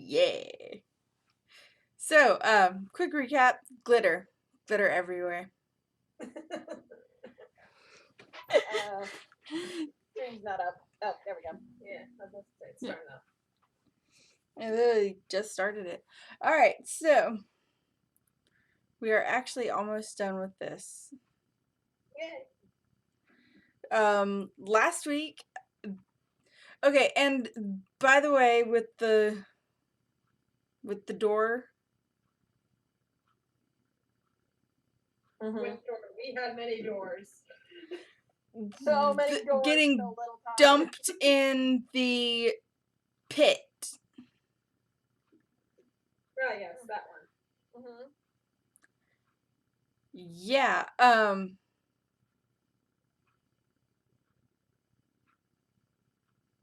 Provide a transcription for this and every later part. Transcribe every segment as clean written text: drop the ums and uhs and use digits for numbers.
Yeah. So, quick recap. Glitter everywhere. Stream's not up. Oh, there we go. Yeah, I was supposed to say it's starting up. I literally just started it. Alright, so we are actually almost done with this. Yay. Last week. Okay, and by the way, with the door. Mm-hmm. We had many doors. So many doors. Getting so little time. dumped in the pit. Oh yes, that one. Mm-hmm. Yeah.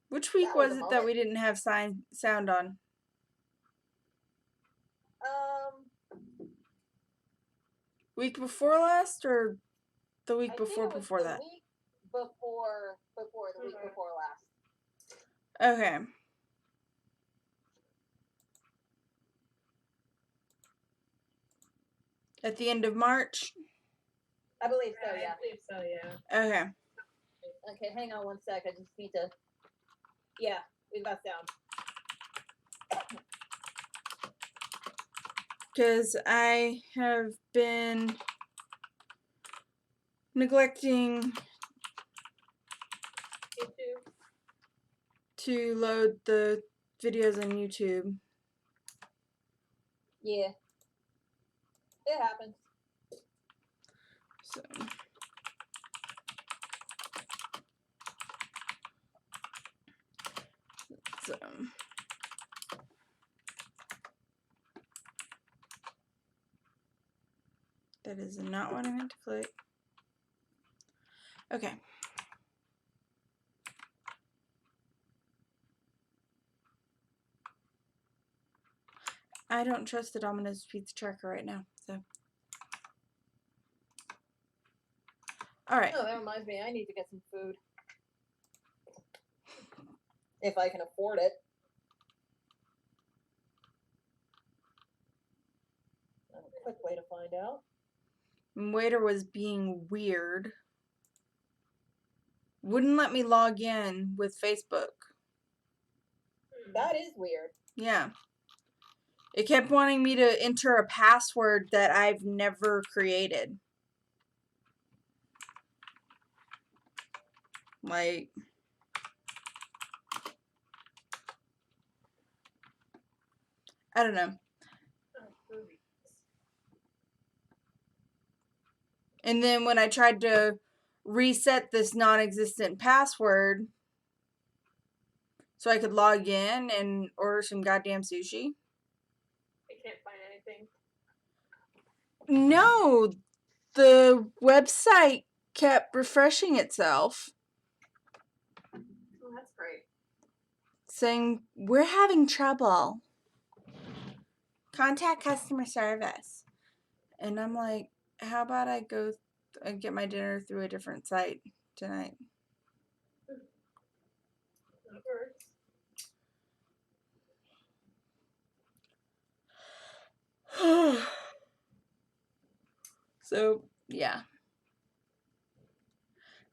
Which week was it that we didn't have sound on? Week before last, or the week before that? Week before the week before last. Okay. At the end of March? I believe so, yeah. I believe so, yeah. Okay. Okay, hang on one sec. I just need to... Yeah, we've got sound. Because I have been neglecting YouTube to load the videos on YouTube. Yeah. It happens. So that is not what I meant to click. Okay. I don't trust the Domino's pizza tracker right now, so. Alright. Oh, that reminds me, I need to get some food. If I can afford it. A quick way to find out. Waiter was being weird. Wouldn't let me log in with Facebook. That is weird. Yeah. It kept wanting me to enter a password that I've never created. Like, I don't know. And then when I tried to reset this non-existent password so I could log in and order some goddamn sushi. I can't find anything. No, the website kept refreshing itself. Oh, that's great. Saying, we're having trouble. Contact customer service. And I'm like, how about I go and get my dinner through a different site tonight? That works. So, yeah.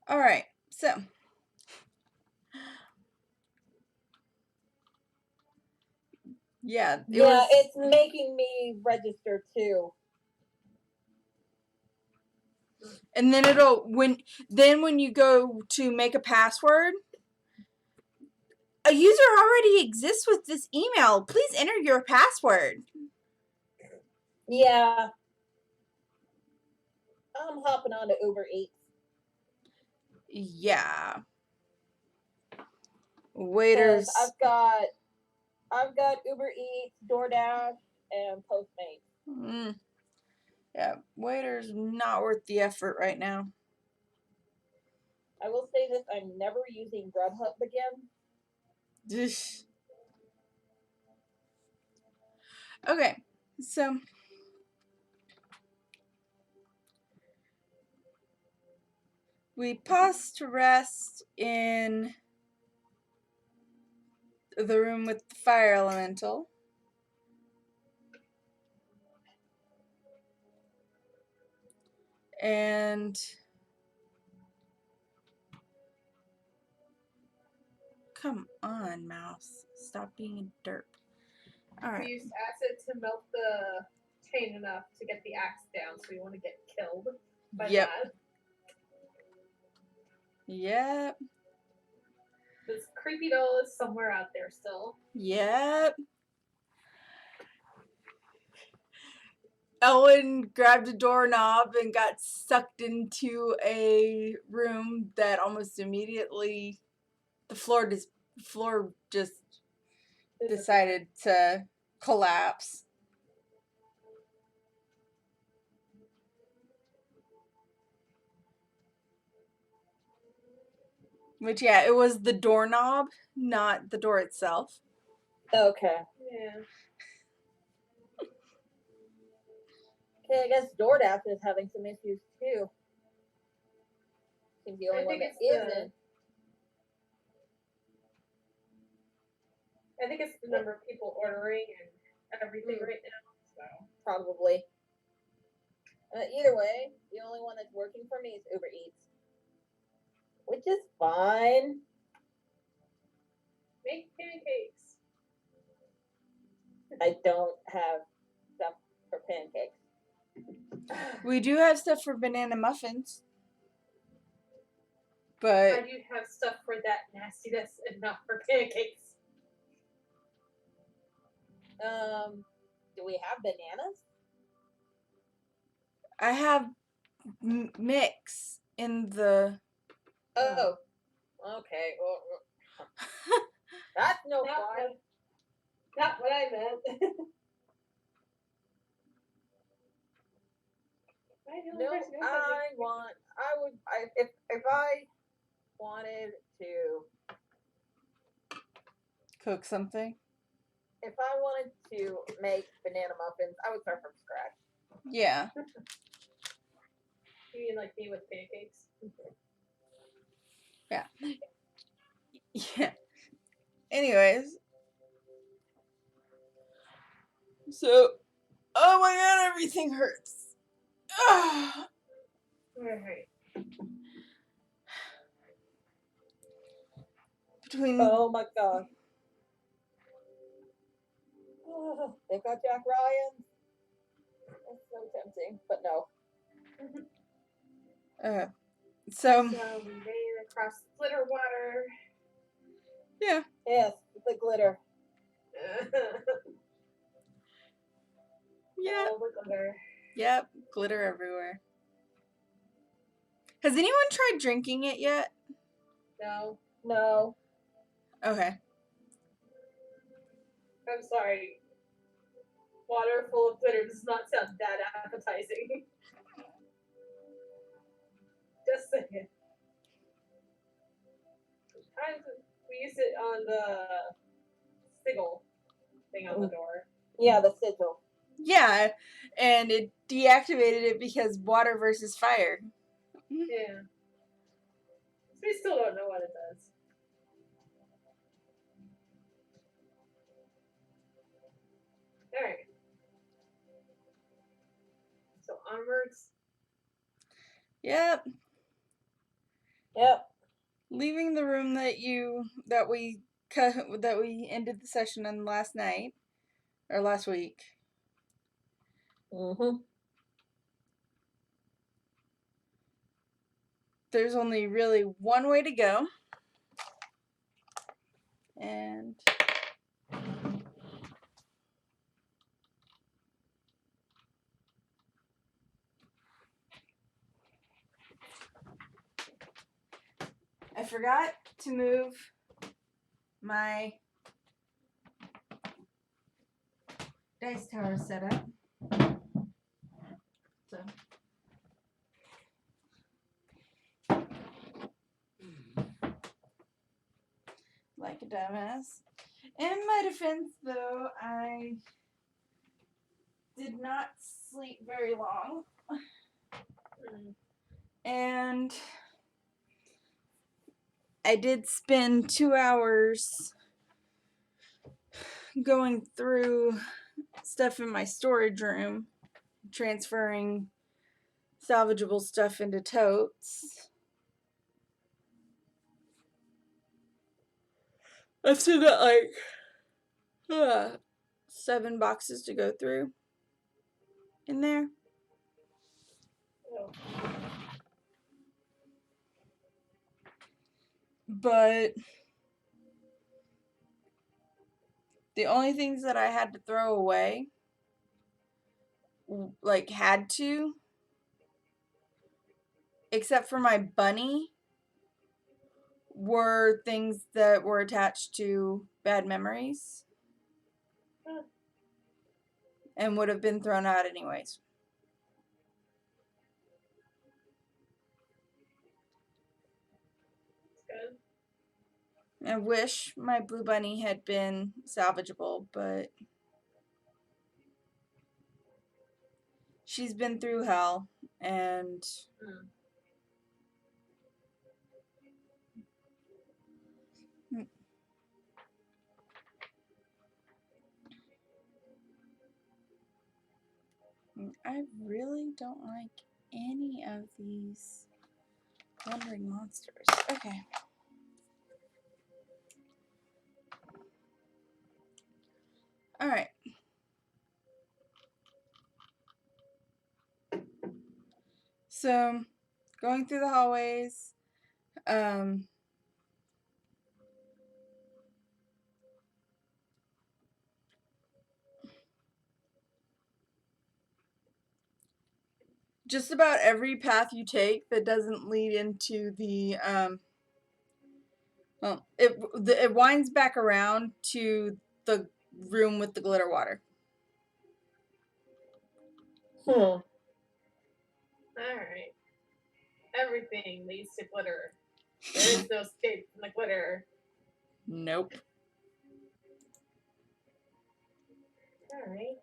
Alright, so. Yeah, it's making me register too. And then when you go to make a password, a user already exists with this email. Please enter your password. Yeah. I'm hopping on to Uber Eats. Yeah. Waiters. I've got Uber Eats, DoorDash, and Postmates. Yeah, waiters not worth the effort right now. I will say this: I'm never using Grubhub again. Okay, so we paused to rest in the room with the fire elemental. And come on, mouse. Stop being a derp. All We right. used acid to melt the chain enough to get the axe down, so we want to get killed by Yep. that. Yep. This creepy doll is somewhere out there still. Yep. Ellen grabbed a doorknob and got sucked into a room that almost immediately the floor just decided to collapse. Which, yeah, it was the doorknob, not the door itself. Okay. Yeah. Okay, I guess DoorDash is having some issues too. Seems the only I one think that it's isn't. I think it's the number of people ordering and everything right now. So Probably. Either way, the only one that's working for me is Uber Eats. Which is fine. make pancakes. I don't have stuff for pancakes. We do have stuff for banana muffins. I But do have stuff for that nastiness and not for pancakes. Do we have bananas? I have mix in the... Oh. Okay. Well, that's no fun. Not what I meant. No, if I wanted to, Cook something. if I wanted to make banana muffins, I would start from scratch. Yeah. You mean like me with pancakes? Yeah. Yeah. Anyways. So, oh my god, everything hurts. Alright. Between... Oh my gosh. They've got Jack Ryan. That's so tempting, but no. So We made it across glitter water. yeah. Yes, the glitter. Yeah. All the glitter. Yep. Glitter everywhere. Has anyone tried drinking it yet? No. Okay. I'm sorry. Water full of glitter does not sound that appetizing. Just saying. Sometimes we use it on the sigil thing on the door. Yeah, the sigil. Yeah, and it deactivated it because water versus fire. Yeah. So we still don't know what it does. Alright. So onwards. Yep. Yep. Leaving the room that we ended the session in last night or last week. Mm-hmm. There's only really one way to go. And I forgot to move my dice tower setup. So like a dumbass. In my defense, though, I did not sleep very long. And I did spend 2 hours going through stuff in my storage room, transferring salvageable stuff into totes. I've still got like 7 boxes to go through in there. Oh. But the only things that I had to throw away, like had to, except for my bunny, were things that were attached to bad memories and would have been thrown out anyways. Good. I wish my blue bunny had been salvageable, but she's been through hell, and I really don't like any of these wandering monsters. Okay. Alright. So, going through the hallways, just about every path you take that doesn't lead into the, well, it winds back around to the room with the glitter water. Alright. Everything leads to glitter. There is no escape from the glitter. Nope. Alright.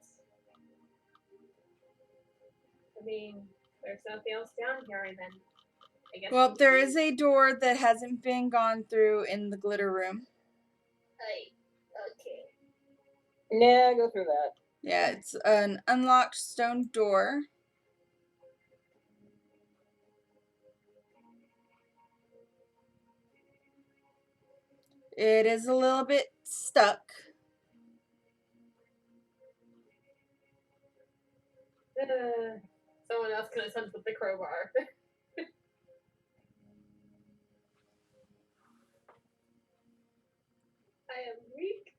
I mean, there's nothing else down here then. I guess. Well, there is a door that hasn't been gone through in the glitter room. Okay. Nah, go through that. Yeah, it's an unlocked stone door. It is a little bit stuck. Someone else could have touched with the crowbar. I am weak.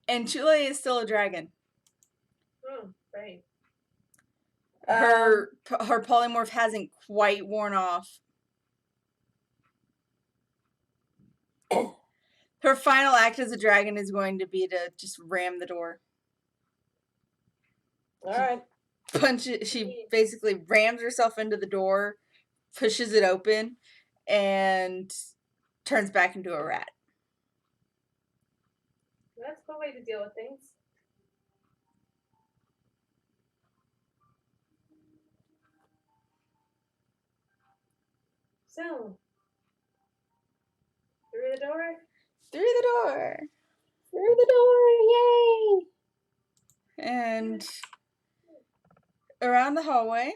And Chule is still a dragon. Oh, right. Her polymorph hasn't quite worn off. Her final act as a dragon is going to be to just ram the door. Alright. Punch it. She basically rams herself into the door, pushes it open, and turns back into a rat. That's a good way to deal with things. So, through the door? Through the door. Through the door, yay! And around the hallway.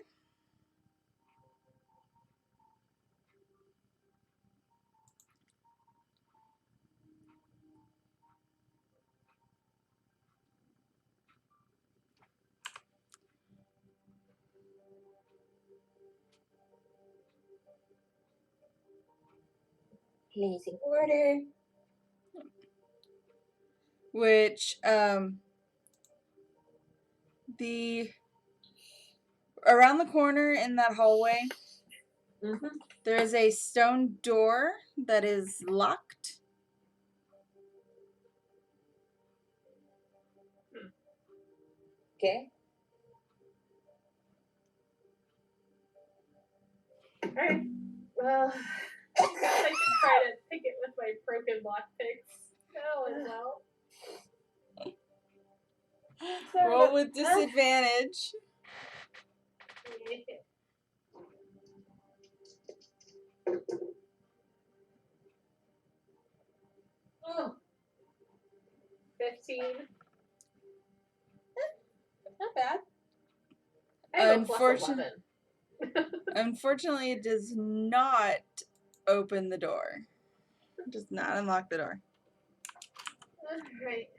Placing order. Which the around the corner in that hallway, there is a stone door that is locked. Okay. Alright. Well, I guess I could try to pick it with my broken block picks. Oh, as well. Roll with disadvantage. Oh. 15. Not bad. I have a plus 11. Unfortunately, it does not open the door. It does not unlock the door. Alright.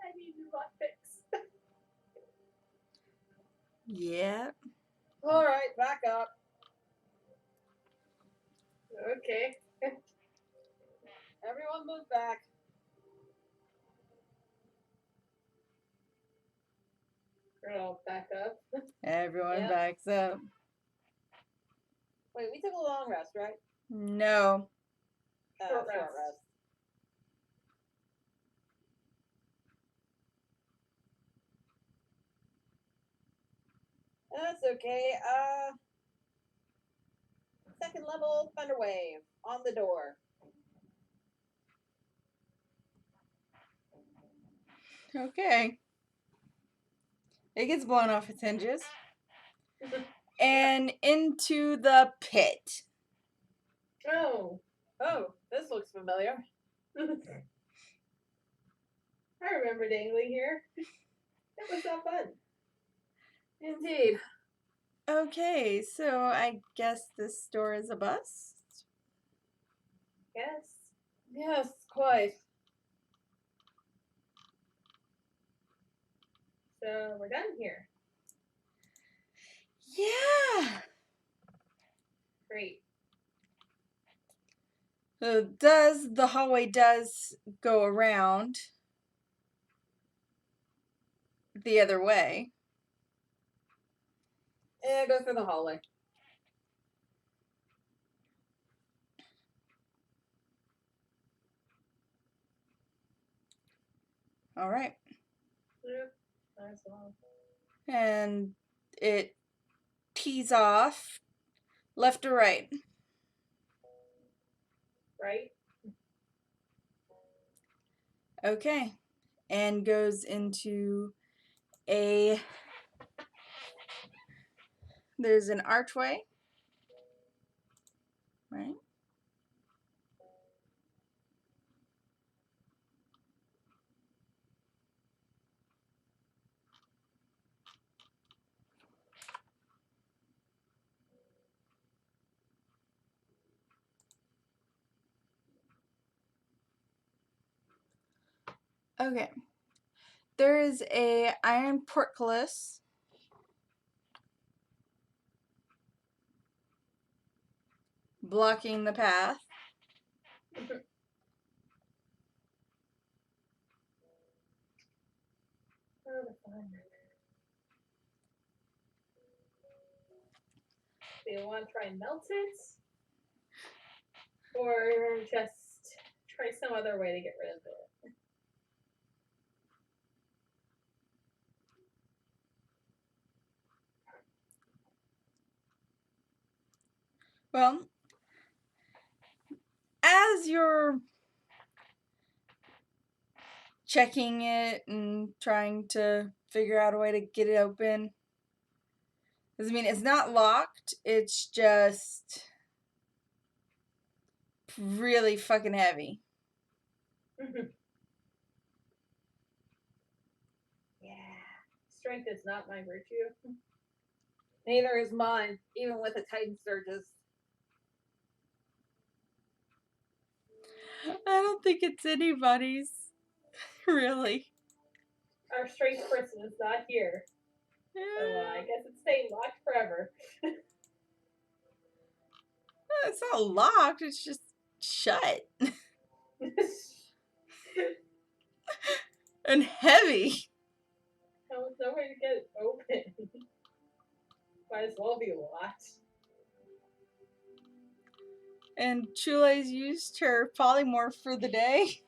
I need new lockpicks. Yeah. Alright, back up. Okay. Everyone move back. I'll back up. Everyone Yep. backs up. Wait, we took a long rest, right? No. Short Short rest. rest. That's okay. Second level Thunderwave on the door. Okay. It gets blown off its hinges. And into the pit. Oh. Oh, this looks familiar. I remember dangling here. It was so fun. Indeed. Okay, so I guess this door is a bust. Yes. Yes, quite. So we're done here. Yeah. Great. So the hallway does go around the other way. Yeah, go through the hallway. All right. Yep. Nice one. And it tees off left or right. Right? Okay. And goes into a there's an archway. Right? Okay. There is a iron portcullis blocking the path. Oh, the fun. Do you want to try and melt it? Or just try some other way to get rid of it? Well, as you're checking it and trying to figure out a way to get it open, I mean, it's not locked, it's just really fucking heavy. Yeah. Strength is not my virtue. Neither is mine, even with the Titan surges. I don't think it's anybody's, really. Our strength person is not here. So I guess it's staying locked forever. It's not locked, it's just shut. And heavy. There's no way to get it open. Might as well be locked. And Chule's used her polymorph for the day.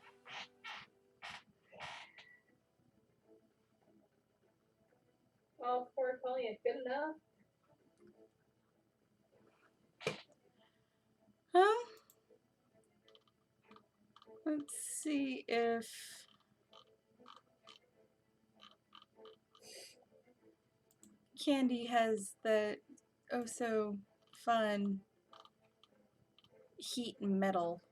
Well, poor Polly ain't good enough. Huh? Let's see if Candy has the oh so fun heat metal.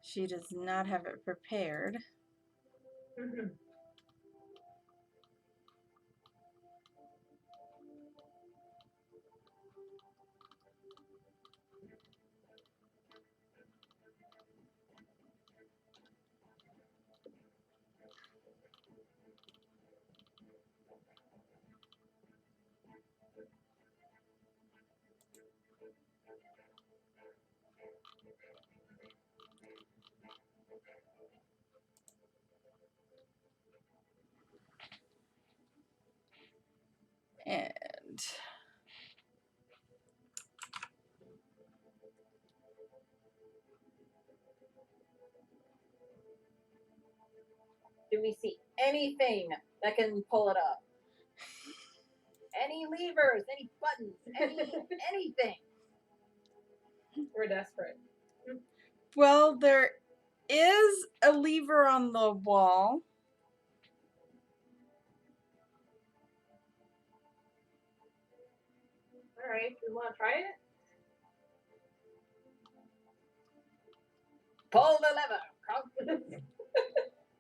She does not have it prepared. Mm-hmm. And Do we see anything that can pull it up? Any levers, any buttons, anything? We're desperate. well, there is a lever on the wall. All right, we want to try it. Pull the lever.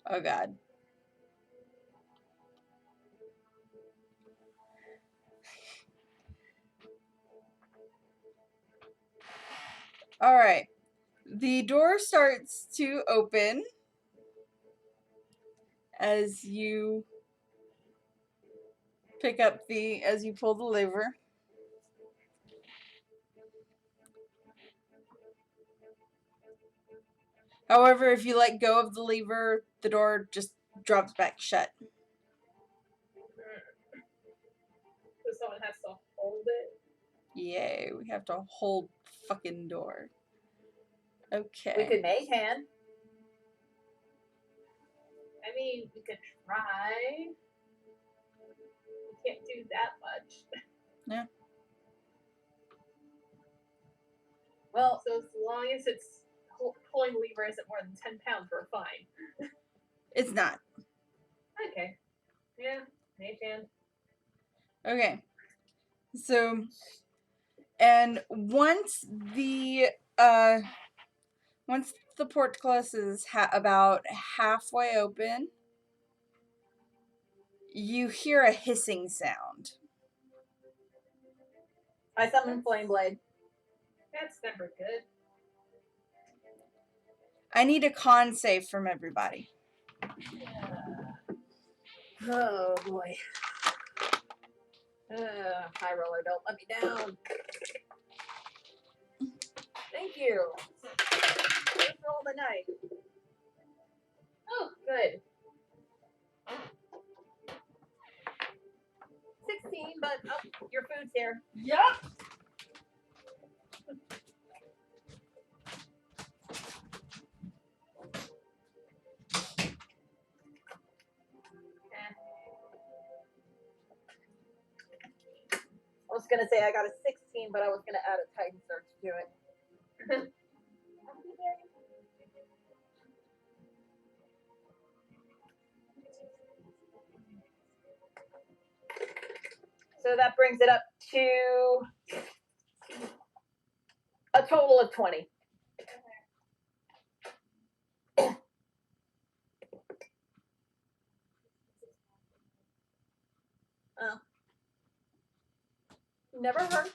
Oh god. All right. The door starts to open as you as you pull the lever. However, if you let go of the lever, the door just drops back shut. So someone has to hold it. Yay, we have to hold fucking door. We Okay. could make hand. I mean, we could try. We can't do that much. Yeah. Well, So as long as it's pulling the lever isn't more than 10 pounds, we're fine. It's not. Okay. Yeah. Mage hand. Okay. So, and once the portcullis is about halfway open, you hear a hissing sound. I summon Flame Blade. That's never good. I need a con save from everybody. Oh boy. High roller, don't let me down. Thank you. Let's roll the night. Oh, good. 16, but your food's here. Yep. I was gonna say I got a 16, but I was gonna add a Titan Search to it. So that brings it up to a total of 20. Oh. Never hurt.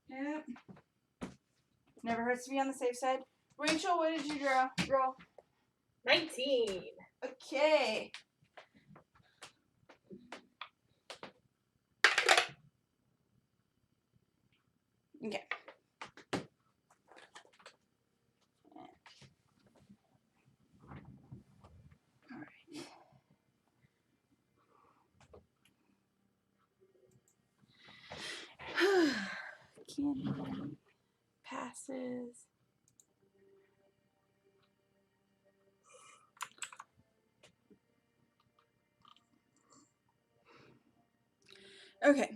Yep. Never hurts to be on the safe side. Rachel, what did you roll? 19. Okay. Okay. Candy passes. Okay.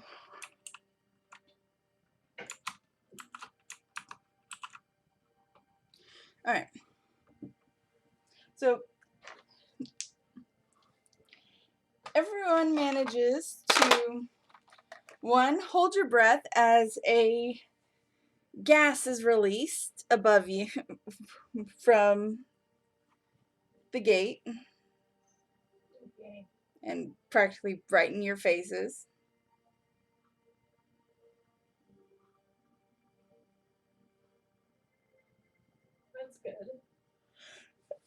All right. So everyone manages to, one, hold your breath as a gas is released above you from the gate Okay. and practically right in your faces. That's good.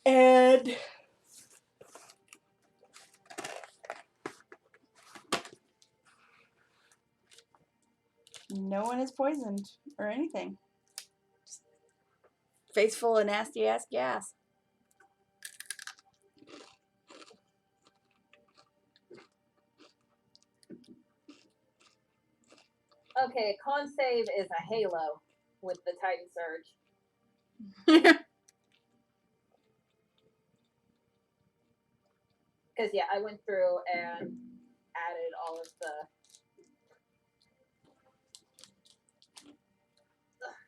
And no one is poisoned or anything. Just face full of nasty ass gas. Okay, con save is a halo with the Titan Surge. Because, yeah, I went through and added all of the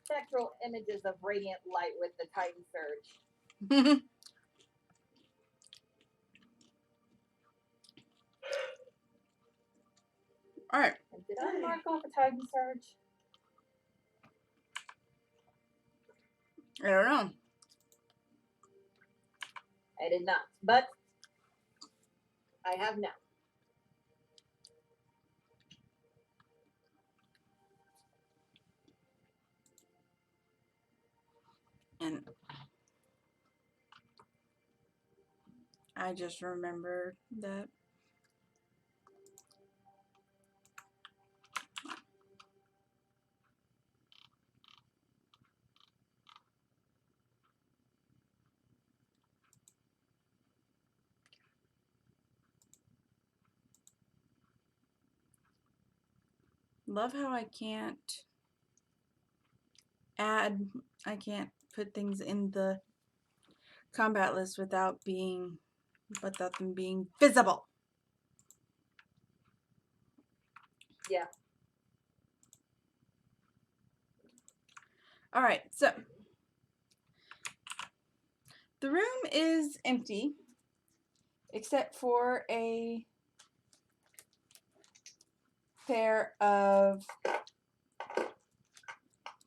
spectral images of radiant light with the Titan Surge. Alright. And did I mark off a Titan Surge? I don't know. I did not, but I have now. And I just remembered that. Love how I can't put things in the combat list without them being visible. Yeah. Alright, so the room is empty except for a pair of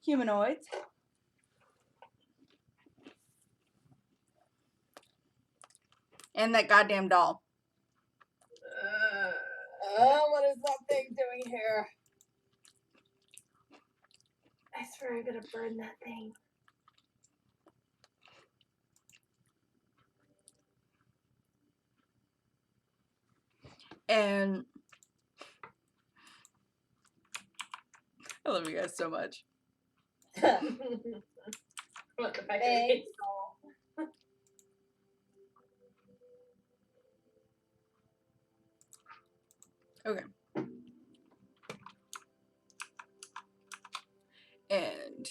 humanoids. And that goddamn doll. What is that thing doing here? I swear I'm gonna burn that thing. And I love you guys so much. What the fact that Thanks. it's all. Okay. And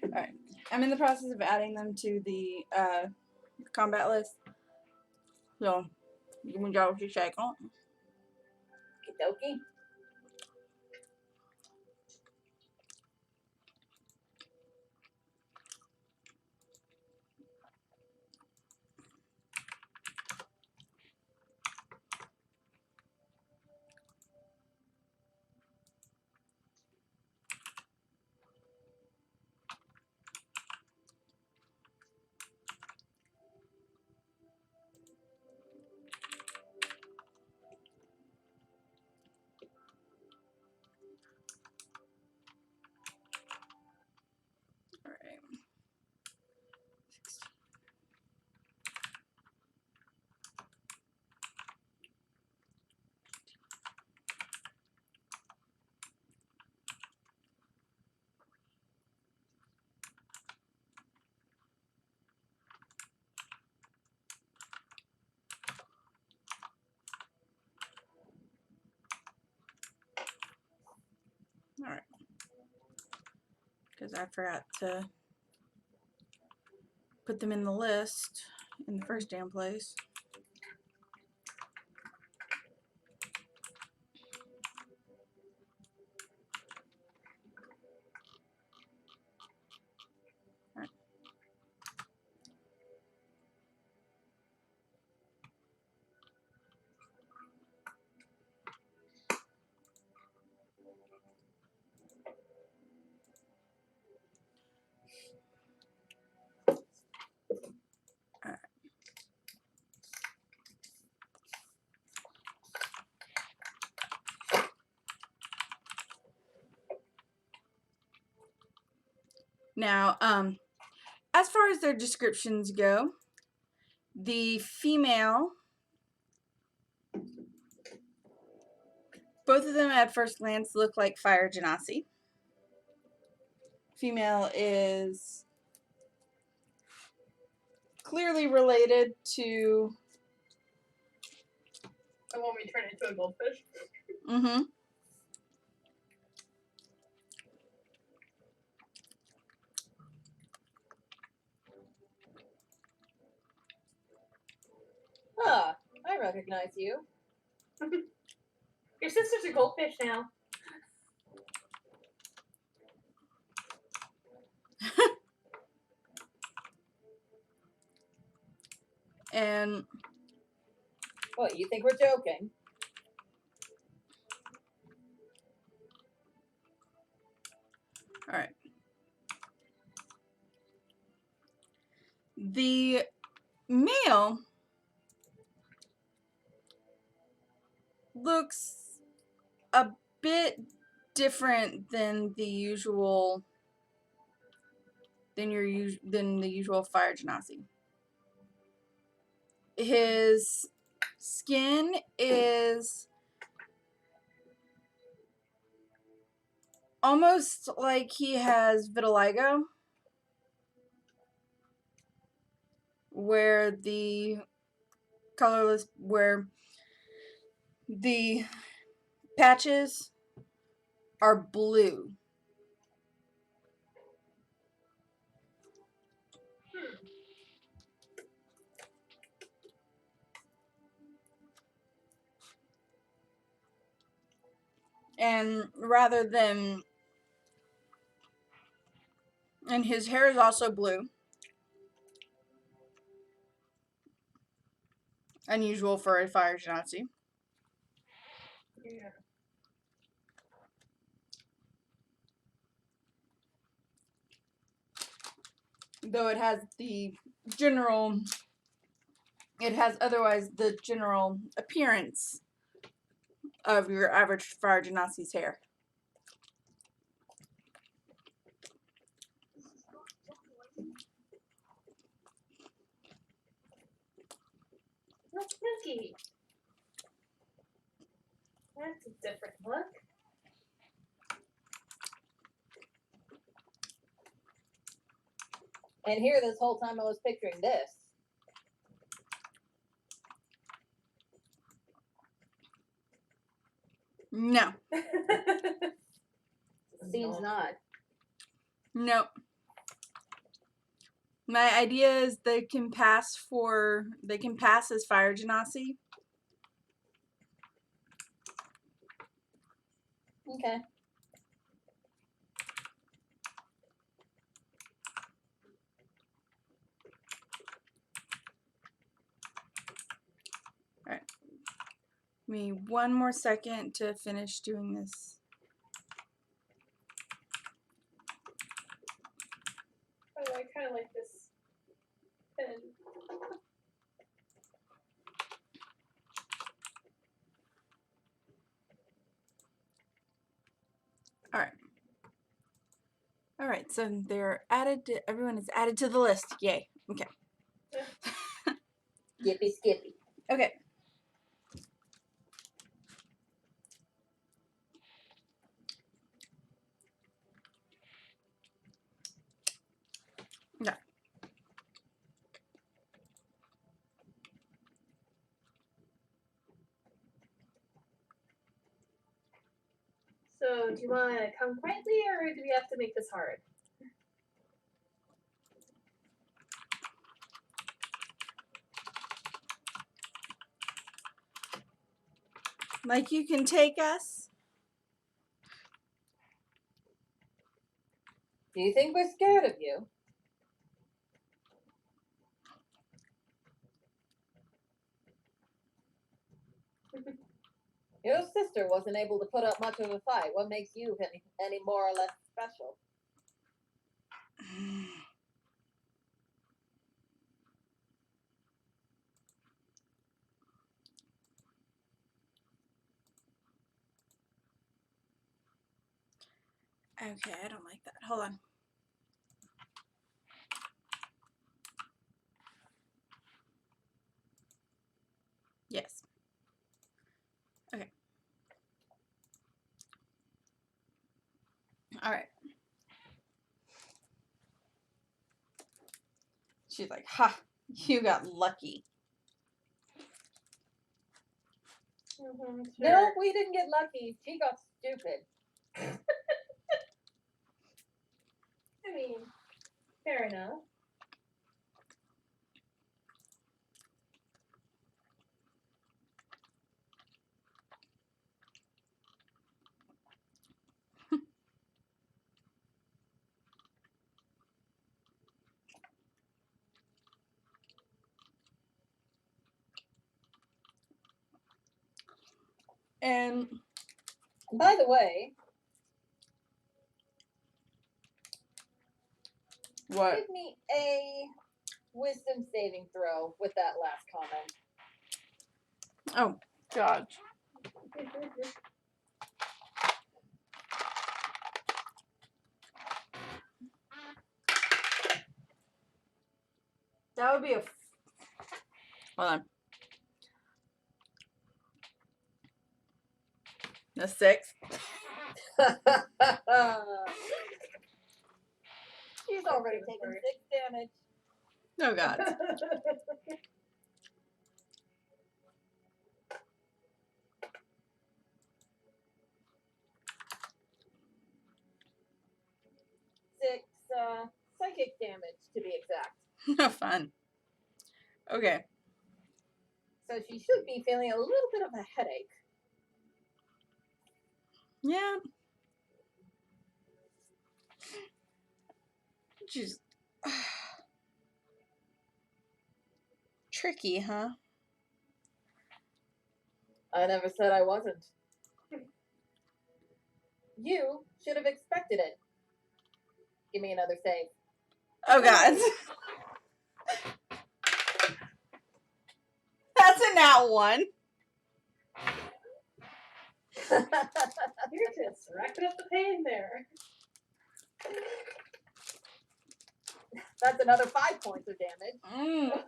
alright. I'm in the process of adding them to the combat list. So give me just a second. Okie Alright. Alright. Because I forgot to put them in the list in the first damn place. Alright. Now, as far as their descriptions go, the female, both of them at first glance look like fire genasi. Female is clearly related to The one we turn into a goldfish. mm-hmm. Ah, I recognize you. Your sister's a goldfish now. And What, you think we're joking? all right. The male looks a bit different than the usual than the usual fire genasi. His skin is almost like he has vitiligo, where the patches are blue. And and his hair is also blue. Unusual for a fire genasi. Yeah. Though it has otherwise the general appearance of your average fire genasi's hair. That's spooky. That's a different look. And here, this whole time I was picturing this. No. Seems not. No. My idea is they can pass as fire genasi. Okay. Alright. Give me one more second to finish doing this. Oh, I kind of like this pen. Alright. Alright, so everyone is added to the list. Yay. Okay. Skippy, skippy. Okay. Yeah. So, do you want to come quietly, or do we have to make this hard? Like you can take us. Do you think we're scared of you? Your sister wasn't able to put up much of a fight. What makes you any more or less special? Okay, I don't like that. Hold on. Yes. Okay. All right. She's like, ha, you got lucky. Mm-hmm, sure. No, we didn't get lucky. She got stupid. I mean, fair enough. And By the way, what? give me a wisdom saving throw with that last comment. Oh, God. That would be a. Hold on. A 6. She's already taken 6 damage. Oh, God. Six psychic damage, to be exact. Fun. Okay. So she should be feeling a little bit of a headache. Yeah. She's tricky, huh? I never said I wasn't. You should have expected it. Give me another save. Oh, God. That's a nat 1. You're just racking up the pain there. That's another 5 points of damage. Oh.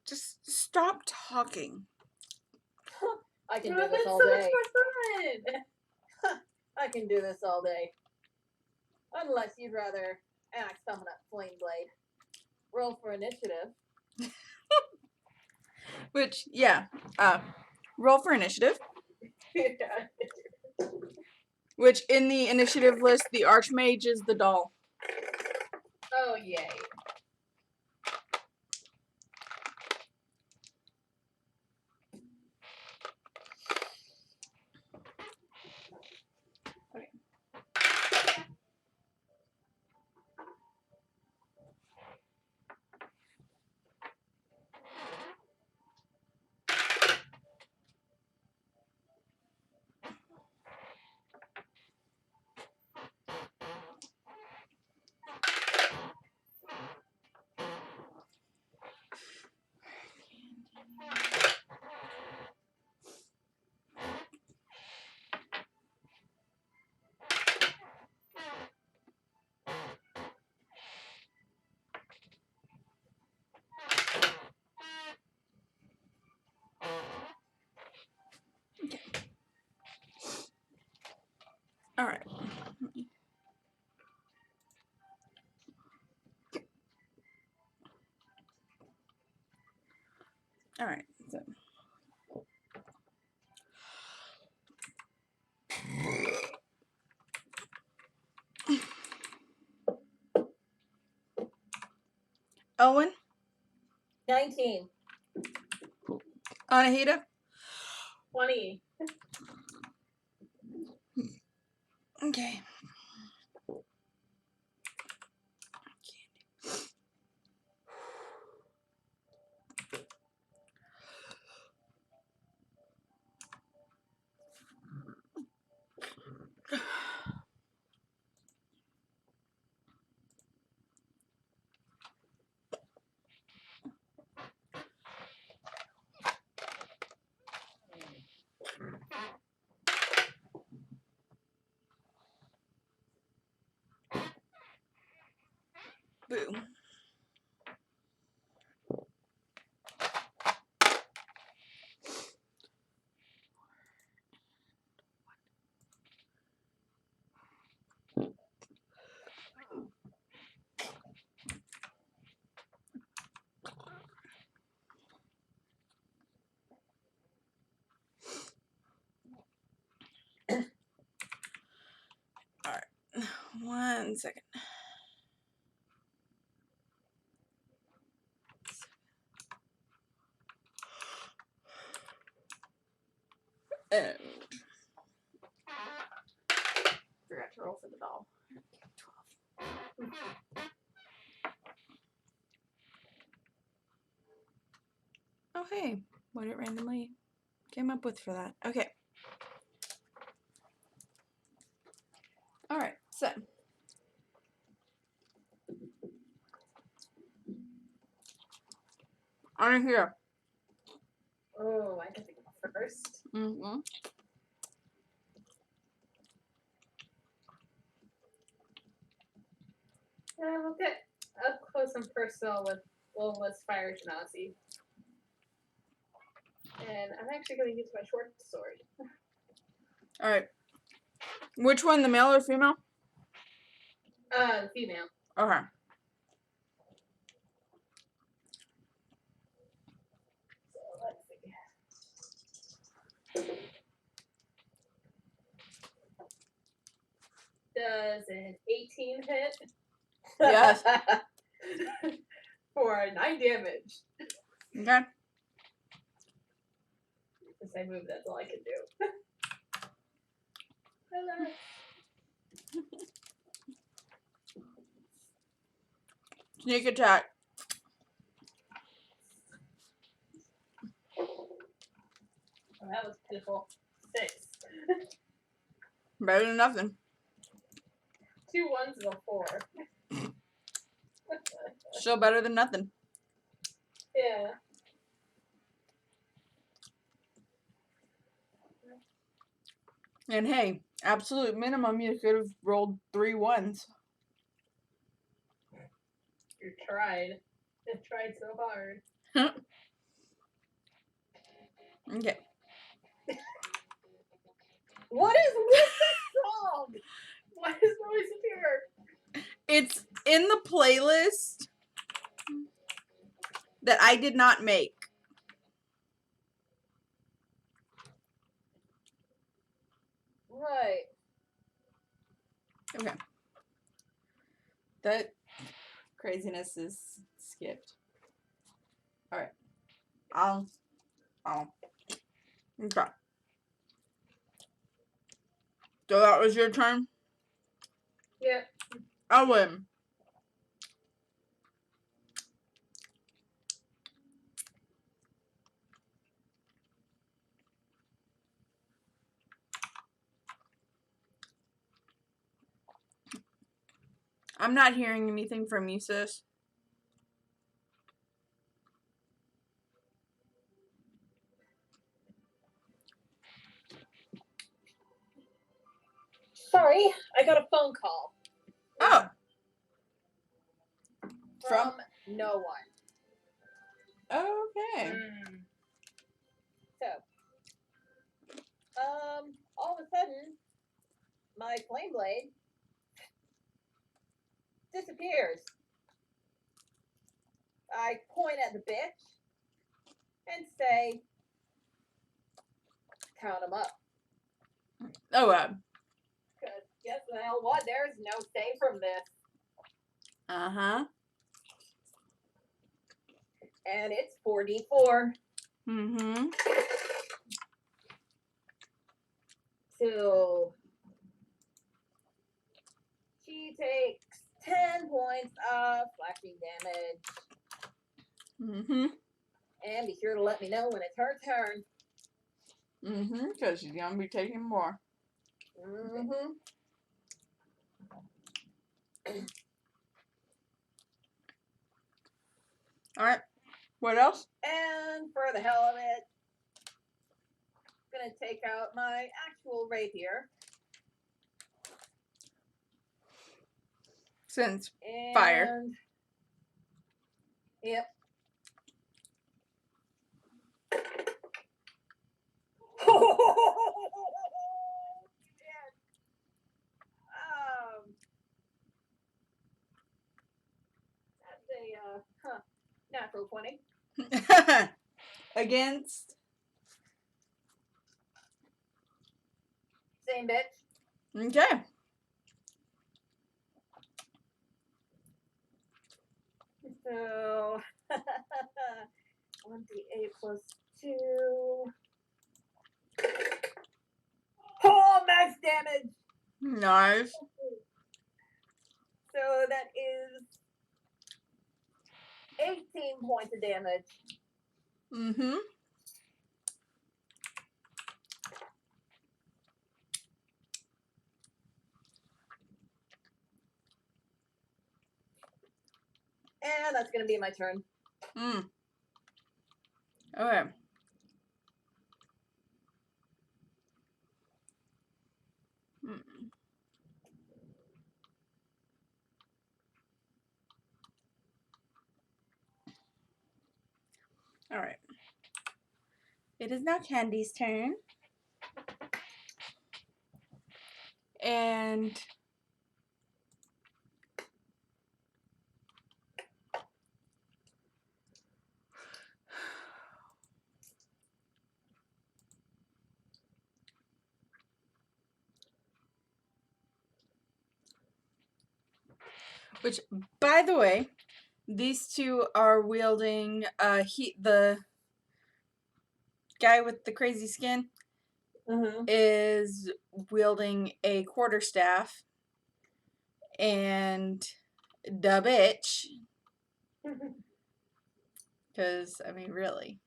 Just stop talking. I can It do would have this been all so day. much more fun. I can do this all day. Unless you'd rather axe someone at Flame Blade. Roll for initiative. Which, yeah. Roll for initiative. Yeah. Which, in the initiative list, the Archmage is the doll. Oh, yay. Alright. Alright. So. Owen? 19. Anahita? 20. Okay. Boo. Alright. 1 second. And Forgot to roll for the doll. 12. Oh hey, what it randomly came up with for that. Okay. Alright, so on here. Oh, I can think of first. Mm-hmm. We'll get up close and personal with Lola's fire genasi. And I'm actually going to use my short sword. Alright. Which one, the male or female? Female. Okay. So let's see. Does an 18 hit? Yes. For 9 damage. Okay. Since I move, that's all I can do. Hello. Sneak attack. Oh, that was pitiful. 6. Better than nothing. 2 1s and a 4. Still better than nothing. Yeah. And hey, absolute minimum, you could have rolled 3 1s. You tried. You tried so hard. Okay. What is with this song? Why is noise here? It's in the playlist that I did not make. Right. Okay. That craziness is skipped. Alright. Okay. So that was your turn? Yeah. Owen. I'm not hearing anything from you, sis. Sorry, I got a phone call. Oh. From? No one. Okay. So, all of a sudden, my flame blade disappears. I point at the bitch and say, count them up. Oh, Because guess the hell what? There's no save from this. uh-huh. And it's 4d4. Mm-hmm. So, she takes 10 points of slashing damage. Mm-hmm. And be sure to let me know when it's her turn. Mm-hmm. Because she's gonna be taking more. Mm-hmm. Alright. What else? And for the hell of it, I'm gonna take out my actual rapier. Since And fire. Yep. That's a natural 20. Against. Same bitch. Okay. So 1d8 plus 2. Oh, max damage. Nice. So that is 18 points of damage. Mm-hmm. And that's going to be my turn. Okay. All right. It is now Candy's turn. And which, by the way, these two are wielding the guy with the crazy skin is wielding a quarterstaff, and the bitch, because I mean, really,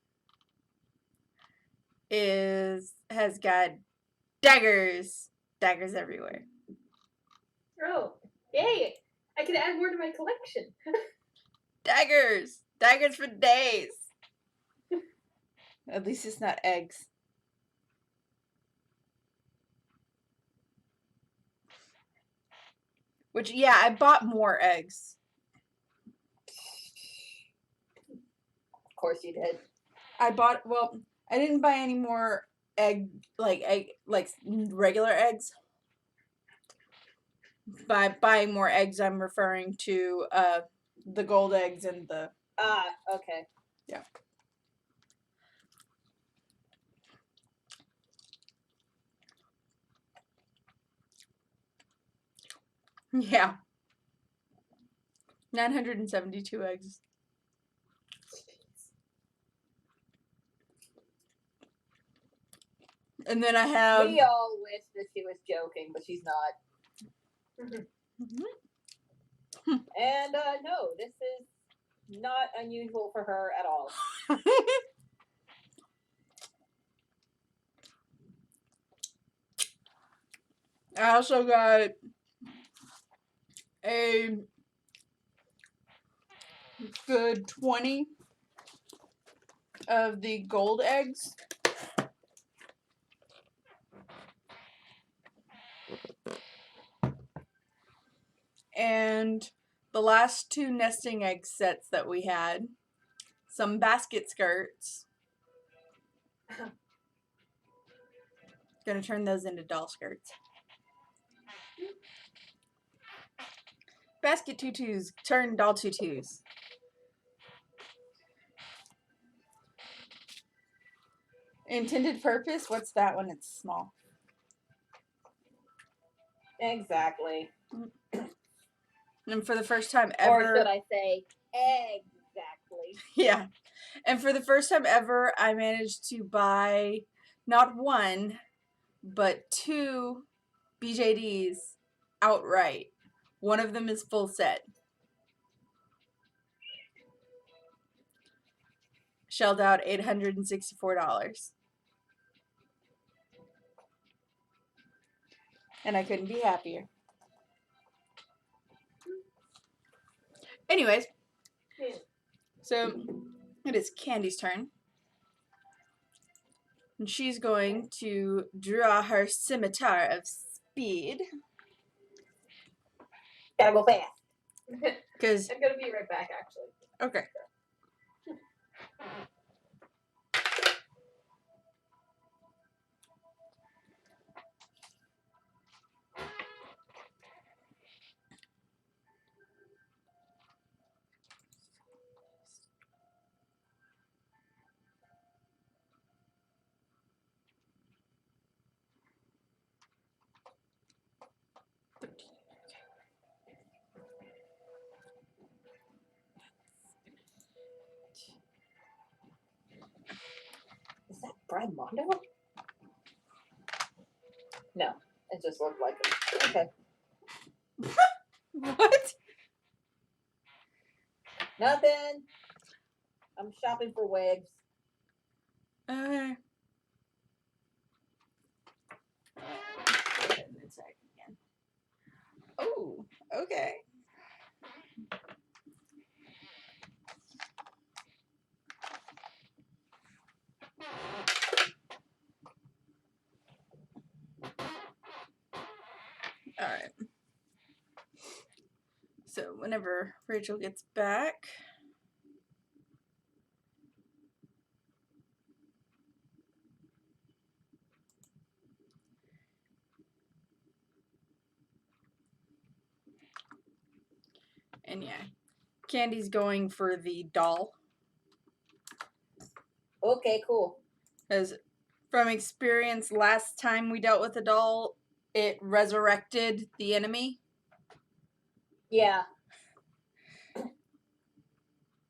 has got daggers everywhere. Oh, yay! I can add more to my collection. Daggers for days. At least it's not eggs. Which, yeah, I bought more eggs. Of course you did. I didn't buy any more regular eggs. By buying more eggs, I'm referring to the gold eggs and the... Okay. Yeah. Yeah. 972 eggs. And then I have... We all wish that she was joking, but she's not. And no, this is not unusual for her at all. I also got a good 20 of the gold eggs. And the last 2 nesting egg sets that we had, some basket skirts. Gonna turn those into doll skirts. Basket tutus turn doll tutus. Intended purpose? What's that when it's small? Exactly. And for the first time ever... Or should I say, exactly. Yeah. And for the first time ever, I managed to buy not 1, but 2 BJDs outright. One of them is full set. Shelled out $864. And I couldn't be happier. Anyways, so it is Candy's turn. And she's going to draw her scimitar of speed. Gotta go fast. Because... I'm gonna be right back, actually. Okay. Brad Mondo? No, it just looked like him. Okay. What? Nothing. I'm shopping for wigs. Okay. Oh, okay. All right. So whenever Rachel gets back, and yeah, Candy's going for the doll. Okay, cool. Because from experience, last time we dealt with a doll, it resurrected the enemy. Yeah.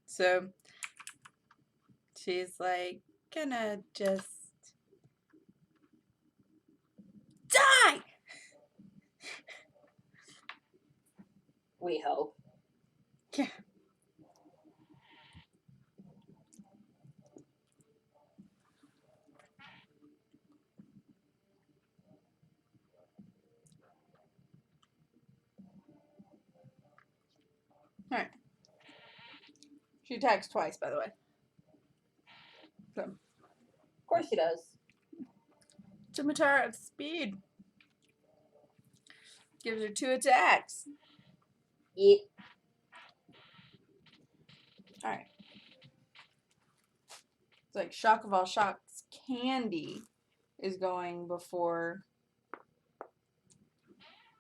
So she's like, gonna just die! We hope. Yeah. Alright. She attacks twice, by the way. So. Of course she does. Scimitar of Speed. Gives her 2 attacks. Yep. Alright. It's like shock of all shocks. Candy is going before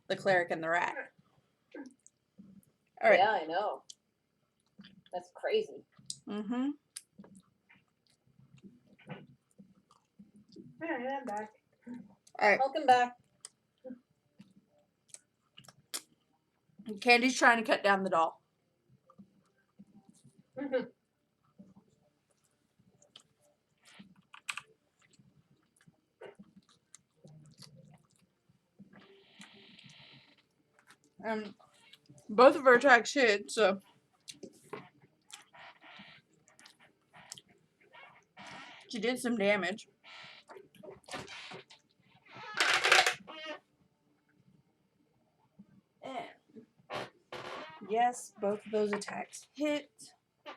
the cleric and the rat. Alright. Yeah, I know. That's crazy. Mm-hmm. Alright, I'm back. Alright. Welcome back. Candy's trying to cut down the doll. Both of her attacks hit, so she did some damage. And yes, both of those attacks hit. It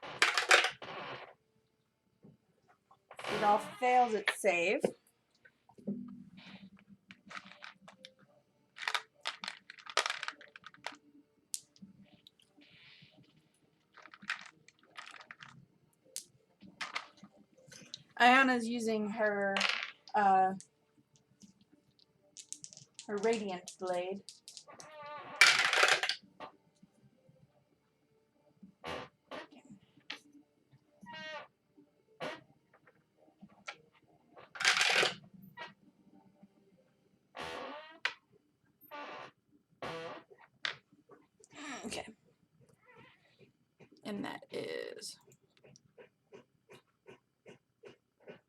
all fails its save. Ayana's using her radiant blade. Okay. And that is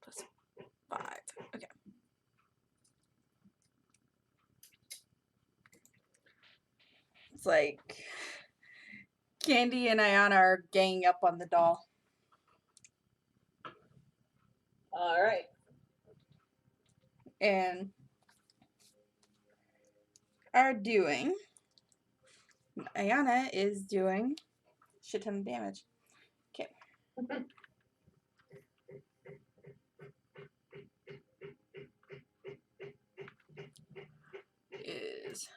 plus 5. Okay. It's like Candy and Ayana are ganging up on the doll. Alright. And are doing. Ayana is doing shit ton of damage. Okay. Is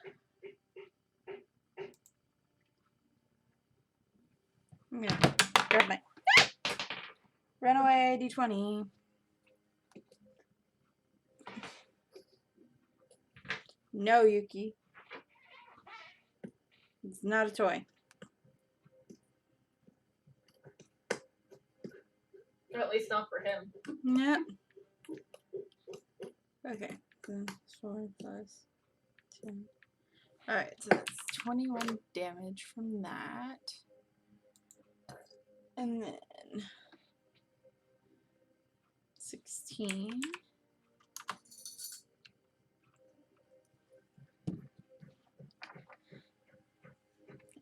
I'm gonna grab my runaway d20. No, Yuki. It's not a toy. Or at least not for him. Yep. Okay. So 4 plus 10. Alright, so that's 21 damage from that. And then 16 15.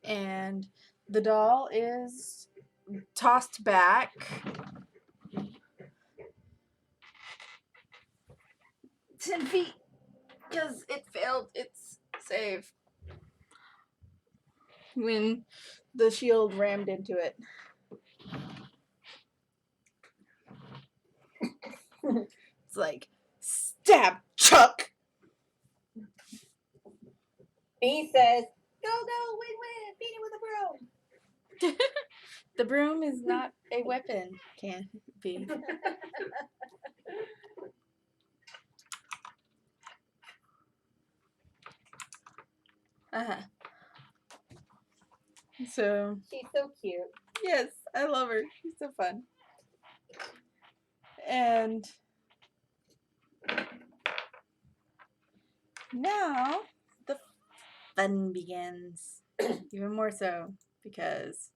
And the doll is tossed back. 10 feet because it failed its save when the shield rammed into it. It's like, stab, Chuck! B says, go, win, beat it with a broom. The broom is not a weapon, can be. So, She's so cute. yes, I love her. She's so fun. And now the fun begins. Even more so because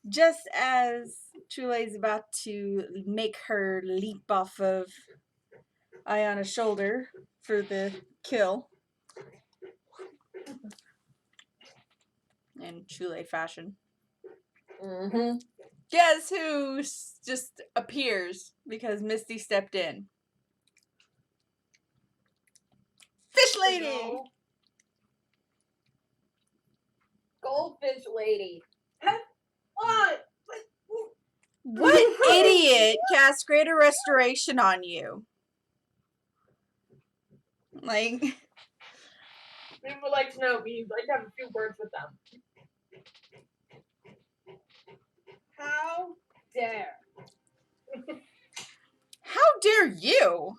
just as Chule's about to make her leap off of Ayana's shoulder for the kill, in Chule fashion, Mm-hmm. guess who just appears because Misty stepped in? Fish Lady! Goldfish lady. What? What idiot cast Greater Restoration on you? Like, We would like to know. We'd like to have a few words with them. How dare. how dare you?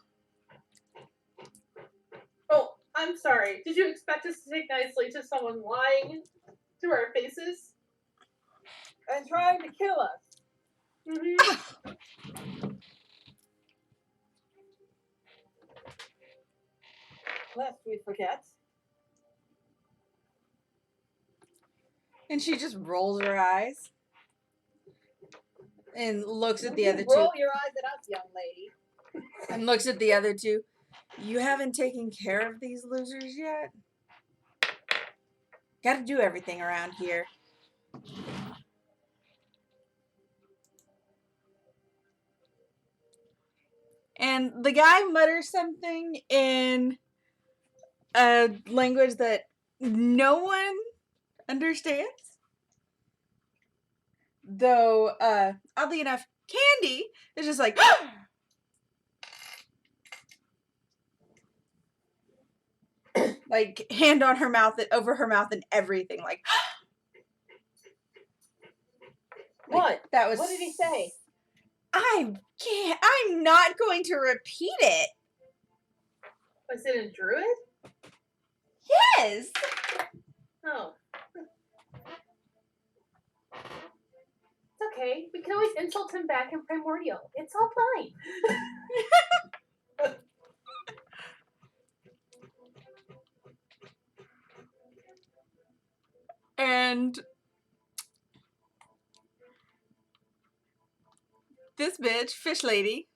Oh, I'm sorry. Did you expect us to take nicely to someone lying to our faces? And trying to kill us. Mm-hmm. Lest we forget. And she just rolls her eyes and looks at the You other two. roll your eyes at us, young lady. And looks at the other two. You haven't taken care of these losers yet? Gotta do everything around here. And the guy mutters something in a language that no one understands. Though, oddly enough, Candy is just like, like hand on her mouth, over her mouth, and everything. Like, What? That was. What did he say? I can't. I'm not going to repeat it. Was it a druid? Yes. Oh. It's okay. We can always insult him back in Primordial. It's all fine. And this bitch, Fish Lady,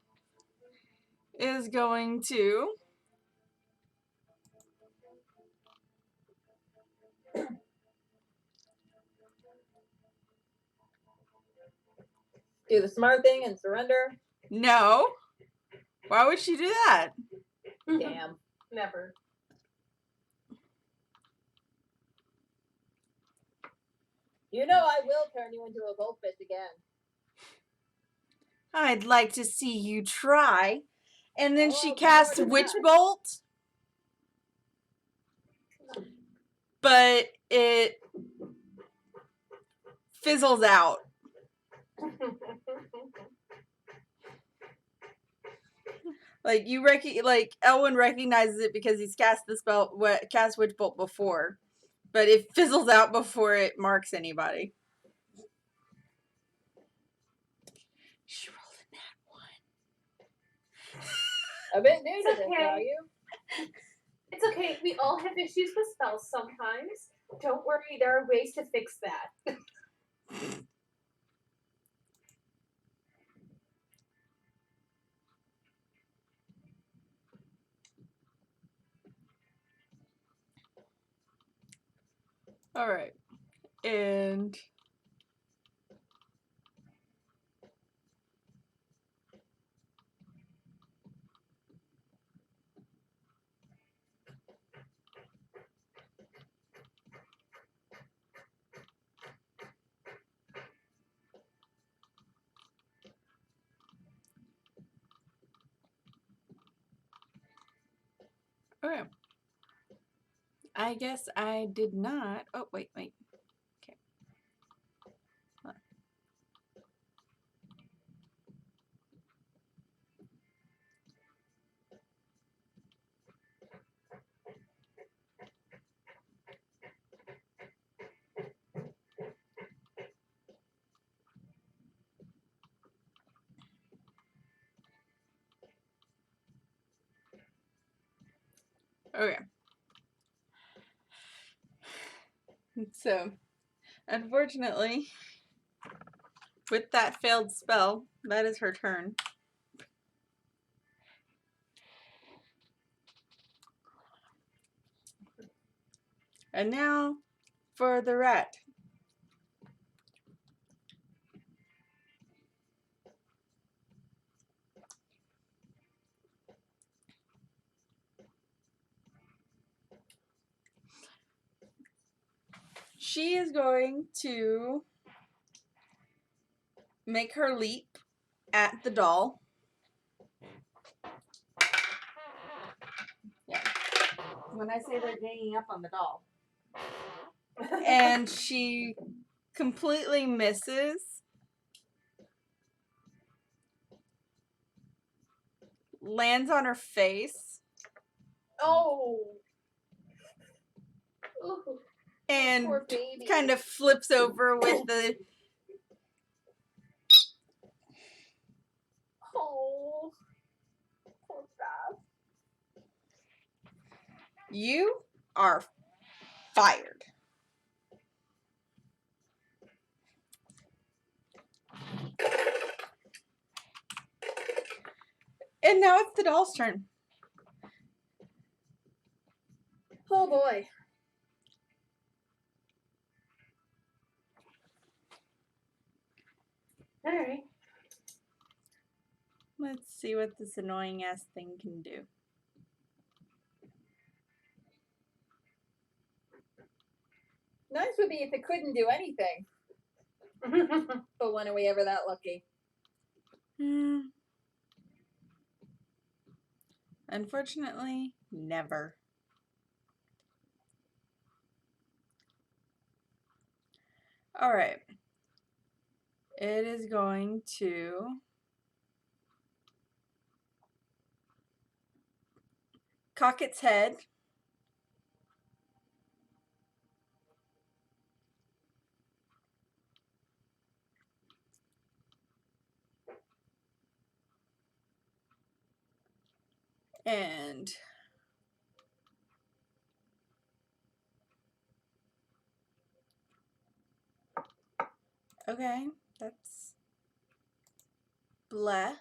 is going to Do the smart thing and surrender? no. Why would she do that? Damn. Never. You know I will turn you into a goldfish again. I'd like to see you try. And then she Oh, casts Lord, Witch yeah. Bolt. But it fizzles out. Like like Elwyn recognizes it because he's cast the spell, cast Witch Bolt before, but it fizzles out before it marks anybody. She rolled a nat 1. A bit new It's to this, okay. are you? It's okay. We all have issues with spells sometimes. Don't worry. There are ways to fix that. All right. And okay. I guess I did not. Oh, wait. Okay. Hold on. Okay. So, unfortunately, with that failed spell, that is her turn. And now for the rat. She is going to make her leap at the doll. Yeah. When I say they're ganging up on the doll. And she completely misses. Lands on her face. Oh. Ooh. And Poor baby. kind of flips over with the... Oh. Poor Beth. You are fired. And now it's the doll's turn. Oh boy. Alright. Let's see what this annoying ass thing can do. Nice would be if it couldn't do anything. But when are we ever that lucky? Unfortunately, never. All right. It is going to cock its head. And okay, that's bleh.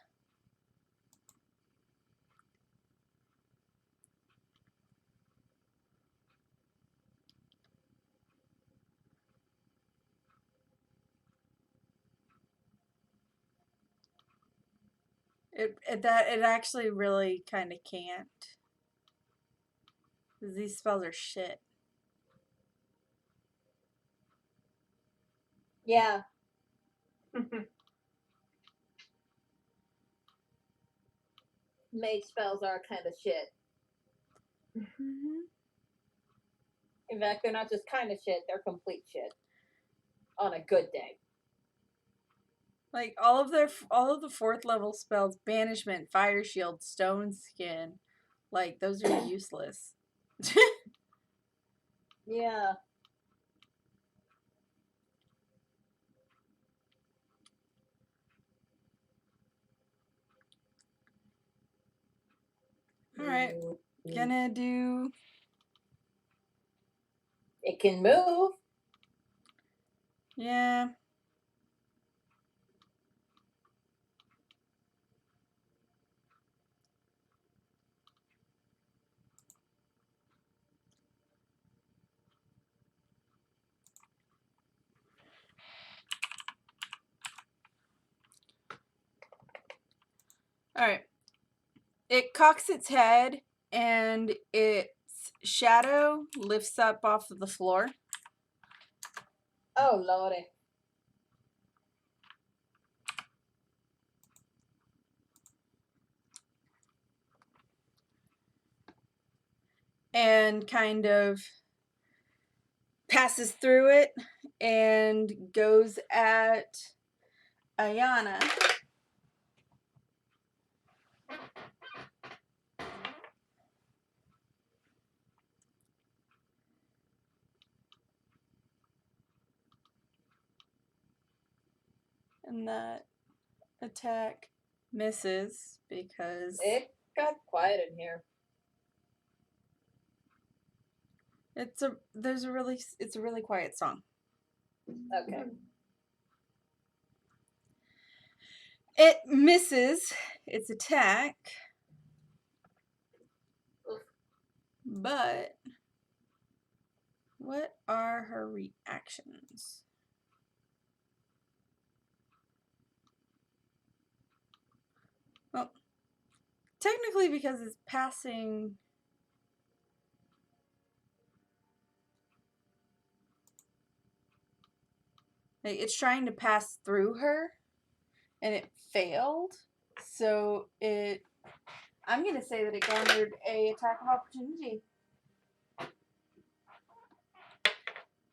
It actually really kind of can't. 'Cause these spells are shit. Yeah. Mage spells are kind of shit. Mm-hmm. In fact, they're not just kind of shit, they're complete shit. On a good day. Like all of the 4th level spells, banishment, fire shield, stone skin, like those are useless. Yeah. All right, gonna do. It can move. Yeah, Alright. It cocks its head and its shadow lifts up off of the floor. Oh, lordy. And kind of passes through it and goes at Ayana. And that attack misses because It got quiet in here. it's a really quiet song. Okay. It misses its attack, but what are her reactions? Well, technically because it's passing. Like, it's trying to pass through her, and it failed. So I'm gonna say that it garnered a attack of opportunity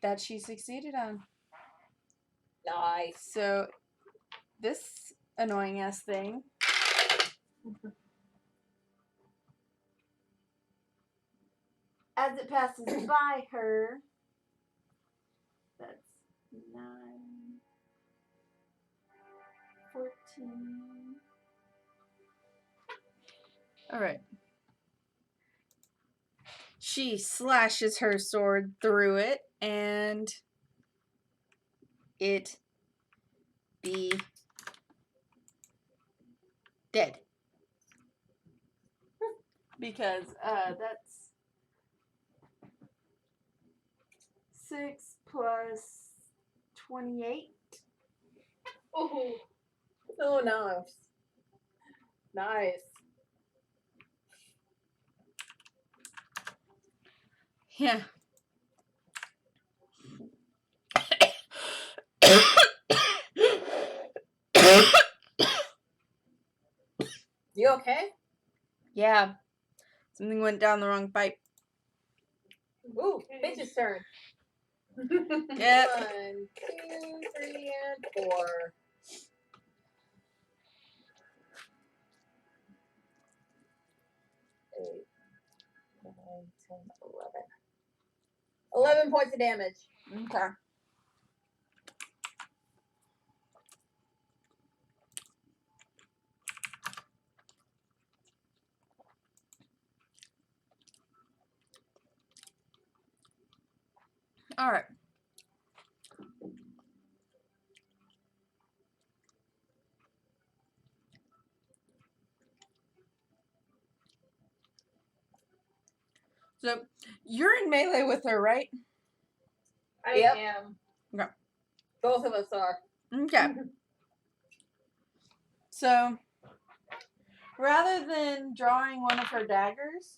that she succeeded on. Nice. So this annoying ass thing as it passes by her, that's 9, 14. Alright. She slashes her sword through it, and it be dead. Because that's 6 plus 28. Oh, Oh, nice. Nice. Yeah. You okay? Yeah. Something went down the wrong pipe. Ooh, bitch's turn. Yep. 1, 2, 3, and 4. 8, 9, 10, 11. 11 points of damage. Okay. All right. So you're in melee with her, right? I Yep. am. Okay. Both of us are. Okay. So rather than drawing one of her daggers,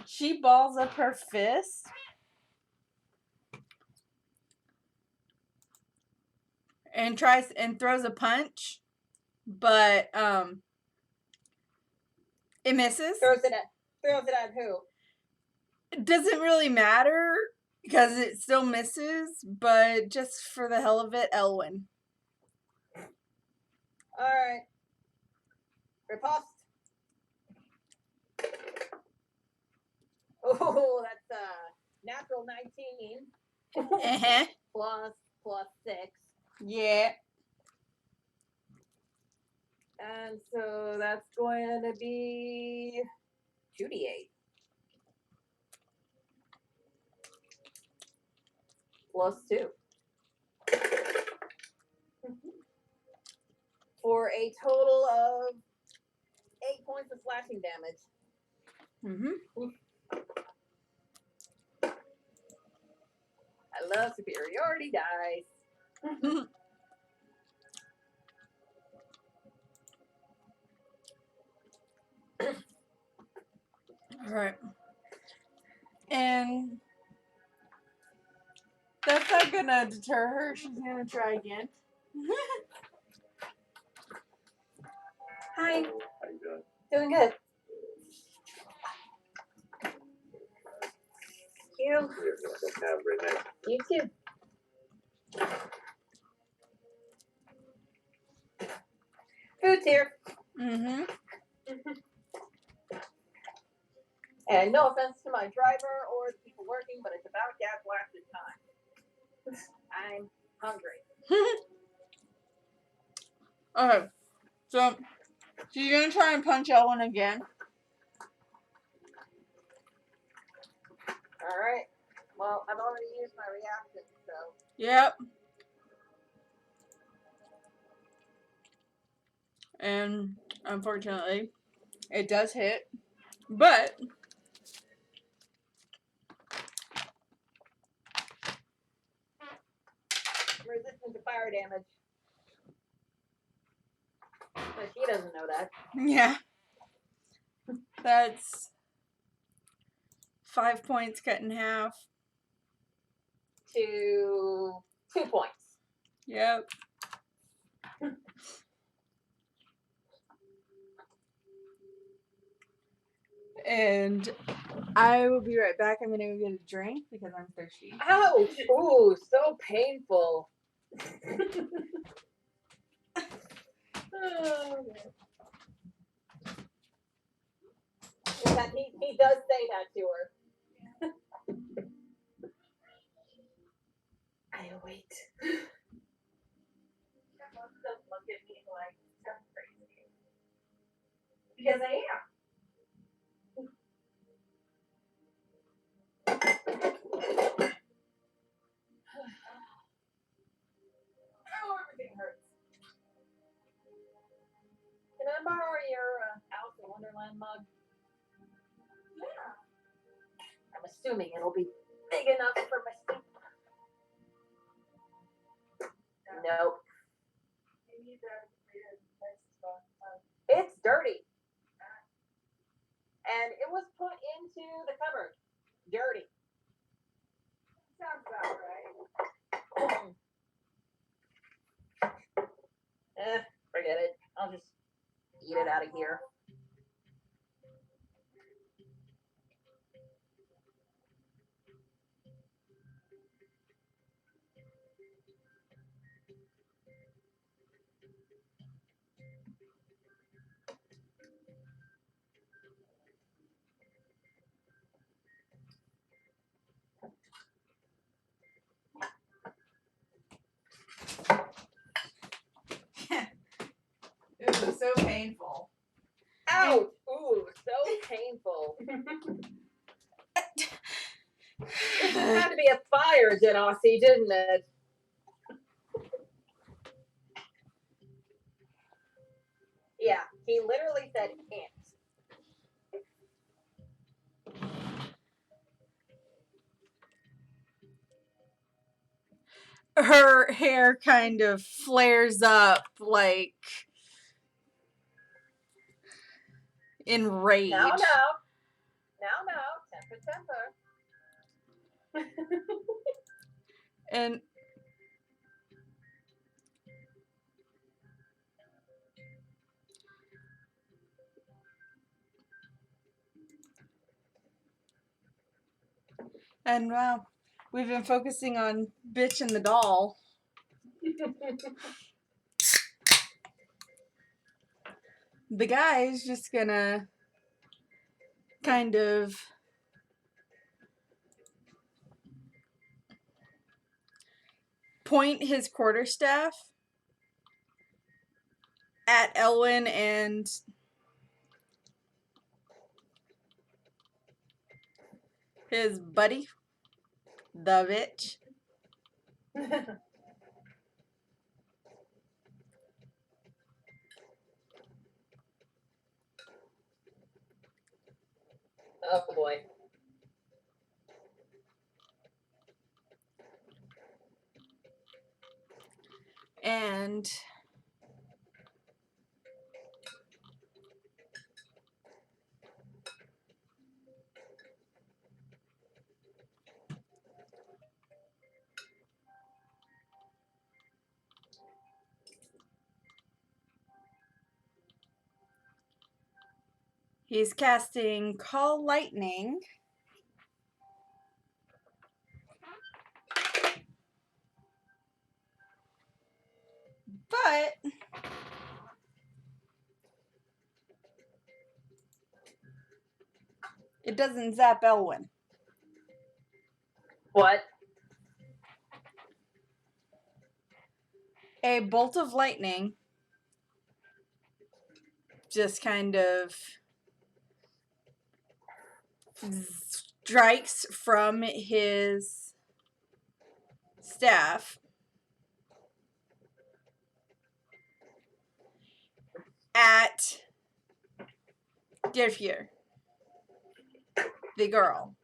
she balls up her fist and tries and throws a punch, but it misses. Throws it at who? It doesn't really matter because it still misses, but just for the hell of it, Elwyn. Alright. Riposte. Oh, that's natural 19 Uh-huh. plus 6. Yeah. And so that's going to be 2d8. Plus 2. For a total of 8 points of slashing damage. Mm-hmm. I love superiority dice. All right. And that's not gonna deter her. She's gonna try again. Hi. How you doing? Doing good. You. Have a great night. You too. Food's here. Mm-hmm. And no offense to my driver or the people working, but it's about gas blasted time. I'm hungry. Okay. So she's gonna try and punch Ellen again. Alright. Well, I've already used my reaction, so. Yep. And unfortunately, it does hit. But I'm resistant to fire damage. But she doesn't know that. yeah. That's 5 points cut in half. To 2 points. Yep. And I will be right back. I'm gonna go get a drink because I'm thirsty. Ouch! Ooh, so painful. Oh, man. In fact, he does say that to her. I wait. Don't look at me like I'm crazy. Because I am. Oh, everything hurts. Can I borrow your Alice in Wonderland mug? Yeah. I'm assuming it'll be big enough for my soup. Nope. Maybe that's nice spot. It's dirty. And it was put into the cupboard. Dirty. Sounds about right. Forget it. I'll just eat it out of here. It was so painful. Ouch! Ooh, so painful. It had to be a fire, Genasi, didn't it? Yeah, he literally said ant. Her hair kind of flares up like in rage. Now, temper. And wow, we've been focusing on bitch and the doll. The guy's just gonna kind of point his quarterstaff at Elwyn and his buddy, the bitch. Oh boy. And he's casting Call Lightning. But it doesn't zap Elwyn. What? A bolt of lightning just kind of strikes from his staff at Dirfir, the girl.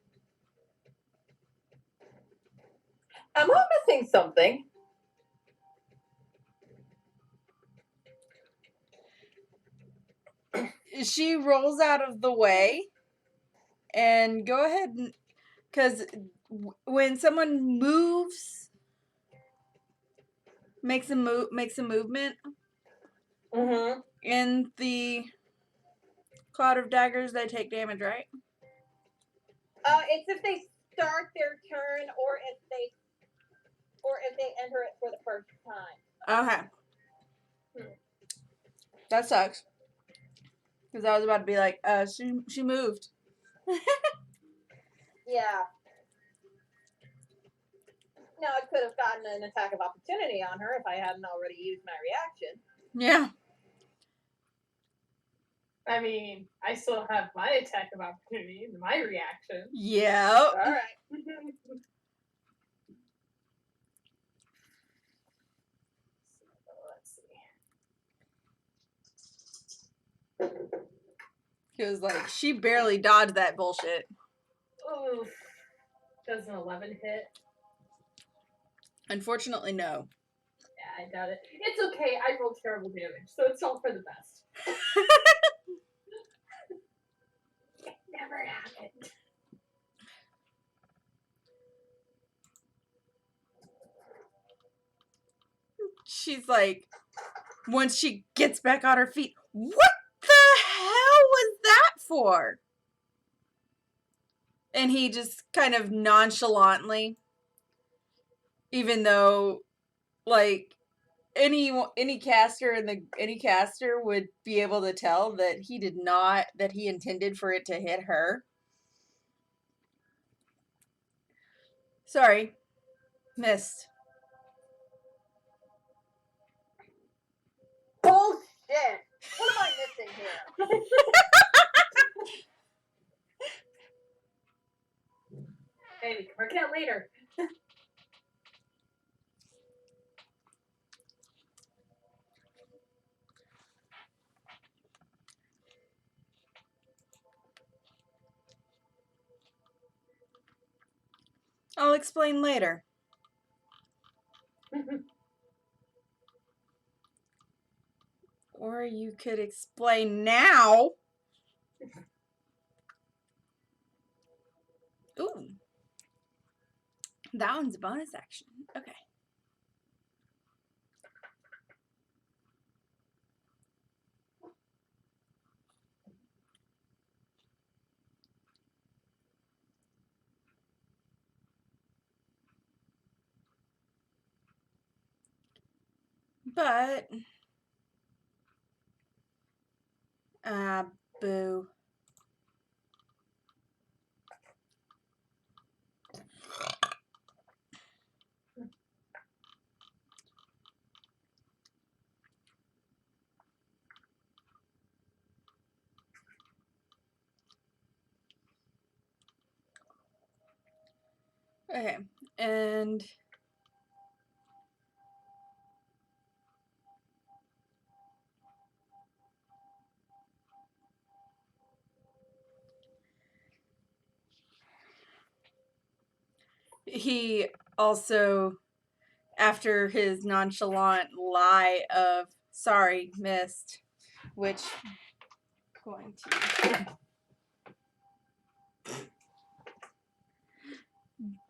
Am I missing something? She rolls out of the way, and go ahead and, because when someone moves, makes a movement Mm-hmm. in the cloud of daggers, they take damage, right? It's if they start their turn or if they enter it for the first time. Okay. That sucks. Because I was about to be like, she moved. Yeah. Now I could have gotten an attack of opportunity on her if I hadn't already used my reaction. Yeah. I mean, I still have my attack of opportunity and my reaction. Yeah. All right. Let's see. He was like, she barely dodged that bullshit. Oof. Does an 11 hit? Unfortunately, no. Yeah, I doubt it. It's okay. I rolled terrible damage, so it's all for the best. It never happened. She's like, once she gets back on her feet, what the hell was that for? And he just kind of nonchalantly, even though, like, any caster any caster would be able to tell that he intended for it to hit her. Sorry, missed. Bullshit! What am I missing here? Hey, we can work it out later. I'll explain later. Or you could explain now. Ooh. That one's a bonus action. Okay. But boo. Okay, and he also after his nonchalant lie of sorry, missed, which going to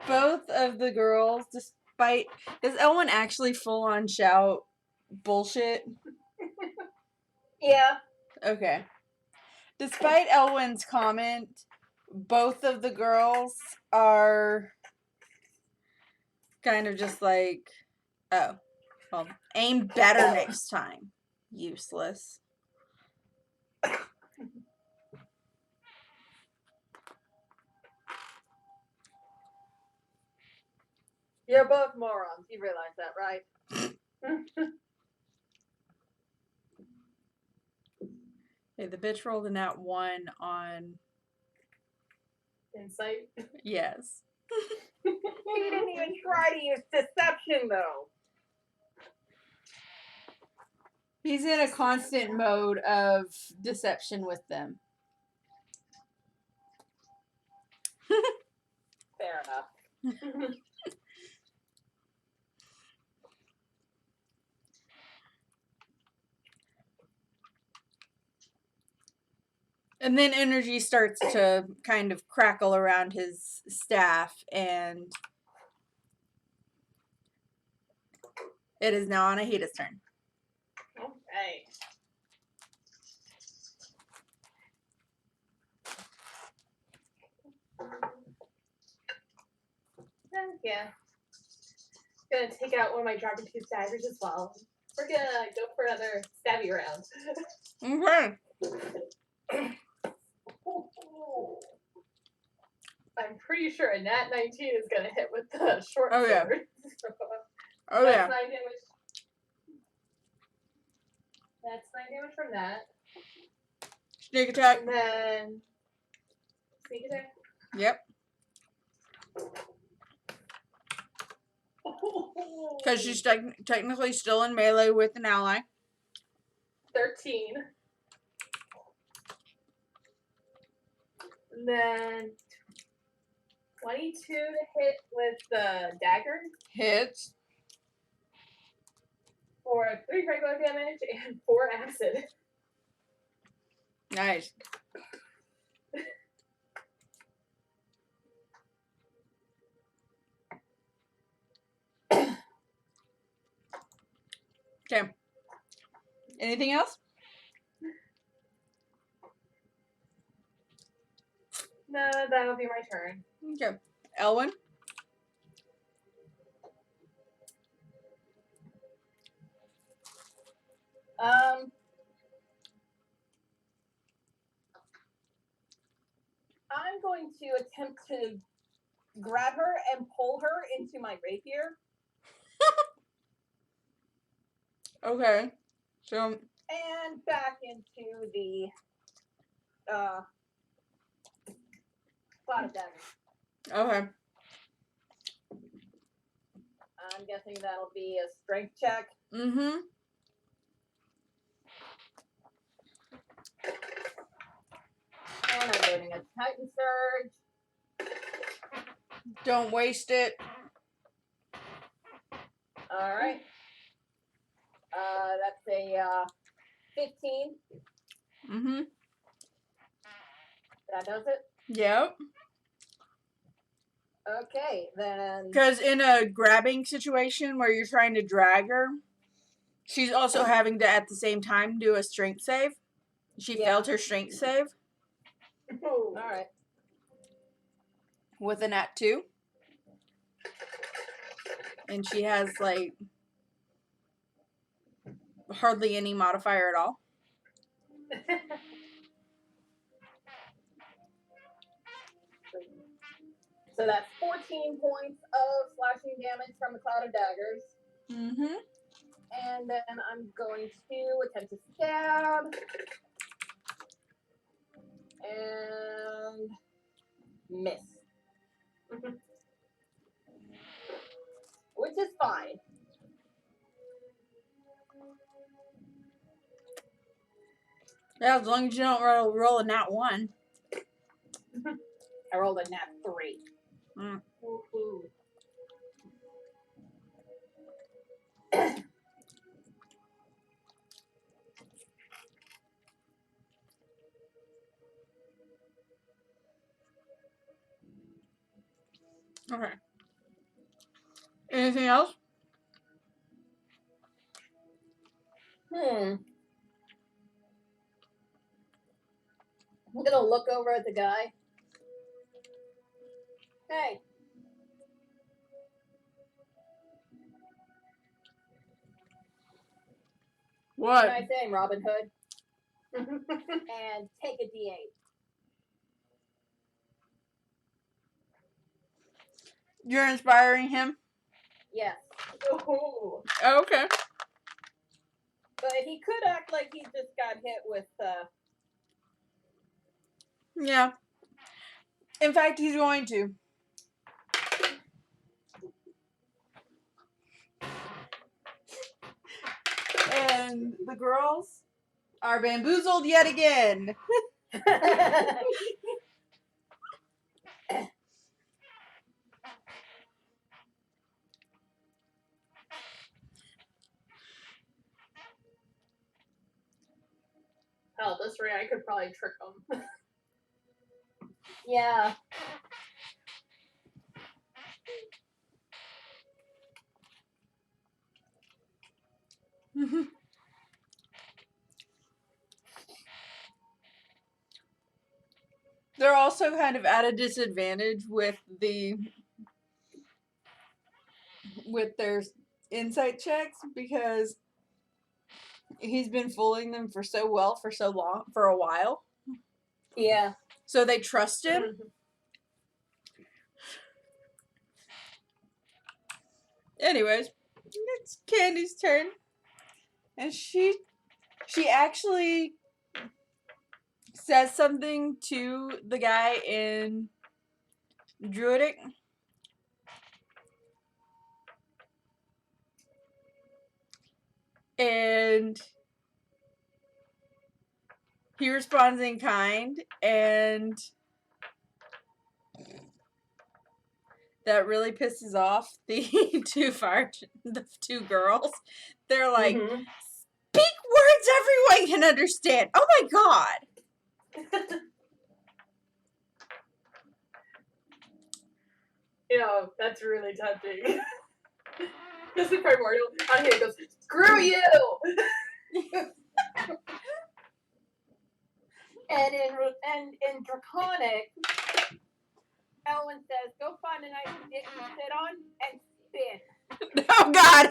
both of the girls, despite does Elwyn actually full on shout bullshit? Yeah. Okay. Despite Elwyn's comment, both of the girls are kind of just like, oh, well, aim better next time. Useless. You're both morons. You realize that, right? Hey, the bitch rolled a nat 1 on. Insight. Yes. He didn't even try to use deception, though. He's in a constant mode of deception with them. Fair enough. And then energy starts to kind of crackle around his staff, and it is now Anahita's turn. Okay. Yeah. Gonna take out one of my Dragon Tooth daggers as well. We're gonna go for another stabby round. Okay. I'm pretty sure a nat 19 is gonna hit with the short Oh, yeah. sword. Oh, That's yeah. 9 damage. That's 9 damage from that. Sneak attack. And then sneak attack. Yep. Because she's technically still in melee with an ally. 13. And then 22 to hit with the dagger Hits. for 3 regular damage and 4 acid. Nice. Okay. Anything else? No, that'll be my turn. Okay. Elwyn? I'm going to attempt to grab her and pull her into my rapier. Okay. So. And back into the cloud of daggers. Okay. I'm guessing that'll be a strength check. Mm-hmm. And I'm doing a Titan Surge. Don't waste it. Alright. That's a 15. Mm-hmm. That does it? Yep. Okay, then. Because in a grabbing situation where you're trying to drag her, she's also having to, at the same time, do a strength save. She failed her strength save Alright. with a nat 2. And she has, like, hardly any modifier at all. So that's 14 points of slashing damage from the cloud of daggers. Mm-hmm. And then I'm going to attempt to stab. And miss. Which is fine. Yeah, as long as you don't roll a nat 1. I rolled a nat 3. Mm. Woohoo. Okay. Anything else? I'm gonna look over at the guy. Hey, What? nice aim, Robin Hood. And take a D8. You're inspiring him? Yes. Oh. Oh, okay. But he could act like he just got hit with, Yeah. In fact, he's going to. And the girls are bamboozled yet again. Hell, this way I could probably trick them. yeah. They're also kind of at a disadvantage with their insight checks because he's been fooling them for so well for so long, for a while. Yeah. So they trust him. Anyways, it's Candy's turn. And she actually says something to the guy in Druidic. And he responds in kind, and that really pisses off the the two girls. They're like, speak words everyone can understand. Oh my god. You know, that's really touching. This is primordial. On here goes, screw you! And in Draconic, Ellen says, go find a nice dick to sit on and spin. Oh god.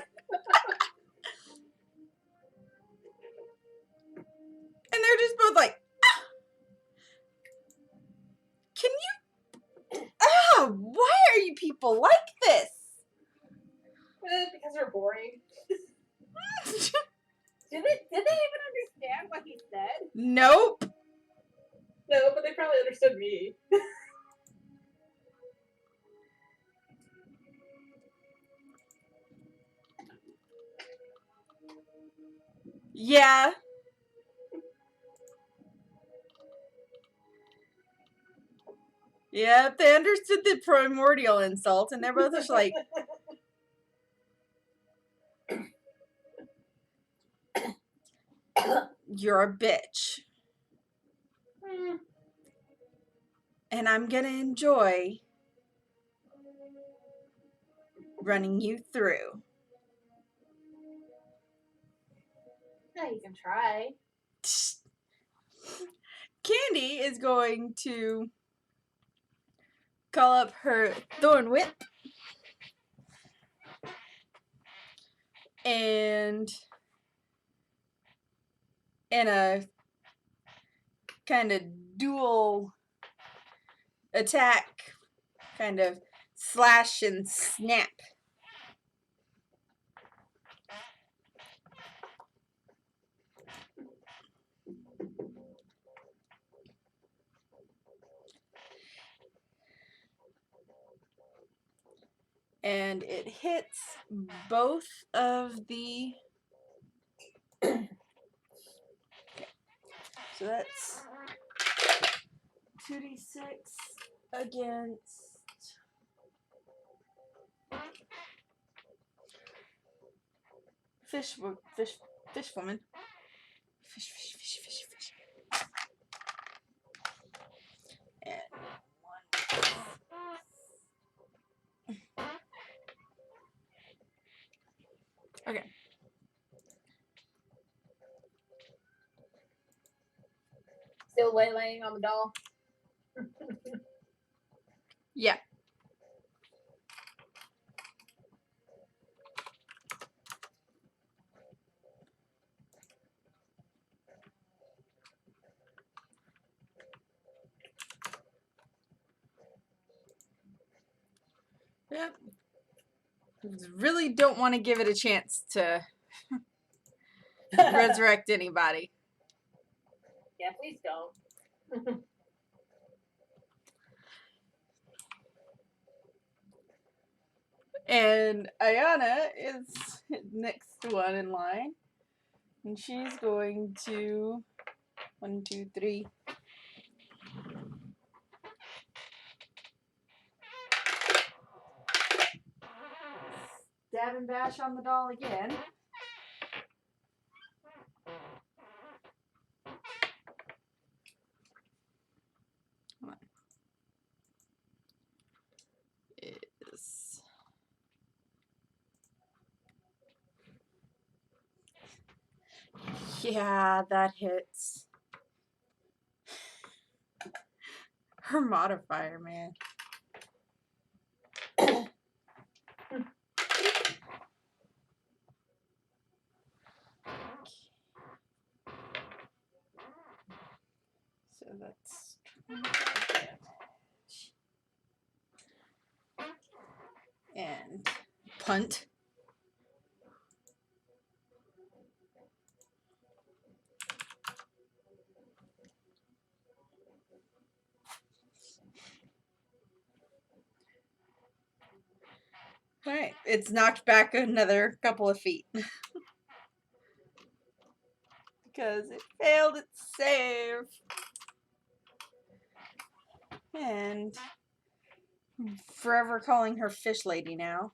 And they're just both like, ah! Can you? Oh, why are you people like this? Because we're boring. Did they even understand what he said? Nope. No, but they probably understood me. Yeah. Yep, they understood the primordial insult, and they're both just like, you're a bitch. And I'm gonna enjoy running you through. Yeah, you can try. Candy is going to call up her thorn whip and in a kind of dual attack, kind of slash and snap. And it hits both of the... Okay. So that's 2d6 against... Fish woman. Fish. And 1. Still waylaying on the doll. Yeah. Yep. Really don't want to give it a chance to resurrect anybody. Yeah, please don't. And Ayana is next one in line. And she's going to 1, 2, 3. Stab and bash on the doll again. Is yeah, that hits. Her modifier, man. So that's 25 damage. And punt. Alright, it's knocked back another couple of feet. Because it failed its save. And I'm forever calling her Fish Lady now.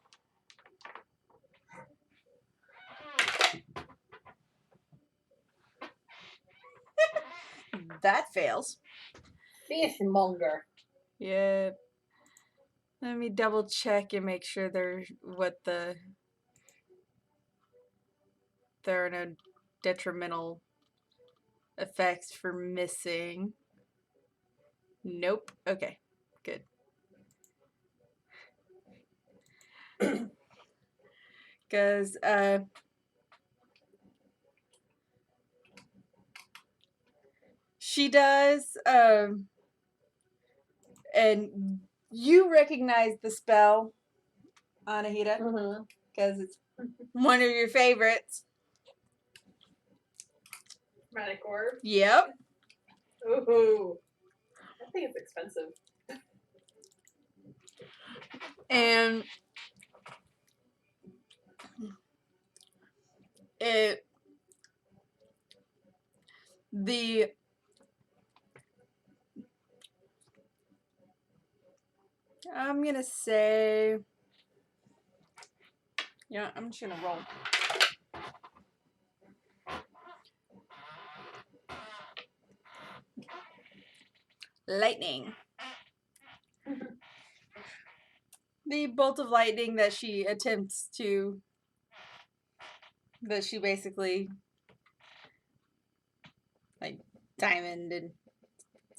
That fails. Fishmonger. Yeah. Let me double check and make sure there are no detrimental effects for missing. Nope. Okay. Good. Because she does and you recognize the spell, Anahita, because it's one of your favorites. Chromatic orb. Yep. Ooh. I think it's expensive. And I'm gonna say, yeah, I'm just gonna roll. Lightning. The bolt of lightning that she basically like diamond and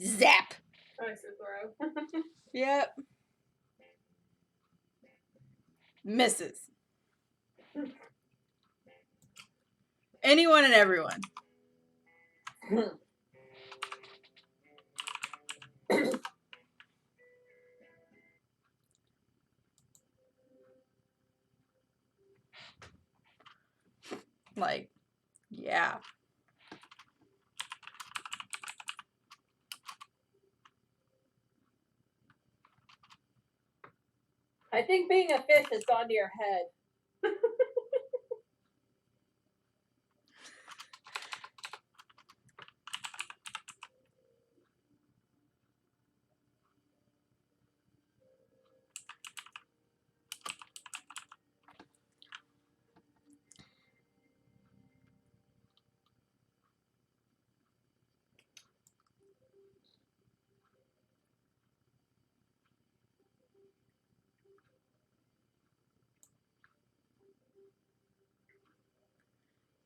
zap. Nice to throw. Yep. Misses. Anyone and everyone. Like, yeah. I think being a fish has gone to your head.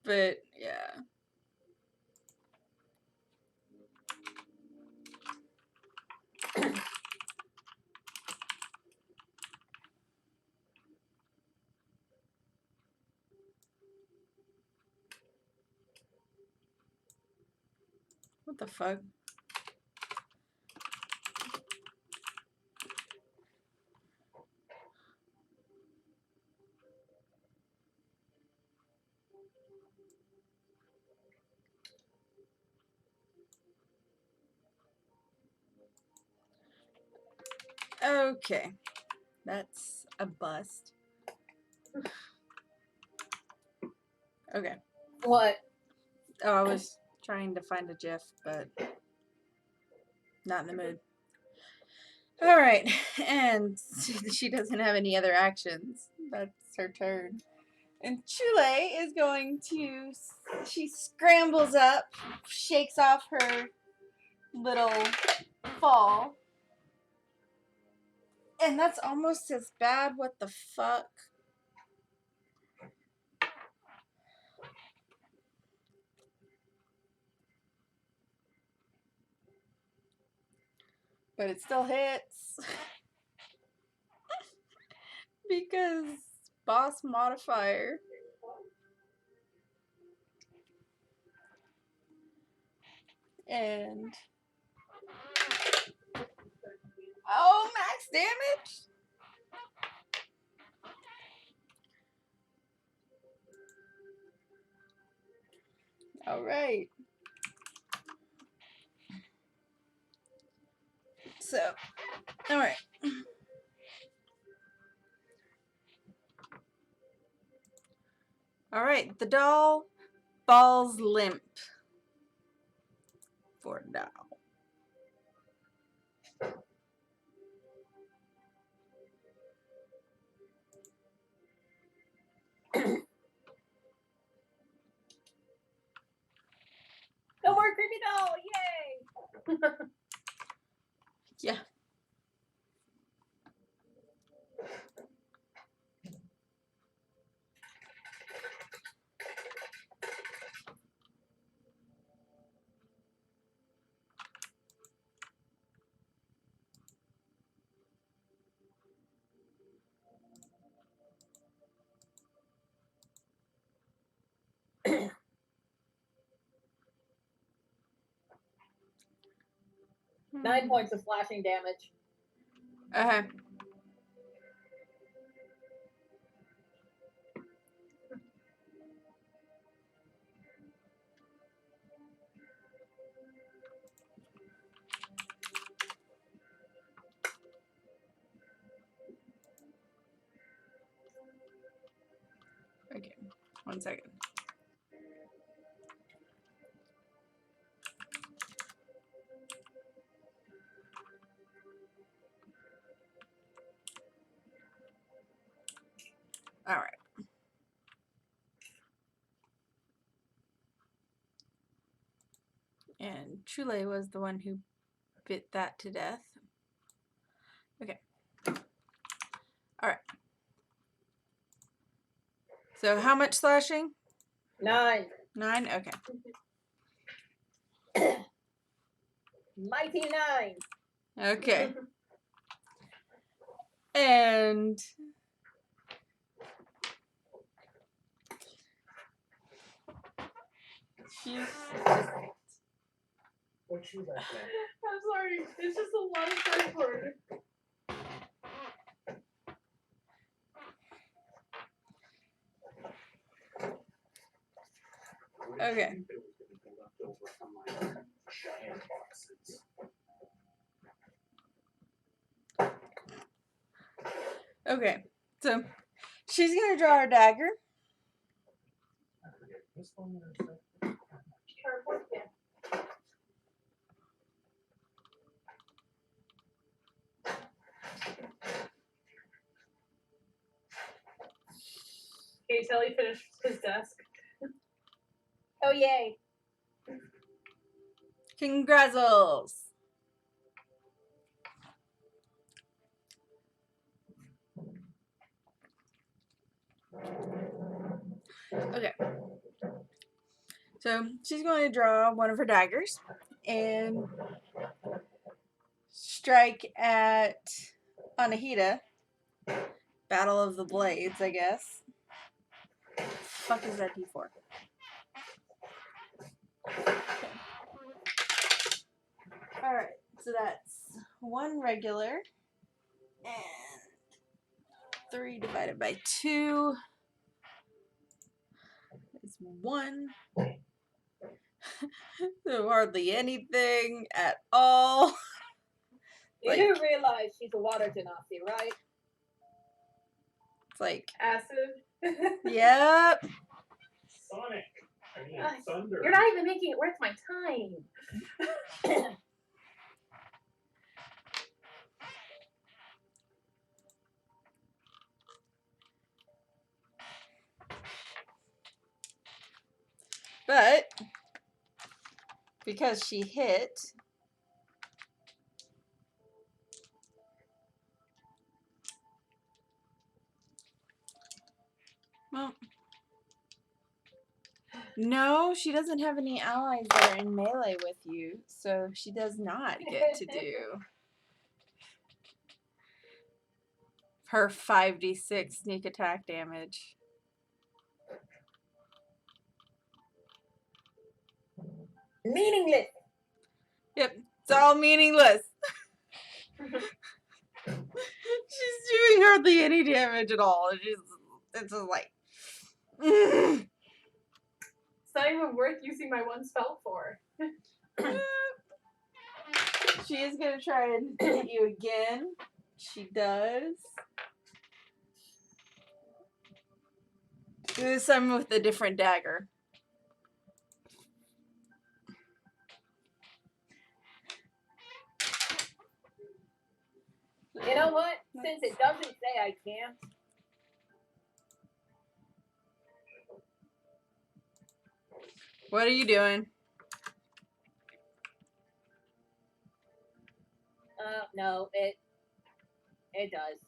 But yeah. What the fuck? Okay. That's a bust. Okay. What? Oh, I was trying to find a GIF, but not in the mood. Alright, and she doesn't have any other actions. That's her turn. And Chule is going to, she scrambles up, shakes off her little fall. And that's almost as bad. What the fuck? But it still hits. Because boss modifier. And oh, max damage. All right. So, all right. All right. The doll falls limp for now. No more creepy doll! Yay! Yeah. Hmm. 9 points of slashing damage. Okay. Okay. 1 second. All right. And Chule was the one who bit that to death. Okay. All right. So how much slashing? 9. 9? Okay. Mighty 9. Okay. And she's What shoes I say? I'm sorry. It's just a lot of French word. okay. Giant boxes. Okay. So she's gonna draw her dagger. I forget this one or something. Cardboard, yeah. Okay, Telly finished his desk. Oh, yay. Congratulations. Okay. So she's going to draw one of her daggers and strike at Anahita. Battle of the Blades, I guess. Fuck is that D4? So that's 1 regular and 3 divided by 2 is 1. So hardly anything at all. You do realize she's a water genasi, right? It's like, Acid. yep. Sonic. I mean, Ah, thunder. You're not even making it worth my time. But because she hit, well, no, she doesn't have any allies that are in melee with you, so she does not get to do her 5d6 sneak attack damage. Meaningless. Yep, it's all meaningless. She's doing hardly any damage at all. It's just like, It's not even worth using my 1 spell for. she is gonna try and hit you again. She does. This time with a different dagger. You know what? Since it doesn't say I can't, What are you doing? no, it does.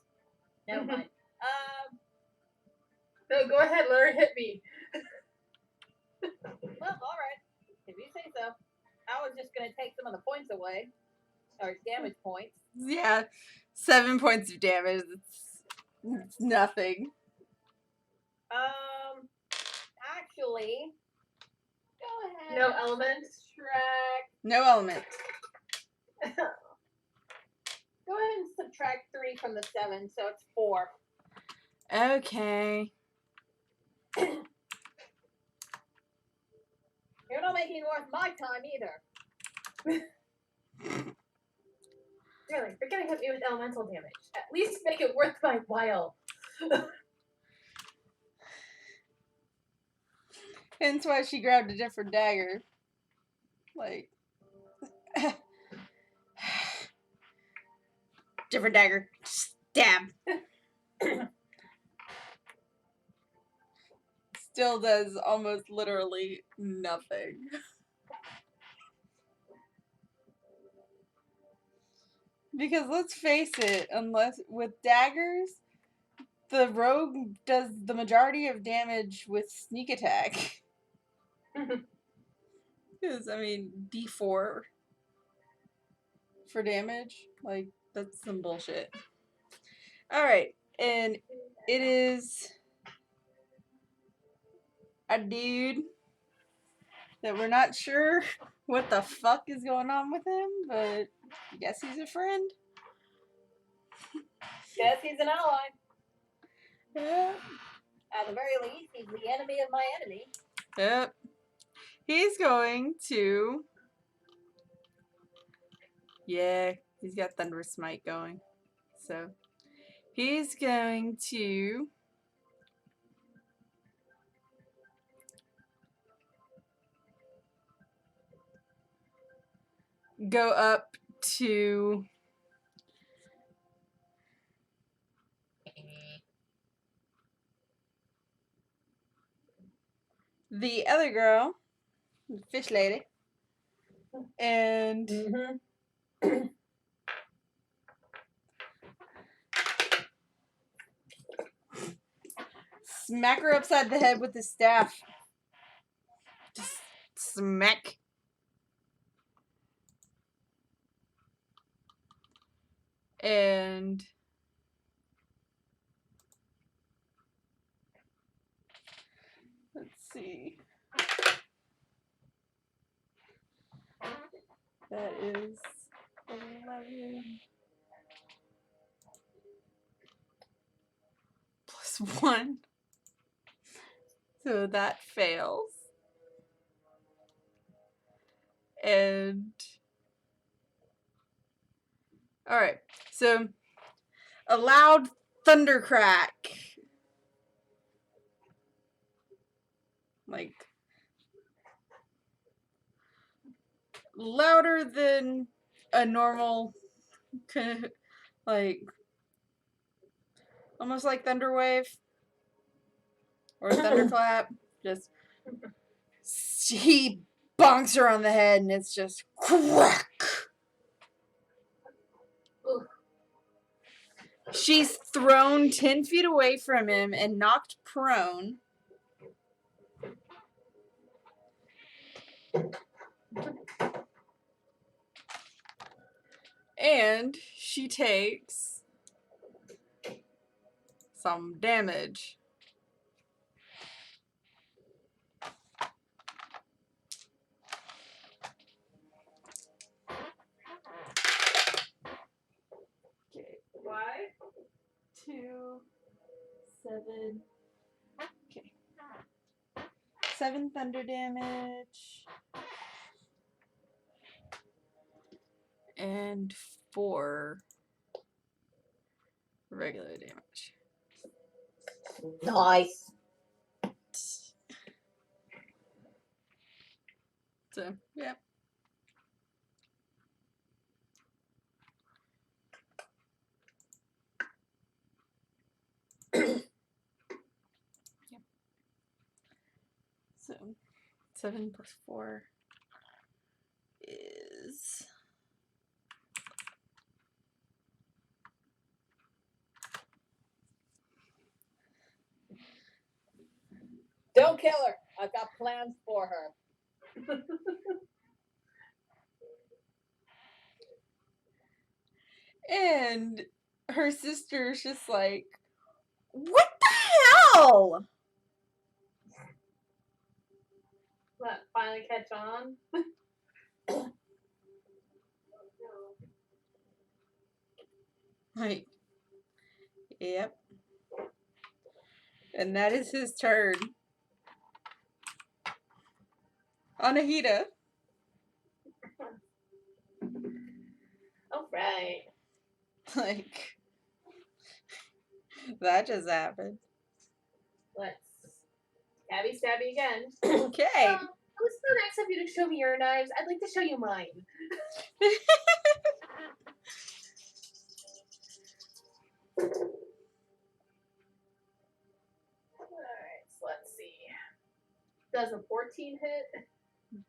Never mind. No, go ahead, let her hit me. Well, all right. If you say so. I was just gonna take some of the points away, or damage points. Yeah, 7 points of damage. It's nothing. Actually, go ahead. No element. Subtract. No element. Go ahead and subtract 3 from the 7, so it's 4. Okay. You're not making it worth my time either. Really, you're gonna hit me with elemental damage. At least make it worth my while. Hence why she grabbed a different dagger. Like, different dagger. Stab. Still does almost literally nothing. Because let's face it, unless with daggers, the rogue does the majority of damage with sneak attack. Because, I mean, D4 for damage. Like, that's some bullshit. Alright, and it is a dude that we're not sure what the fuck is going on with him, but I guess he's a friend. Guess he's an ally. Yeah. At the very least, he's the enemy of my enemy. Yep. He's going to... Yeah, he's got Thunder Smite going. So, he's going to... go up to... the other girl, the fish lady, and smack her upside the head with his staff. Just smack. And let's see. That is 11 plus 1. So that fails. And all right. So a loud thunder crack. Like louder than a normal like almost like thunderwave or thunderclap. Just he bonks her on the head and it's just crack. Ooh. She's thrown 10 feet away from him and knocked prone. And she takes some damage. Okay. Why? 2, 7. Okay. 7 thunder damage. And 4 regular damage. Nice. So, yeah. Yep. So, 7 plus 4 is... Don't kill her. I've got plans for her. And her sister's just like, what the hell? What? Finally catch on? Like, yep. And that is his turn. Anahita. All right. Like, that just happened. Let's stabby stabby again. Okay. It was so nice of you to show me your knives. I'd like to show you mine. Alright, so let's see. Does a 14 hit?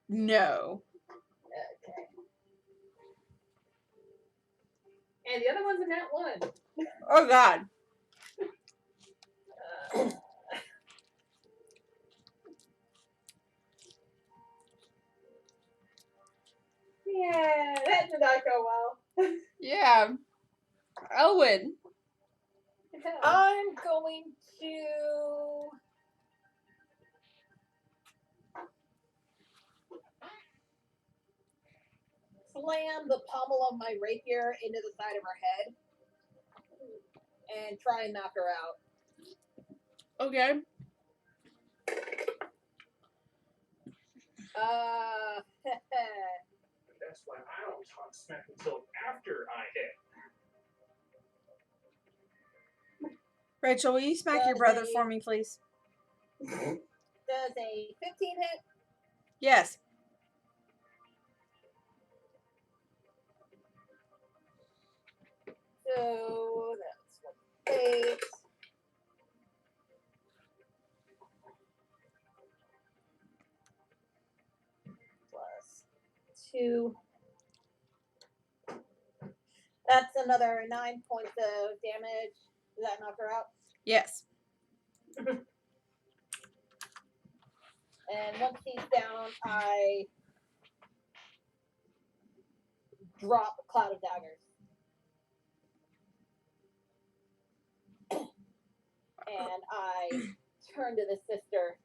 No. Okay. And the other one's a nat 1. Oh, God. Yeah, that did not go well. Yeah. Elwyn. I'm going to slam the pommel of my rapier into the side of her head and try and knock her out. Okay. That's why I don't talk smack until after I hit. Rachel, will you smack your brother for me, please? Does a 15 hit? Yes. So that's 8. Plus 2. That's another 9 points of damage. Does that knock her out? Yes. And once he's down, I drop a cloud of daggers. And I turn to the sister.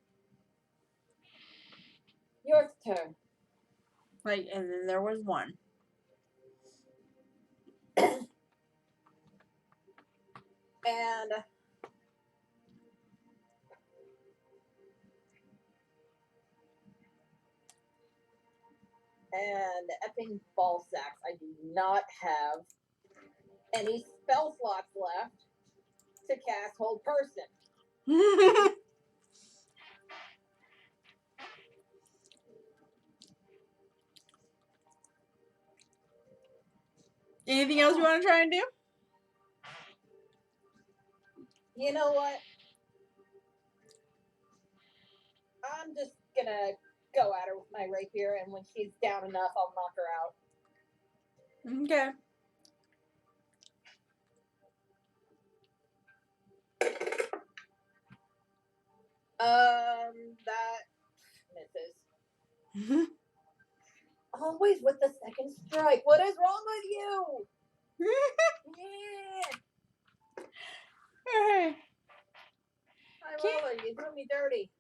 Your turn. Like, and then there was one. And effing ball sacks. I do not have any spell slots left to cast Hold Person. Anything else you want to try and do? You know what? I'm just gonna go at her with my rapier, and when she's down enough, I'll knock her out. Okay. That misses. Always with the second strike. What is wrong with you? Yeah. Alright. Hi, Lola. You threw me dirty.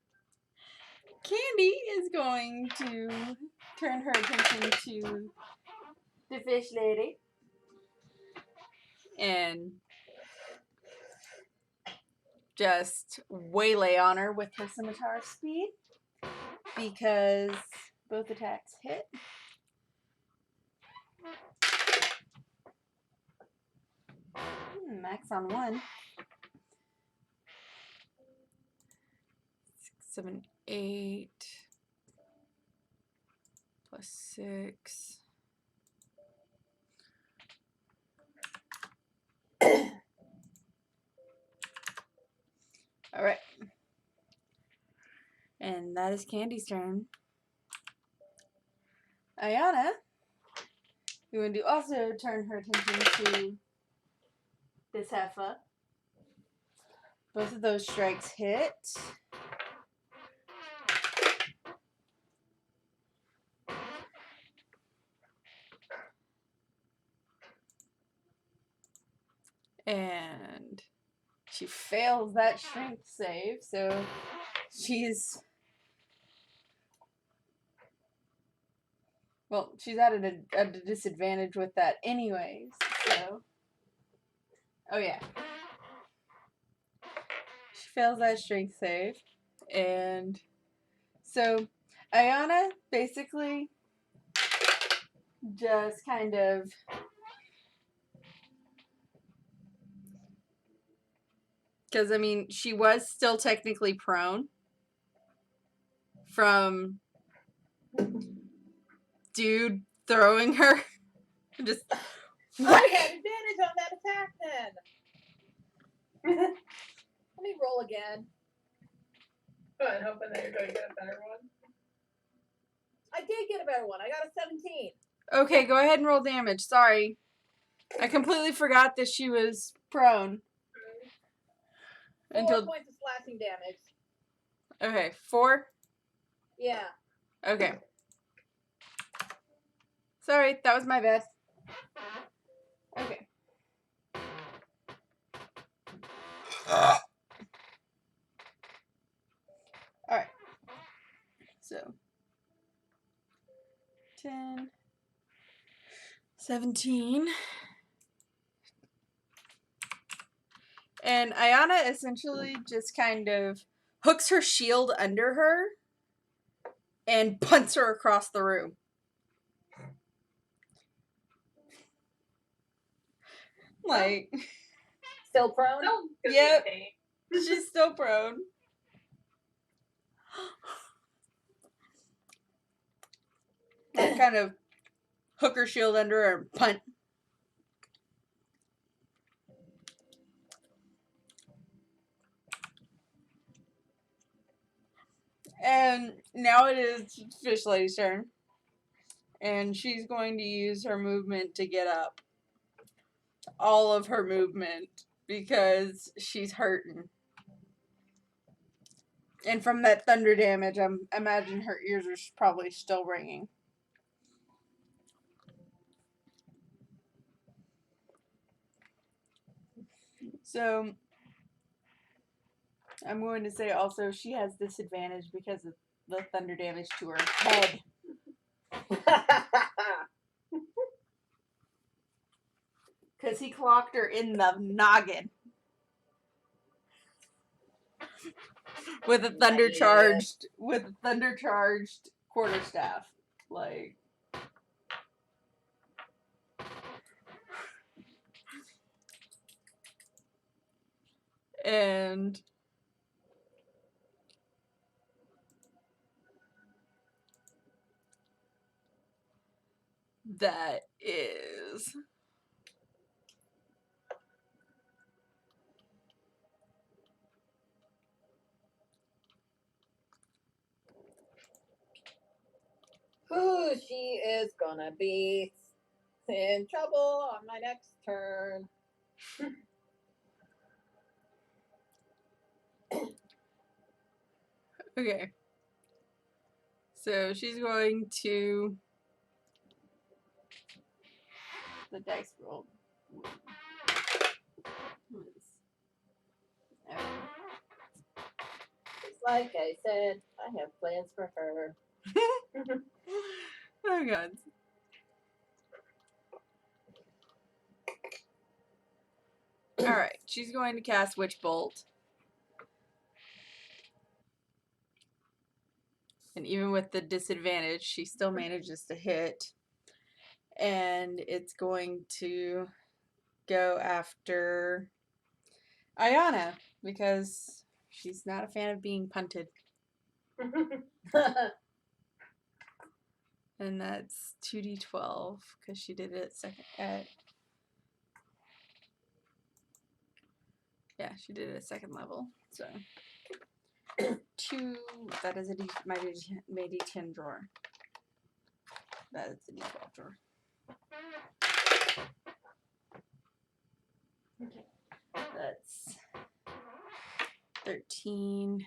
Candy is going to turn her attention to the fish lady and just waylay on her with her scimitar speed because both attacks hit. Max on 1. 6, 7, 8 plus 6. All right. And that is Candy's turn. Ayana, you're going to also turn her attention to this heifer. Both of those strikes hit. And she fails that strength save, so she's at a disadvantage with that anyways, so oh yeah. She fails that strength save, and so Ayana basically just kind of because, I mean, she was still technically prone from dude throwing her. Just I had advantage on that attack then. Let me roll again. Good, hoping that you're going to get a better one. I did get a better one. I got a 17. okay, go ahead and roll damage. Sorry. I completely forgot that she was prone. 4 points of slashing damage. Okay, 4? Yeah. Okay. Sorry, that was my bad. Okay. Alright. So 10, 17. And Ayana essentially just kind of hooks her shield under her and punts her across the room. Like, Still prone? No, yep, she's still prone. Like, kind of hook her shield under her and punt. And now it is Fish Lady's turn. And she's going to use her movement to get up. All of her movement. Because she's hurting. And from that thunder damage, I imagine her ears are probably still ringing. So, I'm going to say also she has disadvantage because of the thunder damage to her head. Because he clocked her in the noggin. with a thunder charged quarterstaff. Like, and that is Ooh, she is gonna be in trouble on my next turn. okay. So she's going to the dice roll. Just like I said, I have plans for her. Oh god. Alright, she's going to cast Witch Bolt. And even with the disadvantage, she still manages to hit. And it's going to go after Ayana because she's not a fan of being punted. And that's 2d12 because she did it she did it at second level. So 2, that is my D10 drawer. That is the D12 drawer. Okay. That's 13.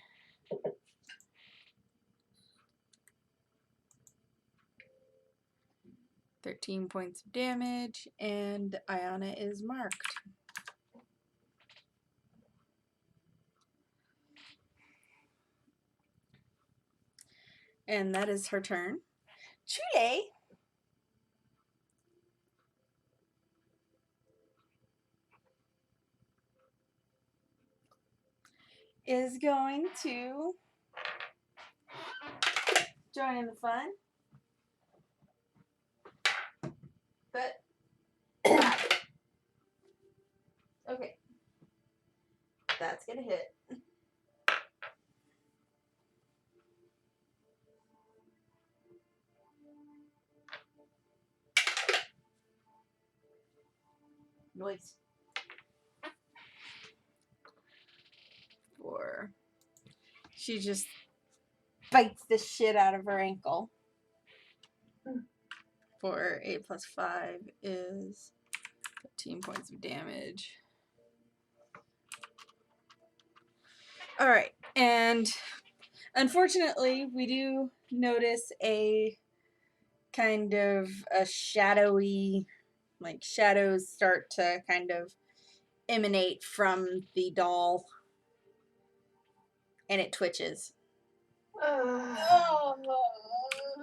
13 points of damage, and Ayana is marked. And that is her turn. Chule is going to join in the fun. But okay. That's gonna hit. Noise. 4. She just bites the shit out of her ankle. For 8 plus 5 is 15 points of damage. Alright, and unfortunately, we do notice a kind of a shadowy, like shadows start to kind of emanate from the doll, and it twitches. Oh,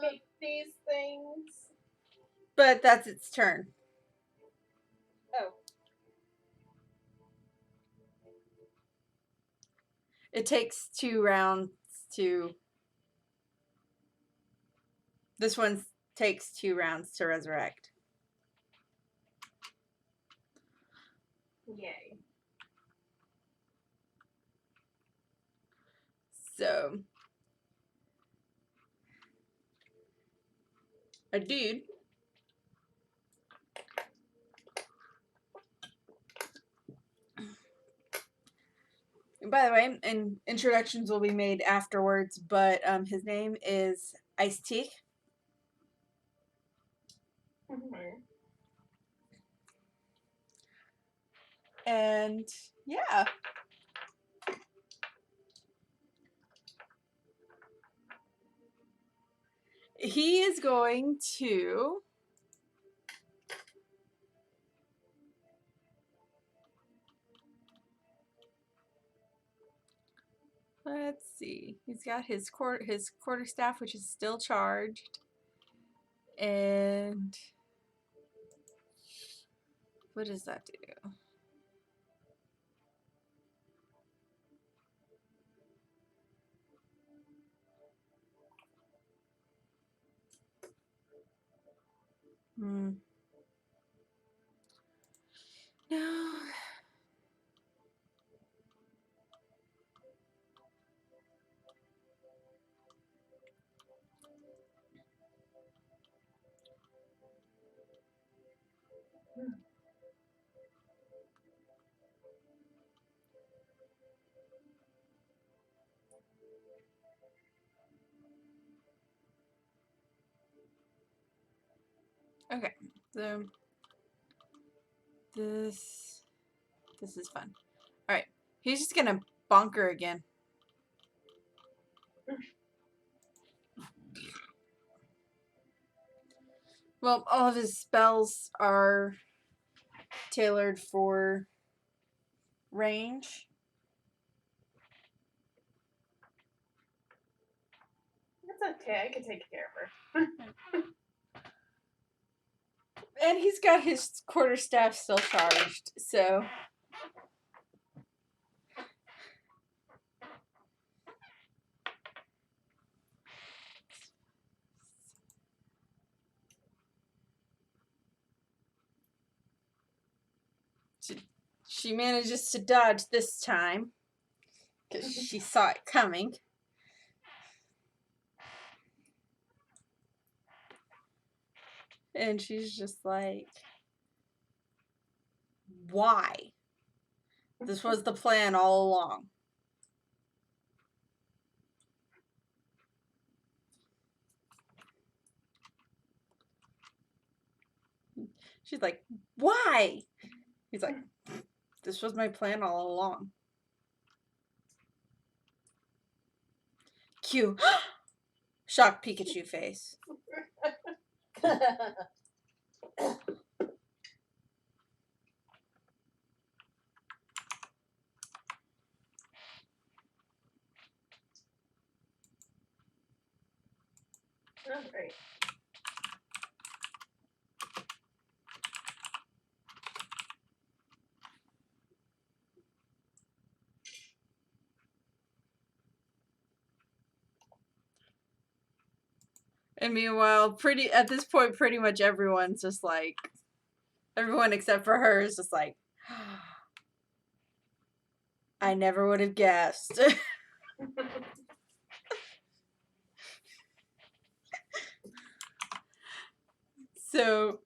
hate these things. But that's its turn. Oh. It takes 2 rounds to... This one takes 2 rounds to resurrect. Yay. So... a dude by the way, and introductions will be made afterwards, but his name is Ice Tea. And yeah. He is going to... Let's see. He's got his quarterstaff, which is still charged. And what does that do? No. Okay, so this is fun. All right, he's just gonna bonker again. Well, all of his spells are tailored for range. That's okay. I can take care of her. And he's got his quarterstaff still charged, so. She manages to dodge this time because she saw it coming. And she's just like, why? This was the plan all along. She's like, why? He's like, this was my plan all along. Cue. Shocked Pikachu face. Oh, great. And meanwhile, at this point, pretty much everyone's just like, everyone except for her is just like, I never would have guessed. So,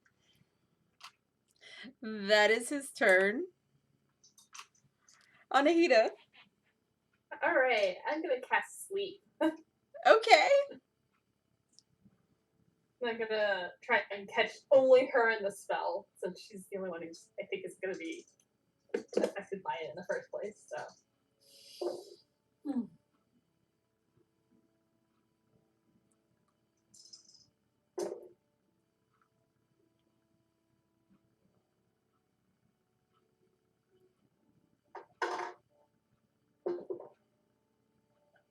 that is his turn. Anahita. Alright, I'm gonna cast Sleep. Okay. I'm gonna try and catch only her in the spell, since she's the only one who I think is gonna be affected by it in the first place, so.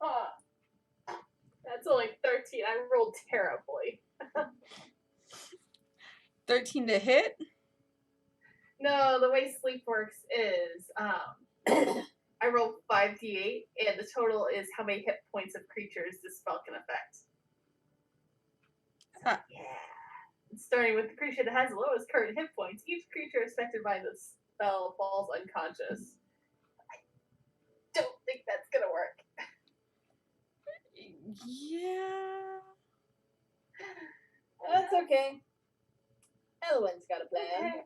Oh, that's only 13. I rolled terribly. 13 to hit? No, the way sleep works is I roll 5d8, and the total is how many hit points of creatures this spell can affect. Huh. Yeah. Starting with the creature that has the lowest current hit points, each creature affected by the spell falls unconscious. I don't think that's gonna work. Yeah. That's okay. Elwyn's got a plan. Okay.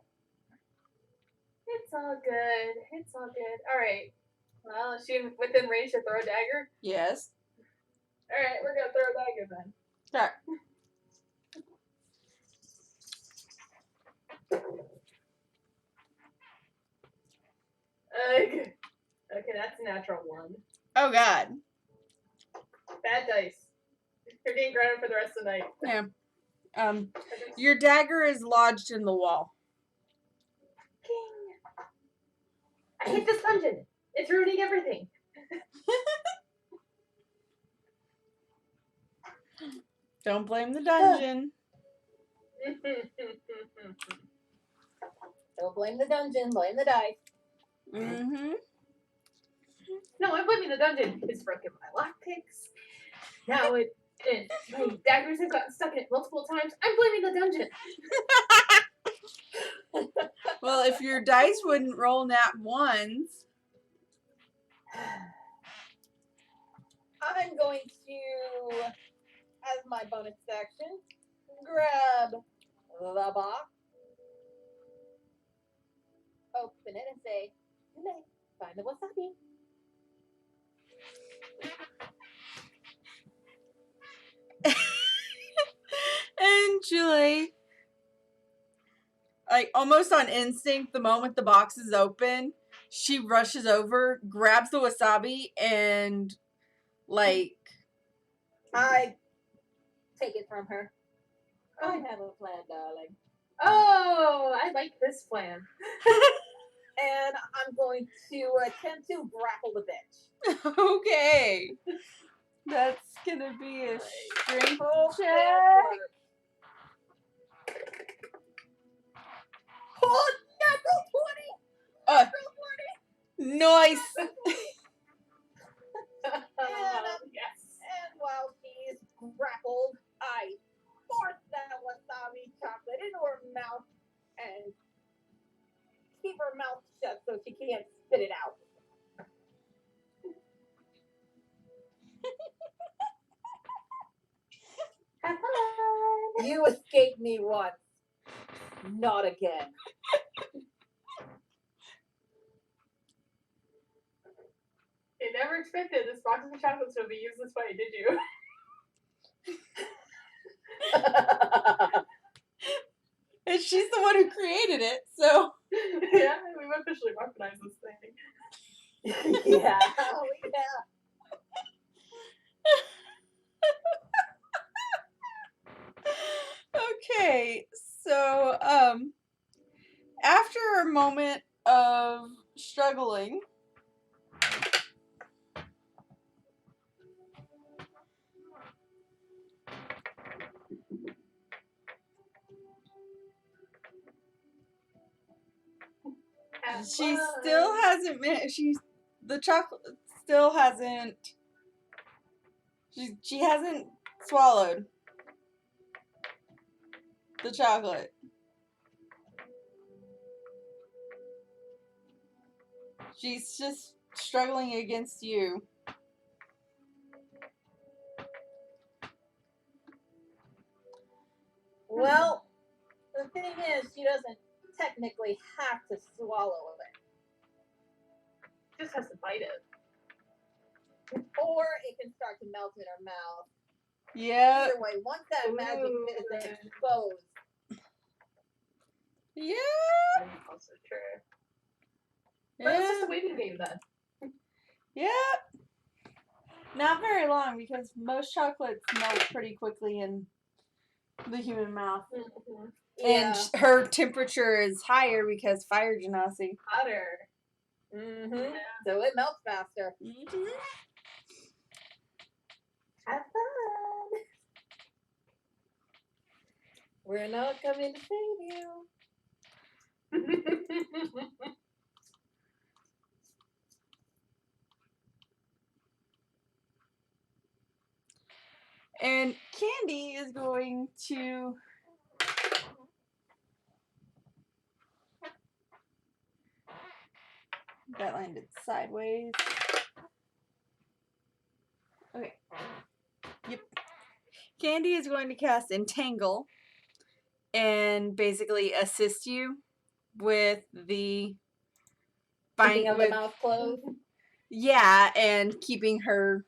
It's all good. It's all good. Alright. Well, is she within range to throw a dagger? Yes. Alright, we're gonna throw a dagger then. Alright. Okay, that's a natural one. Oh, God. Bad dice. You're getting grounded for the rest of the night. Yeah. Your dagger is lodged in the wall. King. I hate this dungeon. It's ruining everything. Don't blame the dungeon. Don't blame the dungeon, blame the dice. Mm-hmm. No, I'm blaming the dungeon. It's broken my lockpicks. Now my daggers have gotten stuck in it multiple times. I'm blaming the dungeon. Well, if your dice wouldn't roll nat ones. I'm going to, as my bonus action, grab the box, open it, and say, "Today, find the wasabi." And Julie, like almost on instinct, the moment the box is open, she rushes over, grabs the wasabi, and like I take it from her. I have a plan, darling. Oh, I like this plan. And I'm going to attempt to grapple the bitch. okay. That's gonna be a strength Oh, check. Oh, natural 20! Uh, Natural 20! Nice. Yes. And while she's grappled, I force that wasabi chocolate into her mouth and keep her mouth shut so she can't spit it out. Have fun. You escaped me once. Not again. You never expected this box of chocolates would be used this way, did you? And she's the one who created it, so. Yeah, we've officially weaponized this thing. Yeah. Oh, yeah. Okay, so after a moment of struggling, Have she fun. still hasn't the chocolate still hasn't she hasn't swallowed the chocolate. She's just struggling against you. Well, the thing is, she doesn't technically have to swallow it. Just has to bite it. Or it can start to melt in her mouth. Yep. Either way, once that magic is exposed. Yeah. That's also true. But it's just a waiting game then. Yep. Not very long because most chocolates melt pretty quickly in the human mouth. Mm-hmm. Yeah. And her temperature is higher because fire genasi. Hotter. Mm-hmm. Yeah. So it melts faster. Mm-hmm. Have fun. We're not coming to save you. And Candy is going to that landed sideways. Okay. Yep. Candy is going to cast Entangle and basically assist you with the Keeping of the mouth closed. Yeah, and keeping her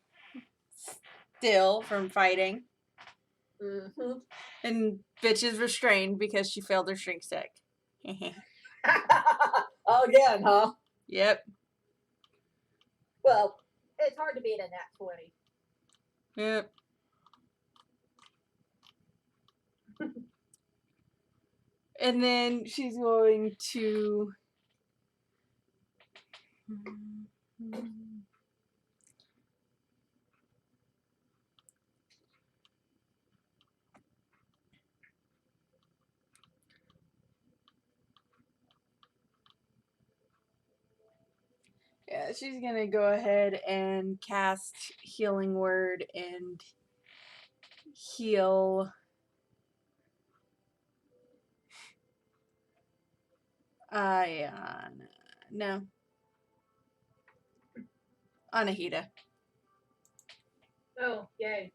still from fighting. Mm-hmm. And bitch is restrained because she failed her shrink stick. Again, huh? Yep. Well, it's hard to beat a nat 20. Yep. And then she's going to yeah, she's gonna go ahead and cast Healing Word and heal No. Anahita. Oh, yay.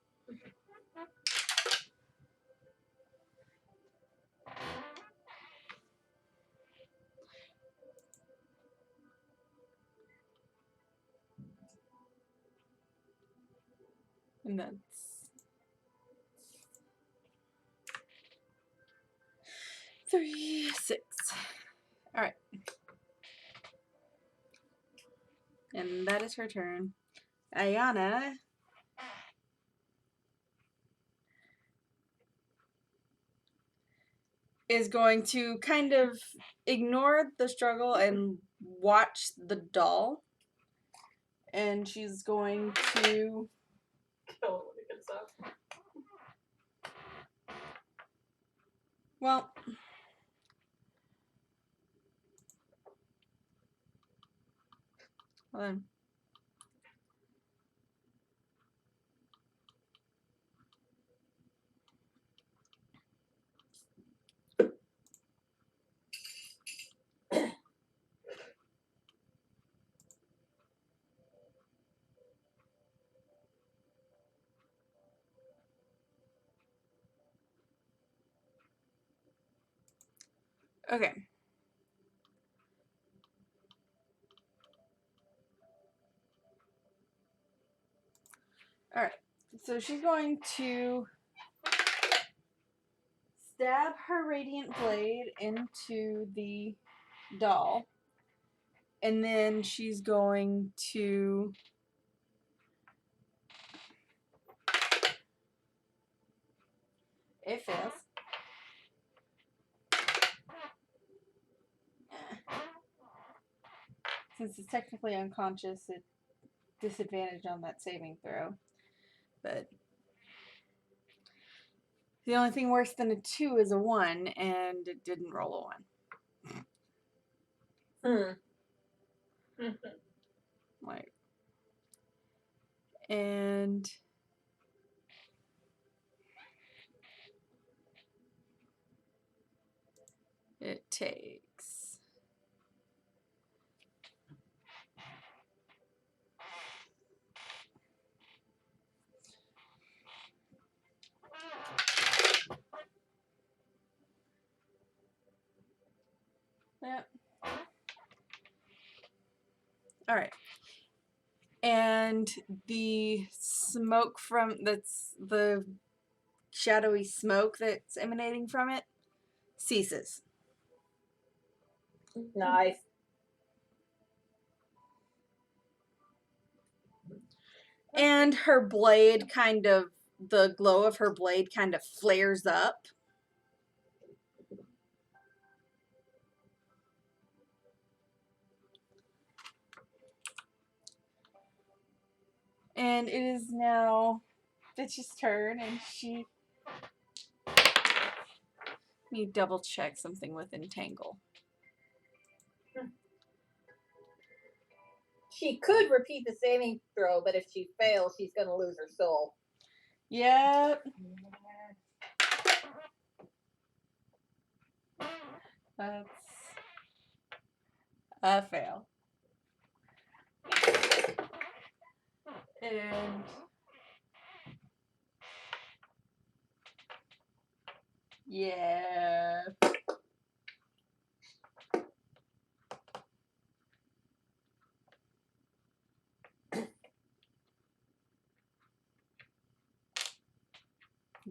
And that's 3, 6. All right. And that is her turn. Ayana is going to kind of ignore the struggle and watch the doll. And she's going to... Kill it when it gets up. Well... Hold on. Okay. Alright. So she's going to stab her radiant blade into the doll. And then she's going to... It fails. Since it's technically unconscious, it's disadvantage on that saving throw. But the only thing worse than a 2 is a 1, and it didn't roll a 1. Like, and it takes... Yep. Alright. And the smoke from... That's the shadowy smoke that's emanating from it ceases. Nice. And her blade kind of... The glow of her blade kind of flares up. And it is now Bitch's turn, and she... Let me double check something with Entangle. She could repeat the saving throw, but if she fails, she's going to lose her soul. Yep. That's a fail. And yeah.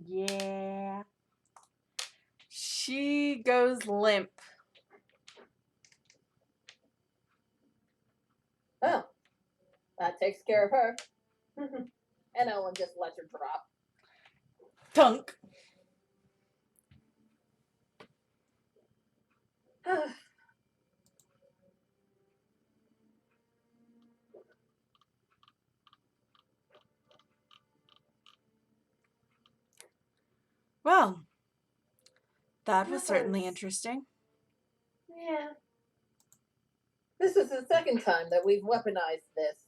Yeah. She goes limp. Oh, that takes care of her. And Ellen just lets her drop. Tunk. Well, that was certainly interesting. Yeah. This is the second time that we've weaponized this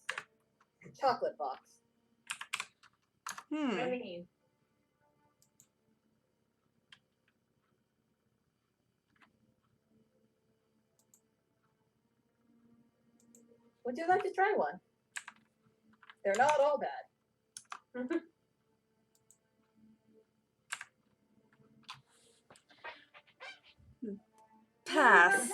chocolate box. I mean, Would you like to try one? They're not all bad. Pass.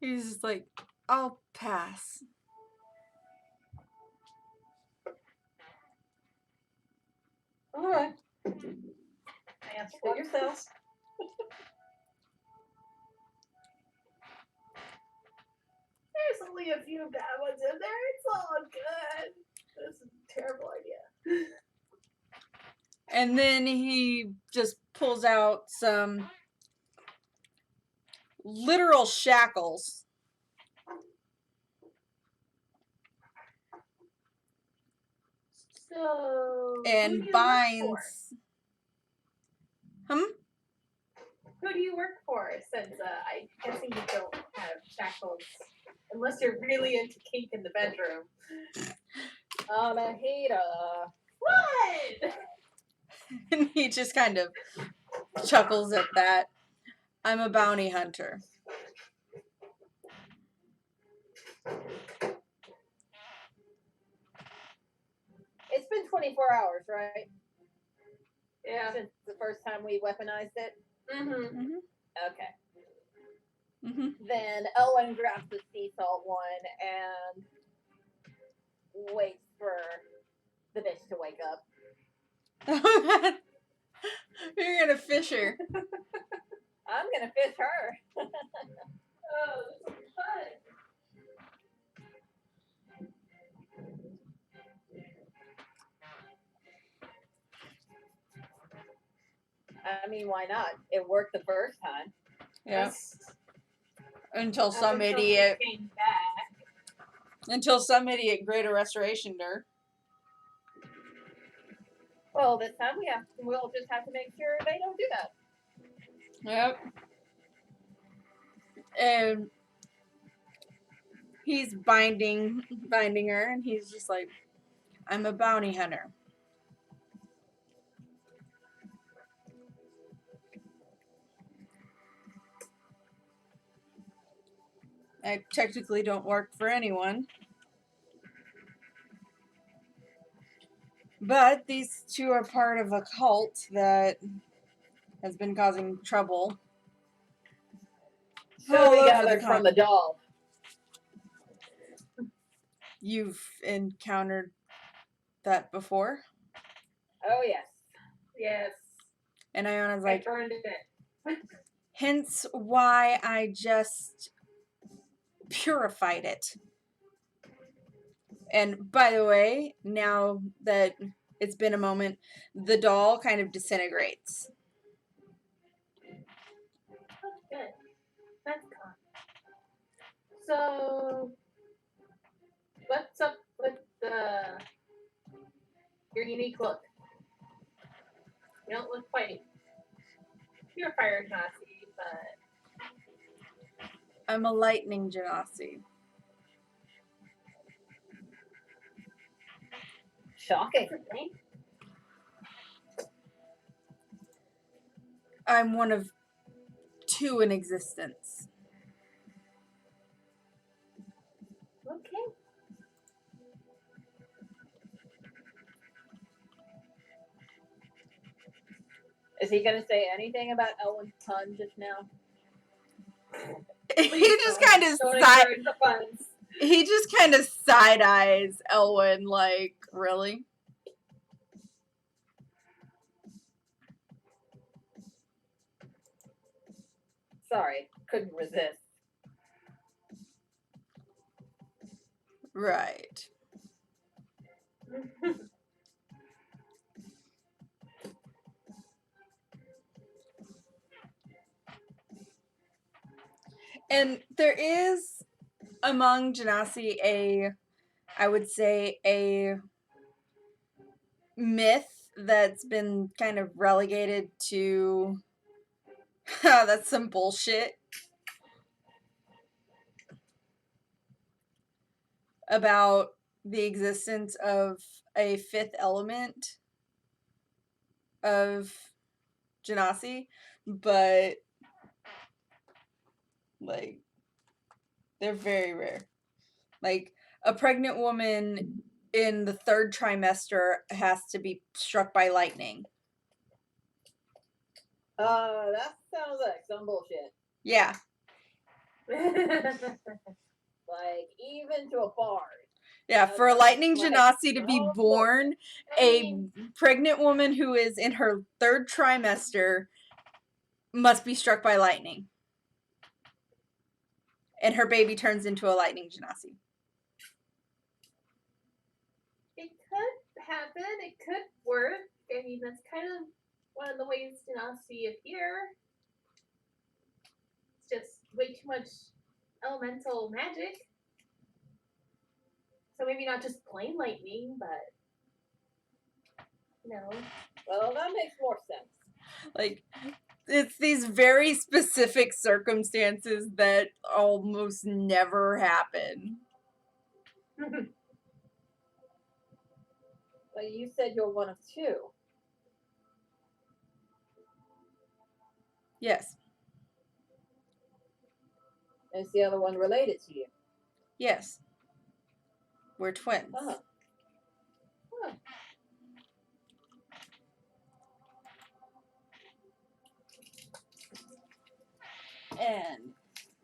He's just like, I'll pass. All right. Answer Fit yourself. There's only a few bad ones in there. It's all good. This is a terrible idea. And then he just pulls out some literal shackles. So And who do you binds. work for? Who do you work for? Since I'm guessing you don't have shackles unless you're really into kink in the bedroom. Anahita. What? And he just kind of chuckles at that. I'm a bounty hunter. It's been 24 hours, right? Yeah. Since the first time we weaponized it? Mm-hmm. Mm-hmm. Okay. Mm-hmm. Then Owen grabs the sea salt one and waits for the bitch to wake up. You're gonna fish her. I'm gonna fish her. Oh, this is fun. I mean, why not? It worked the first time. Yeah. Yes. Until Up some until idiot. she came back. Until some idiot greater restoration her. Well, this time we'll just have to make sure they don't do that. Yep. And he's binding her, and he's just like, I'm a bounty hunter. I technically don't work for anyone. But these two are part of a cult that has been causing trouble. So all we over gathered from the doll. You've encountered that before? Oh, yes. Yes. And Iona's I like, burned it. hence why I just purified it. And by the way, now that it's been a moment, the doll kind of disintegrates. Oh, good. That's gone. So, what's up with your unique look? You don't look quite purifier Nazi, but I'm a lightning genasi. Shocking. I'm one of two in existence. Okay. Is he going to say anything about Elwyn's pun just now? He just kind of Don't encourage the puns. he just kind of side eyes Elwyn like, really? Sorry, couldn't resist. Right. And there is among Genasi I would say a myth that's been kind of relegated to that's some bullshit about the existence of a fifth element of Genasi, but like they're very rare. Like a pregnant woman in the third trimester has to be struck by lightning. That sounds like some bullshit. Yeah. Like, even to a bard. Yeah, for a lightning Like, Genasi to be no born, I a mean, pregnant woman who is in her third trimester must be struck by lightning. And her baby turns into a lightning Genasi. it could happen. It could work. I mean, that's kind of one of the ways Genasi appear. It's just way too much elemental magic. So maybe not just plain lightning, but Well, that makes more sense. Like, it's these very specific circumstances that almost never happen. But you said you're one of two. Yes. Is the other one related to you? Yes. We're twins. Huh. And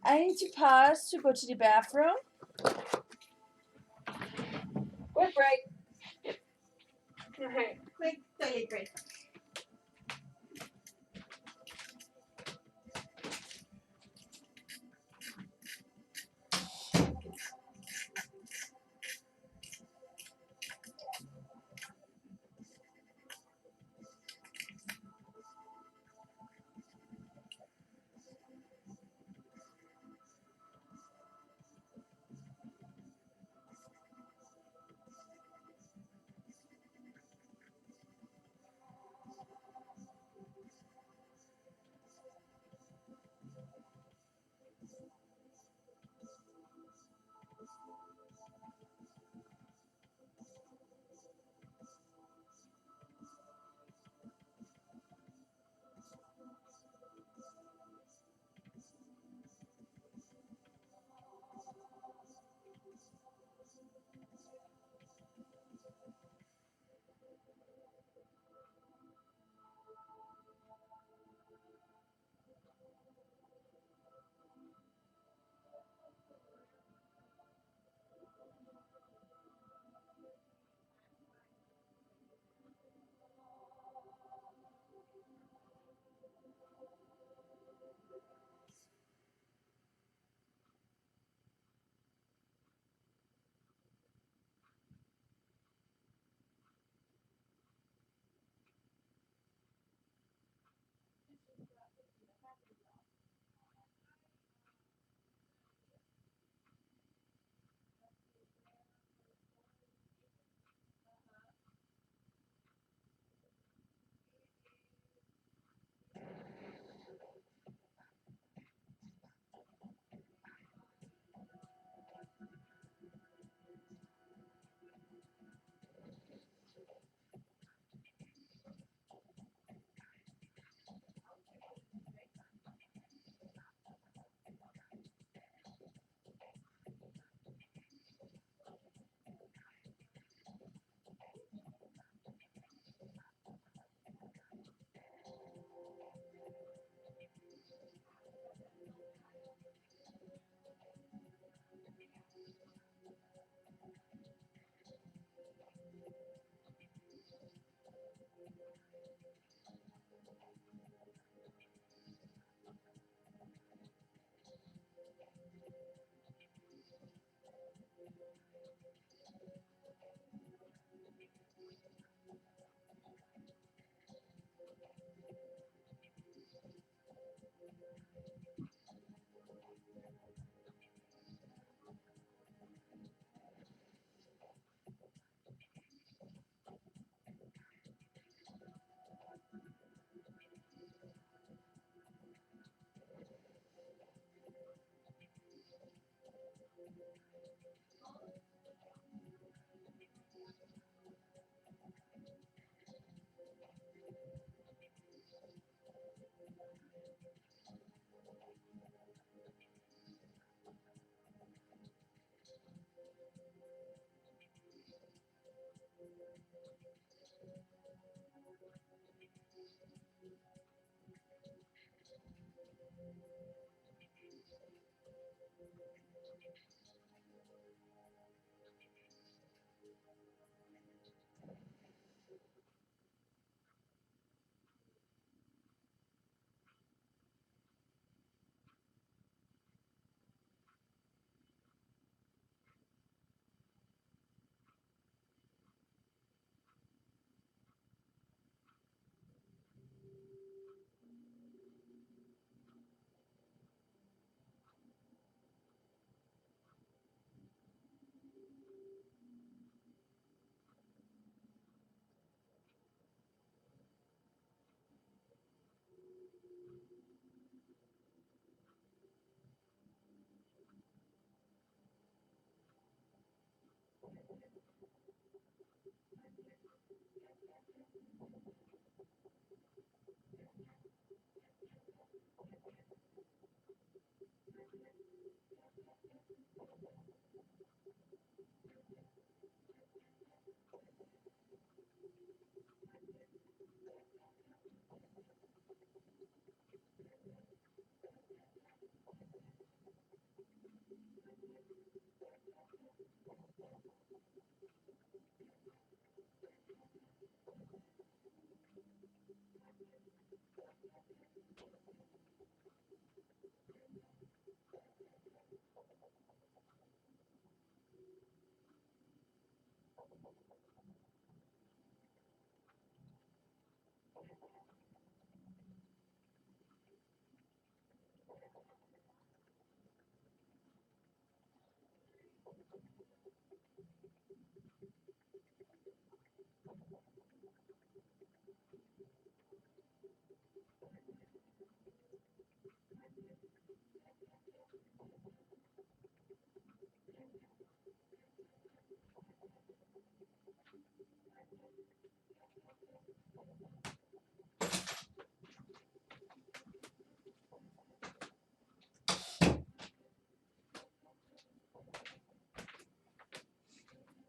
I need to pause to go to the bathroom. Quick break. Alright, quick toilet break.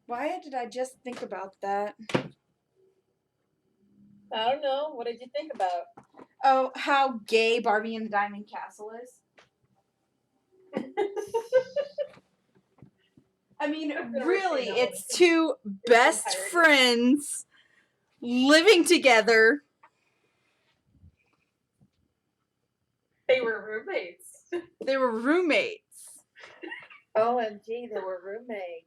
Why did I just think about that? I don't know. What did you think about? Oh, how gay Barbie and the Diamond Castle is. I mean, I've never really, seen that it's one. two best entirety. friends living together. They were roommates. They were roommates. OMG, they were roommates.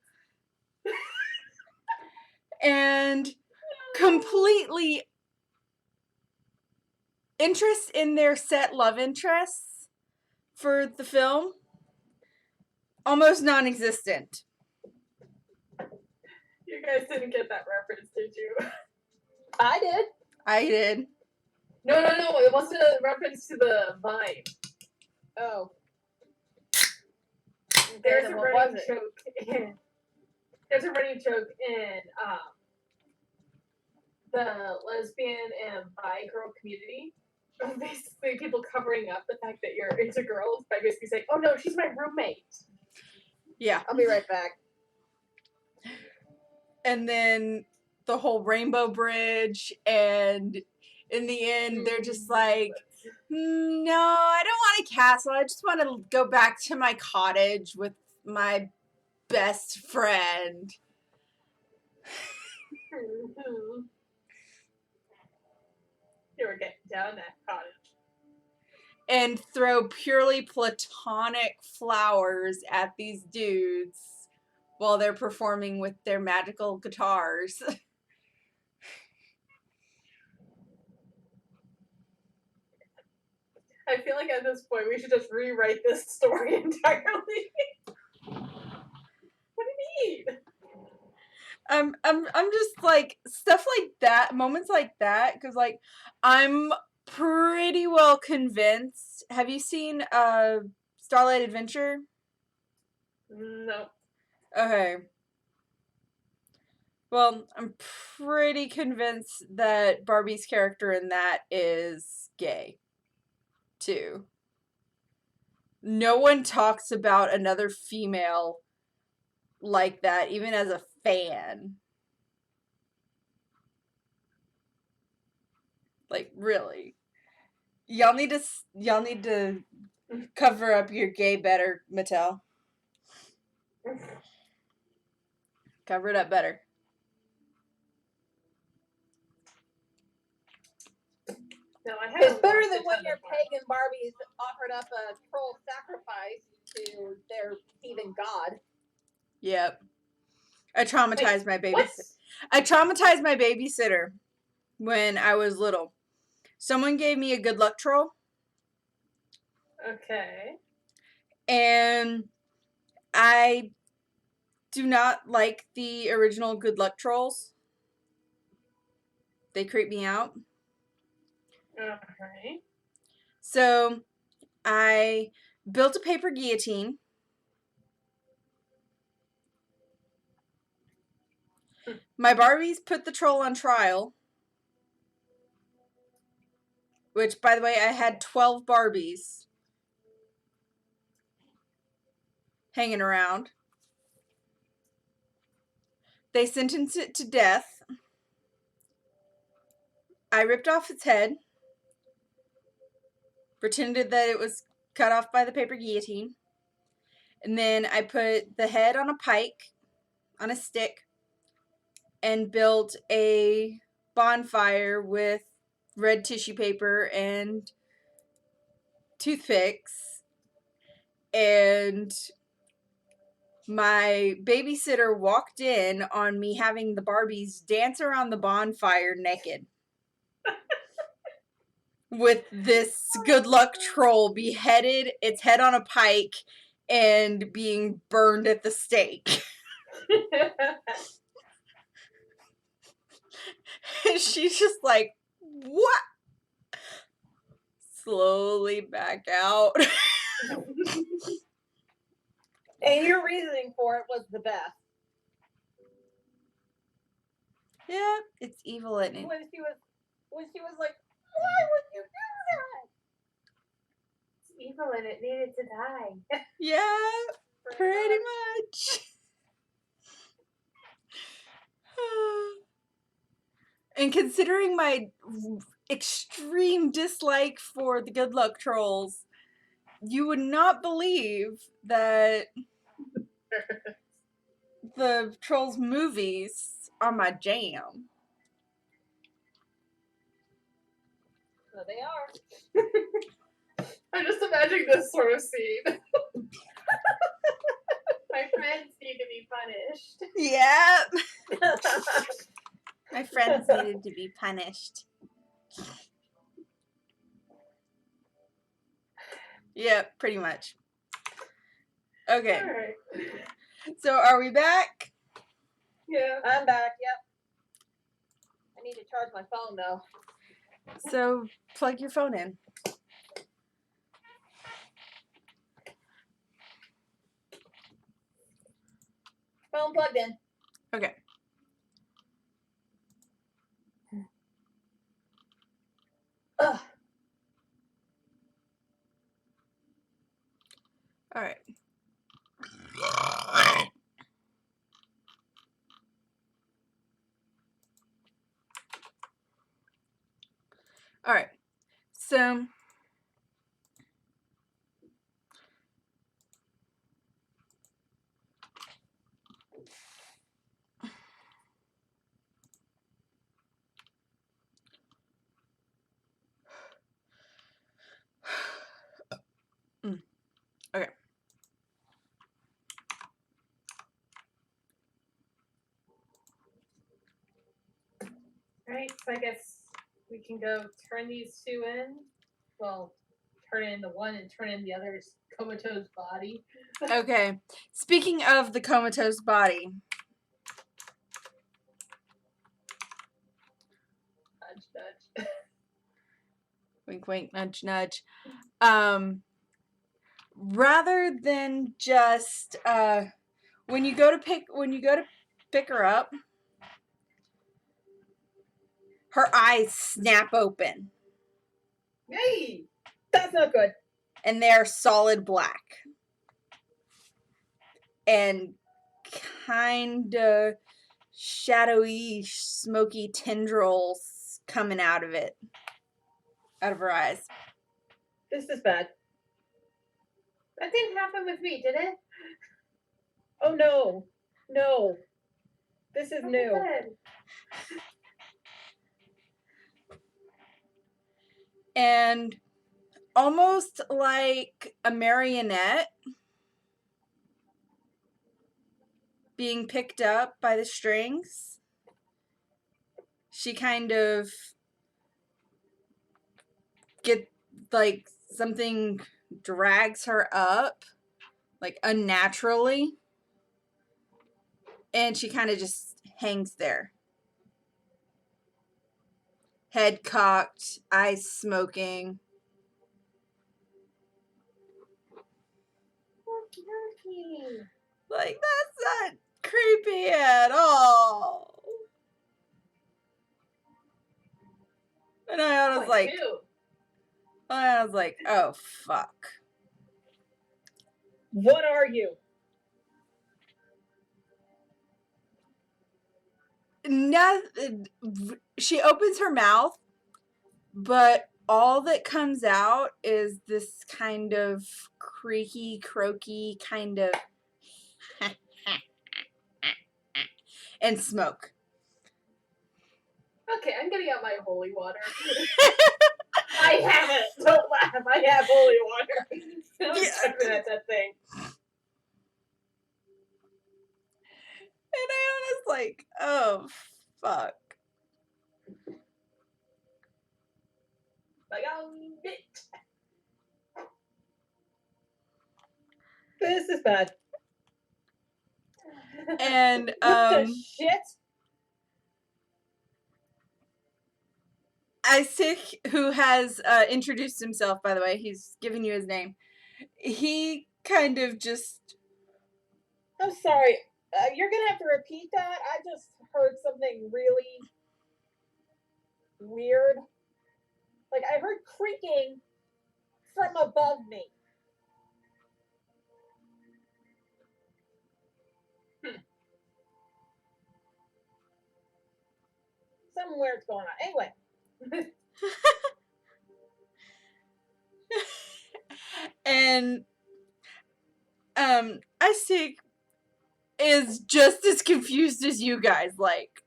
And completely interest in their set love interests for the film almost non-existent. You guys didn't get that reference, did you? I did. I did. No, it wasn't a reference to the Vine. Oh. There's then a what running was it? joke in there's a running joke in the lesbian and bi girl community. Basically, people covering up the fact that you're into girls by basically saying, "Oh no, she's my roommate." Yeah. I'll be right back. And then the whole Rainbow Bridge, and in the end, they're just like, no, I don't want a castle. I just want to go back to my cottage with my best friend. You were getting down that cottage. And throw purely platonic flowers at these dudes while they're performing with their magical guitars. I feel like at this point we should just rewrite this story entirely. What do you mean? I'm just like, stuff like that, moments like that, because like I'm pretty well convinced. Have you seen Starlight Adventure? No. Okay. Well, I'm pretty convinced that Barbie's character in that is gay too. No one talks about another female like that, even as a fan. Like, really. Y'all need to cover up your gay better, Mattel. Cover it up better. No, I It's haven't better watched than a when ton your of pagan Barbies offered up a troll sacrifice to their heathen god. Yep. I traumatized my babysitter. What's I traumatized my babysitter when I was little. Someone gave me a good luck troll, okay? and I do not like the original good luck trolls. They creep me out. Okay. So I built a paper guillotine. My Barbies put the troll on trial. Which, by the way, I had 12 Barbies hanging around. They sentenced it to death. I ripped off its head. Pretended that it was cut off by the paper guillotine. And then I put the head on a pike, on a stick, and built a bonfire with red tissue paper and toothpicks. And my babysitter walked in on me having the Barbies dance around the bonfire naked. With this good luck troll beheaded, its head on a pike, and being burned at the stake. And she's just like, what? Slowly back out. And your reasoning for it was the best. Yeah, it's evil, isn't it? When she was like, why would you do that? It's evil and it needed to die. Yeah, pretty much. And considering my extreme dislike for the good luck trolls, you would not believe that the Trolls movies are my jam. So they are. I'm just imagining this sort of scene. My friends need to be punished. Yep. My friends needed to be punished. Yep, pretty much. Okay. Alright. So are we back? Yeah. I'm back, yep. I need to charge my phone though. So plug your phone in. Phone plugged in. Okay. Ugh. All right. All right. So okay. Alright, so I guess we can go turn these two in. Well, turn in the one and turn in the other's comatose body. Okay. Speaking of the comatose body, Nudge, nudge. wink, wink, nudge, nudge. Rather than just when you go to pick her up, her eyes snap open Hey! That's not good. and they're solid black and kind of shadowy, smoky tendrils coming out of it. out of her eyes. This is bad. That didn't happen with me, did it? Oh no. No. This is new. Good. And almost like a marionette being picked up by the strings, she kind of like something drags her up like unnaturally, and she kind of just hangs there, head cocked, eyes smoking. Like, that's not creepy at all. And I was like, oh fuck. What are you? Nothing. She opens her mouth, but all that comes out is this kind of creaky, croaky kind of and smoke. Okay, I'm getting out my holy water. I have it. Don't laugh. I have holy water. I'm chuckling at that thing. And I was like, oh fuck. Like, oh, bitch. This is bad. And What the shit? Isaac, who has introduced himself, by the way, he's given you his name. He kind of just. I'm sorry. You're gonna have to repeat that. I just heard something really weird. Like I heard creaking from above me. Something weird's going on. Anyway. And Isaac is just as confused as you guys, like.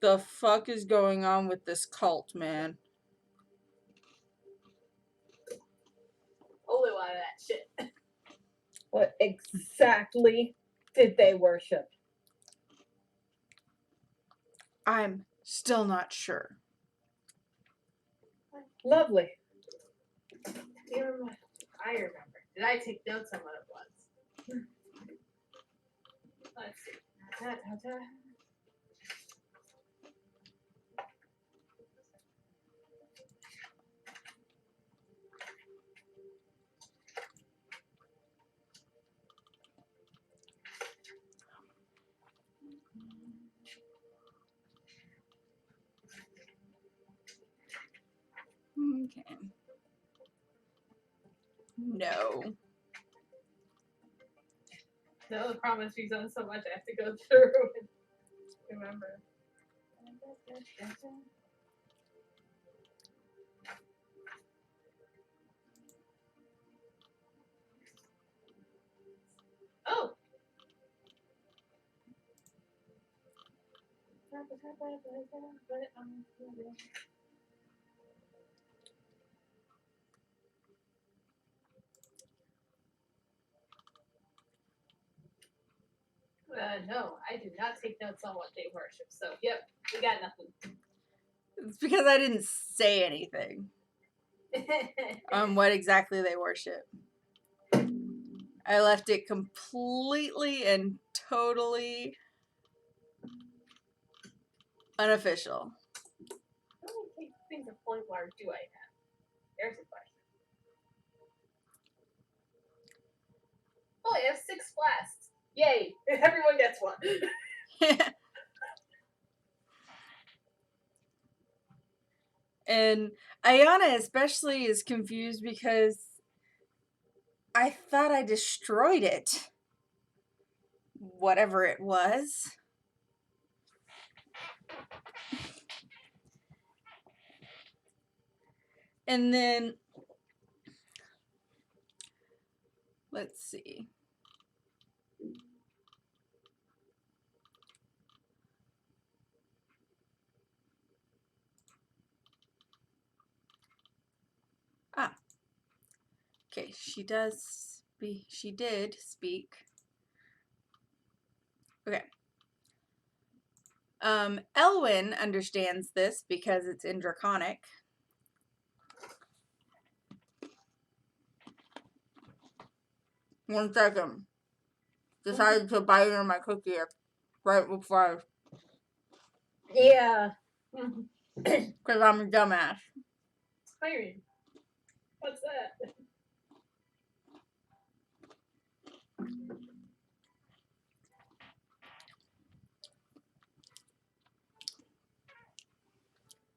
The fuck is going on with this cult, man? Holy water, that shit. What exactly did they worship? I'm still not sure. Lovely. I remember. Did I take notes on what it was? Let's see. Okay. No. No, the problem is she's done so much I have to go through and remember. Oh! No, I did not take notes on what they worship. So, yep, we got nothing. It's because I didn't say anything on what exactly they worship. I left it completely and totally unofficial. How many things of holy water do I have? There's a question. Oh, I have 6 flasks. Yay! Everyone gets one. And Ayana especially is confused because I thought I destroyed it. Whatever it was. And then, let's see. Okay, she did speak. Okay. Elwyn understands this because it's in Draconic. One second. Decided to bite into my cookie right before Yeah. because I'm a dumbass. Siren. What's that?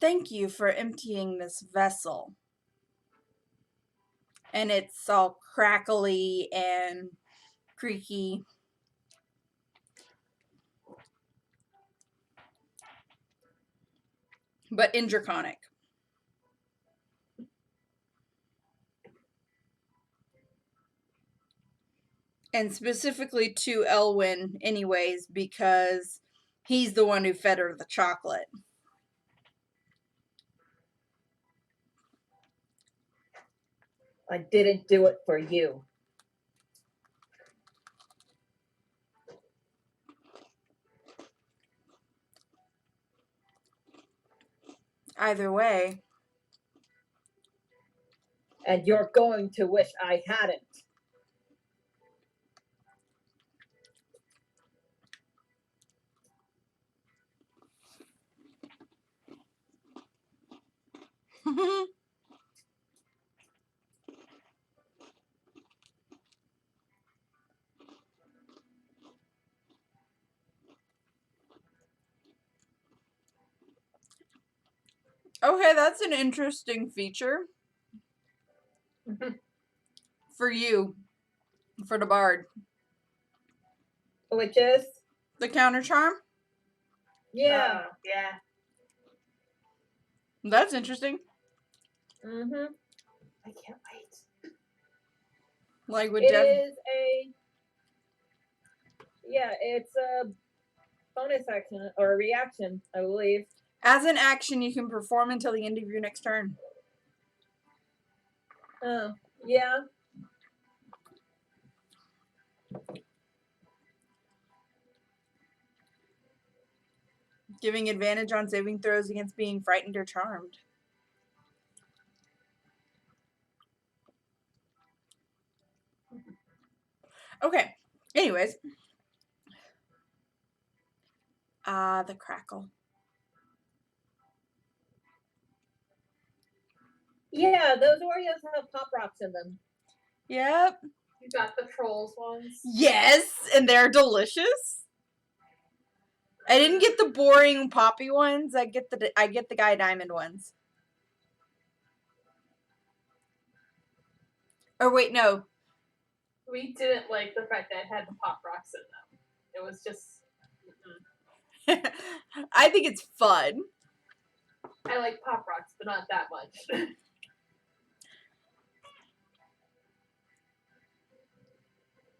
Thank you for emptying this vessel. And it's all crackly and creaky. But in Draconic. And specifically to Elwyn anyways, because he's the one who fed her the chocolate. I didn't do it for you. Either way. And you're going to wish I hadn't. Okay, that's an interesting feature. For you. For the bard. Which is? The counter charm? Yeah. Yeah. That's interesting. Mm-hmm. I can't wait. Like with It is it's a bonus action or a reaction, I believe. As an action you can perform until the end of your next turn. Oh, yeah. Giving advantage on saving throws against being frightened or charmed. Okay. Anyways. The crackle. Yeah, those Oreos have Pop Rocks in them. Yep. You got the trolls ones. Yes, and they're delicious. I didn't get the boring poppy ones. I get the Guy Diamond ones. Or wait, no. We didn't like the fact that it had the pop rocks in them. It was just. I think it's fun. I like pop rocks, but not that much.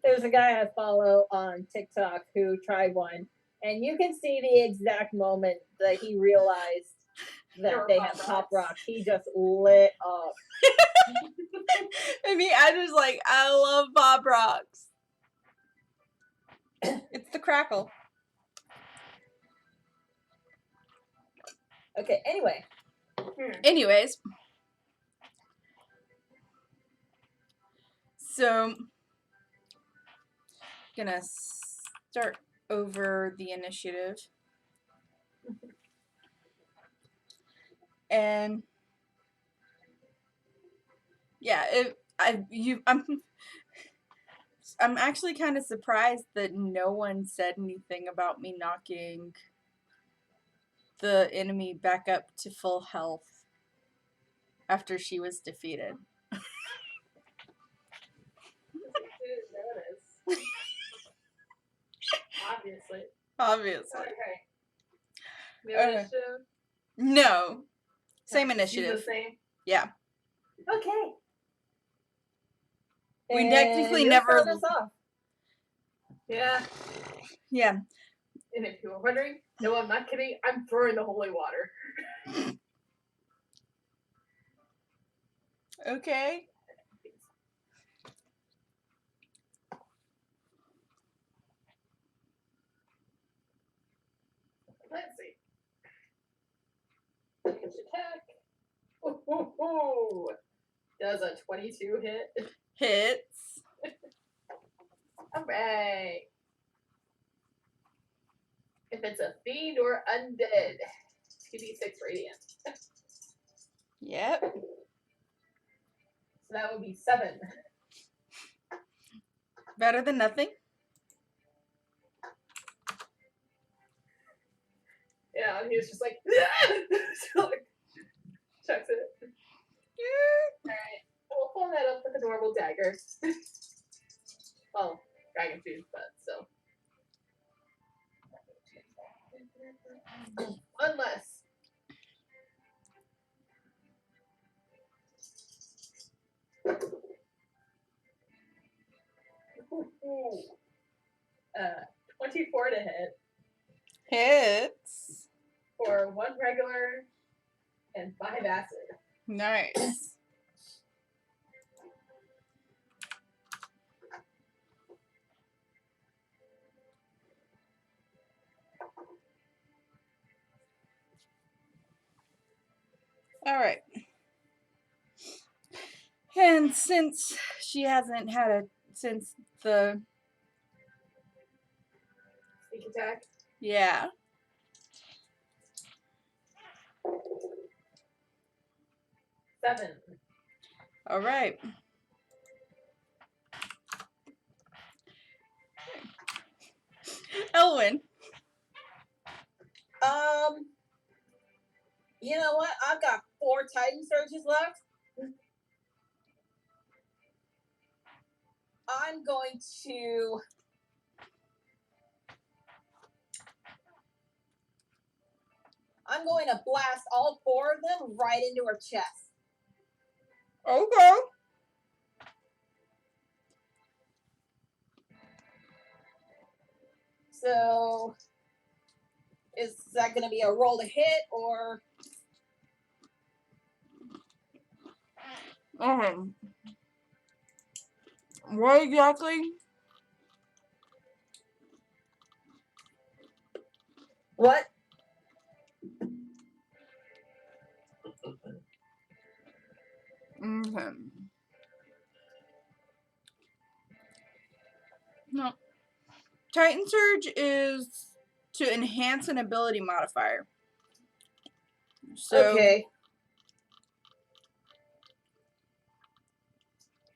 There's a guy I follow on TikTok who tried one, and you can see the exact moment that he realized that they had Pop Rocks. He just lit up. I mean, I just like, I love Pop Rocks. It's the crackle. Okay, anyway. Anyways. So, gonna start over the initiative. And yeah, I'm actually kind of surprised that no one said anything about me knocking the enemy back up to full health after she was defeated. Obviously. Obviously. Okay. No Okay. initiative? No. Same Use initiative. The same. Yeah. Okay. We And technically you're never- starting us off. Yeah. Yeah. And if you were wondering, no, I'm not kidding. I'm throwing the holy water. Okay. Let's see. Damage attack. Ooh. Does a 22 hit? Hits. Alright. If it's a fiend or undead, 2d6 radiant. Yep. So that would be 7. Better than nothing. Yeah, he was just like, so, like chucks it. Alright. We'll pull that up with a normal dagger. Well, dragon tooth, but still. One less. Ooh. 24 to hit Hits. for 1 regular and 5 acid. Nice. All right. And since she hasn't had a since the Sneak attack. yeah. Seven. All right. Elwyn. You know what? I've got 4 Titan Surges left. I'm going to blast all 4 of them right into her chest. Okay. So, is that going to be a roll to hit or? What exactly? What? Okay. No. Titan Surge is to enhance an ability modifier. So, Okay.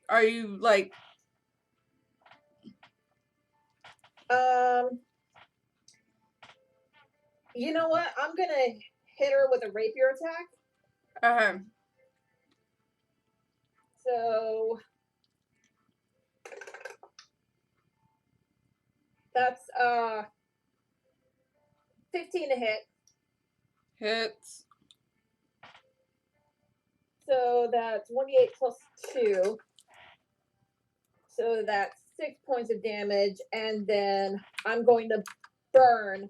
are you like? You know what? I'm going to hit her with a rapier attack. So that's 15 to hit. Hits. So that's 1d8 plus 2. So that's 6 points of damage, and then I'm going to burn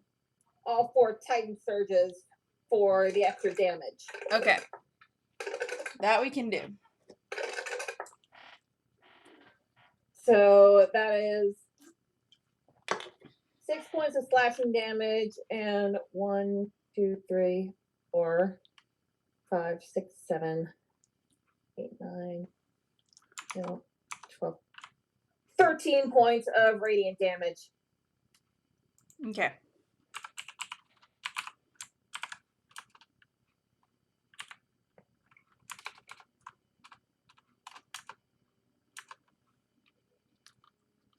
all 4 Titan Surges for the extra damage. Okay. That we can do. So that is 6 points of slashing damage, and 1, 2, 3, 4, 5, 6, 7, 8, 9, 12, 13 points of radiant damage. Okay.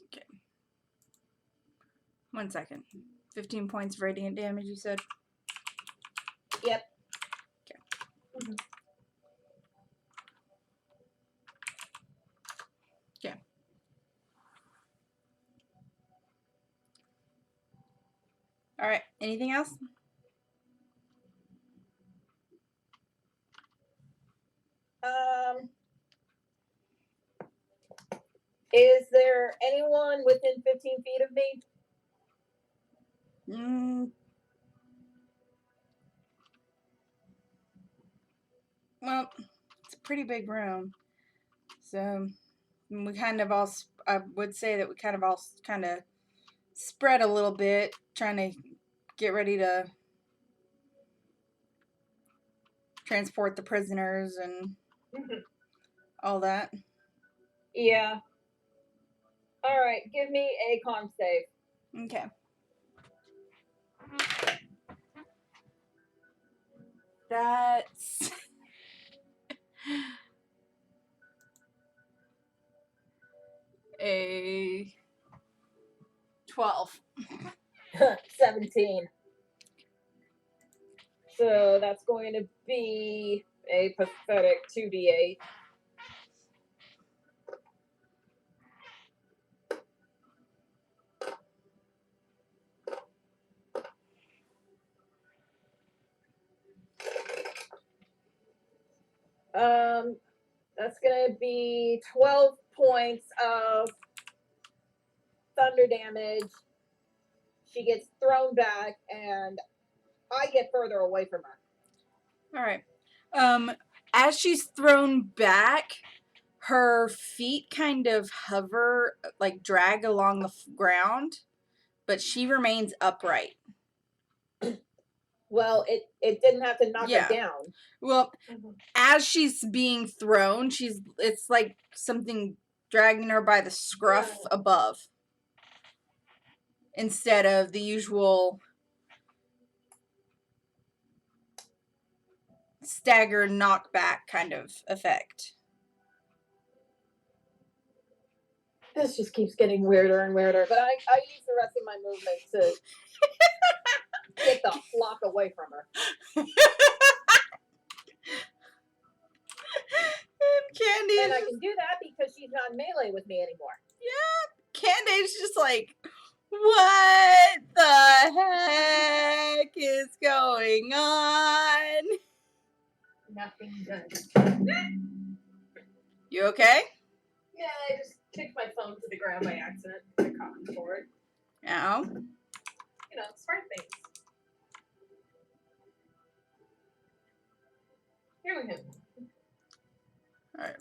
Okay. 1 second. 15 points of radiant damage, you said? Yep. Okay. Okay. All right. Anything else? Is there anyone within 15 feet of me? Well, it's a pretty big room. So we kind of all, I would say that we kind of spread a little bit, trying to get ready to transport the prisoners and all that. Yeah. All right, give me a con save. Okay. That's a 12. 17. So that's going to be a pathetic 2d8. That's gonna be 12 points of thunder damage. She gets thrown back, and I get further away from her. All right. As she's thrown back, her feet kind of hover, like drag along the ground, but she remains upright. Well, it didn't have to knock Yeah. her down. Well, as she's being thrown, it's like something dragging her by the scruff above, instead of the usual stagger knockback kind of effect. This just keeps getting weirder and weirder. But I use the rest of my movement to get the flock away from her. Candy, and I can do that because she's not in melee with me anymore. Yeah, Candy's just like, what the heck is going on? Nothing good. You okay? Yeah, I just kicked my phone to the ground by accident. I caught on the board. No. You know, smart things. Here we go. Alright.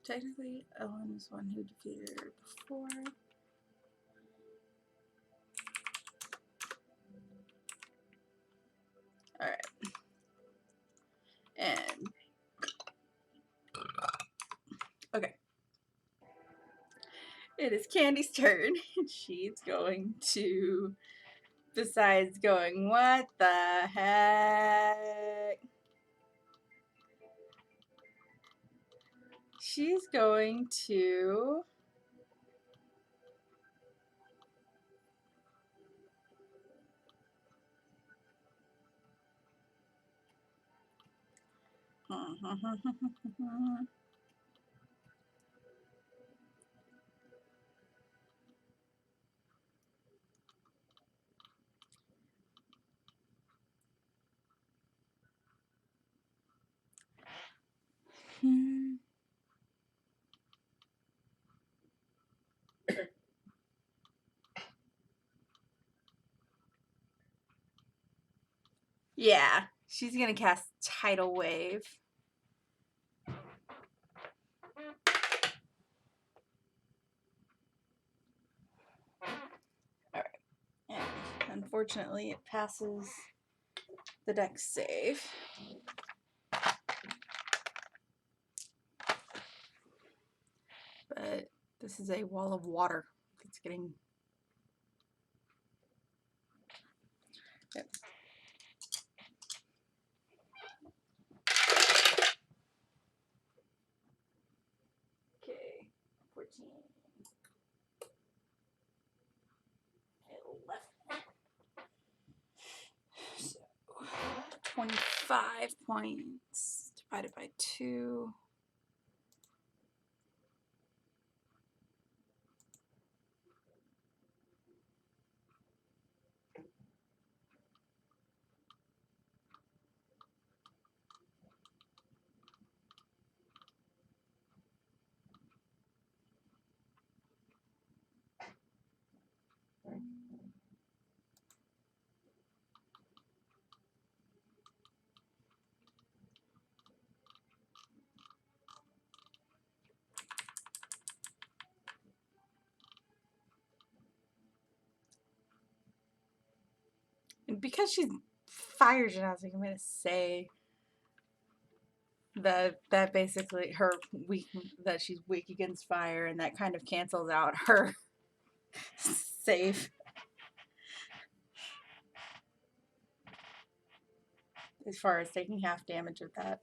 Technically, Ellen is one who defeated her before. Alright. And okay. It is Candy's turn. She's going to, besides going, what the heck? She's going to yeah, she's gonna cast Tidal Wave. Alright. And unfortunately it passes the Dex save. But this is a wall of water that's getting. Yep. Okay, 14. 11. So 25 points divided by 2. because she's fire genasi, I'm gonna say that basically that she's weak against fire, and that kind of cancels out her save. As far as taking half damage of that.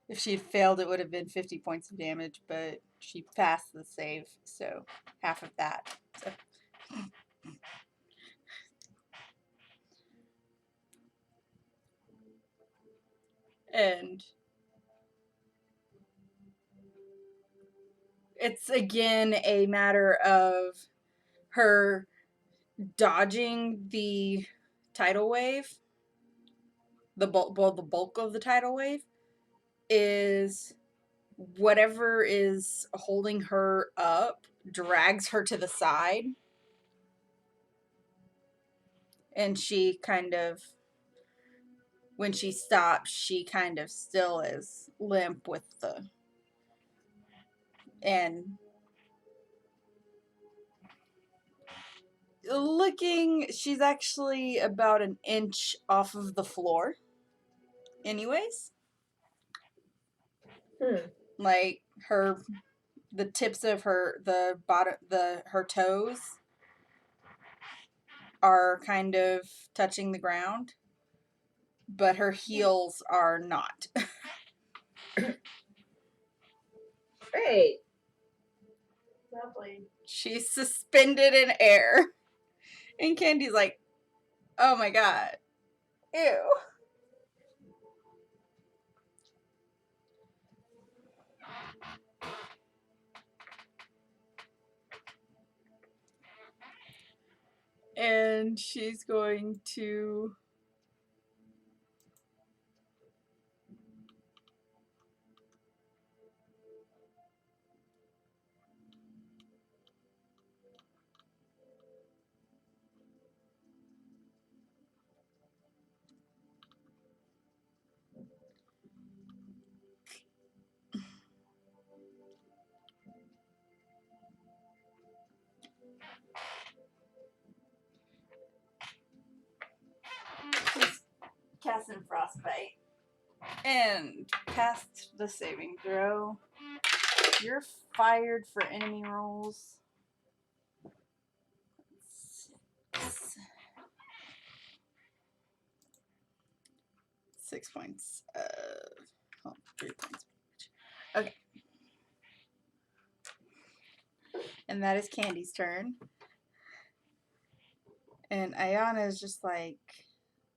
If she had failed, it would have been 50 points of damage, but she passed the save, so half of that. So. And it's again a matter of her dodging the tidal wave. The bulk of the tidal wave is whatever is holding her up drags her to the side, and she kind of, when she stops, she kind of still is limp with the, and looking, she's actually about an inch off of the floor anyways. Like the tips of her her toes are kind of touching the ground, but her heels are not. Great. Lovely. She's suspended in air. And Candy's like, oh my god. Ew. And she's going to casting frostbite and passed the saving throw. You're fired for enemy rolls. 6 points. 3 points. Okay. And that is Candy's turn. And Ayana is just like,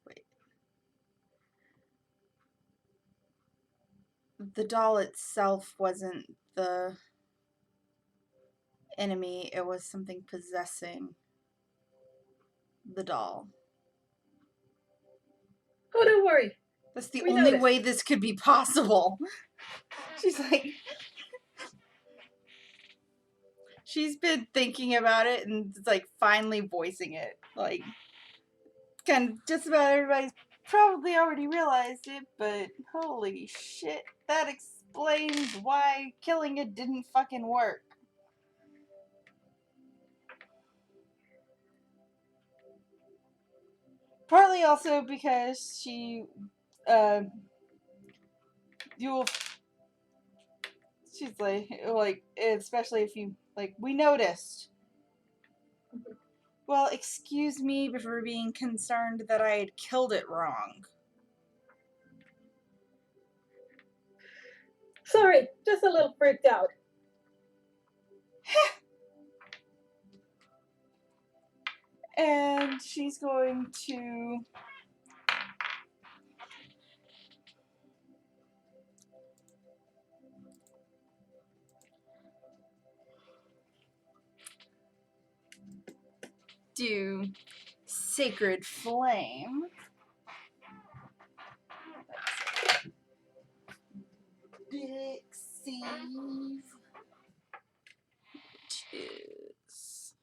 wait. The doll itself wasn't the enemy, it was something possessing the doll. Oh, don't worry. That's the We only noticed. way this could be possible. She's like, she's been thinking about it and it's like finally voicing it. Like, kind of just about everybody's probably already realized it, but holy shit, that explains why killing it didn't fucking work. Partly also because she's like, especially if you, like, we noticed. Well, excuse me for being concerned that I had killed it wrong. Sorry, just a little freaked out. And she's going to do Sacred Flame. Big save. Is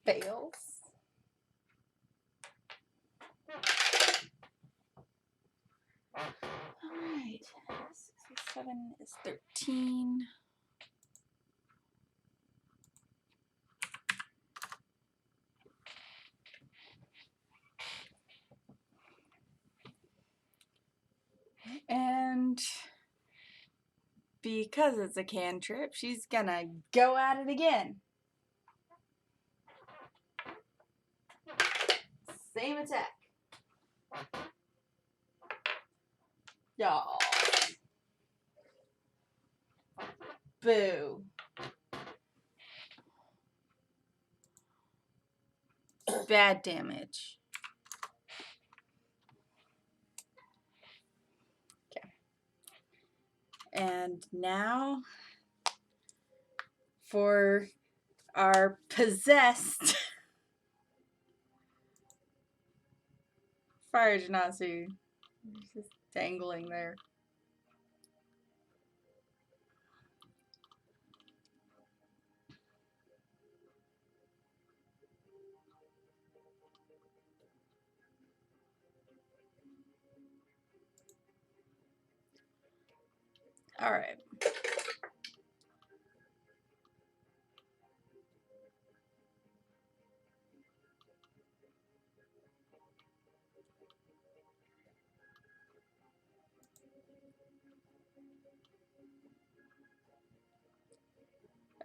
fails. 7 is 13. And because it's a cantrip, she's gonna go at it again. Same attack. Y'all. Boo. Bad damage. Okay. And now for our possessed Fire Genasi. Just dangling there. All right.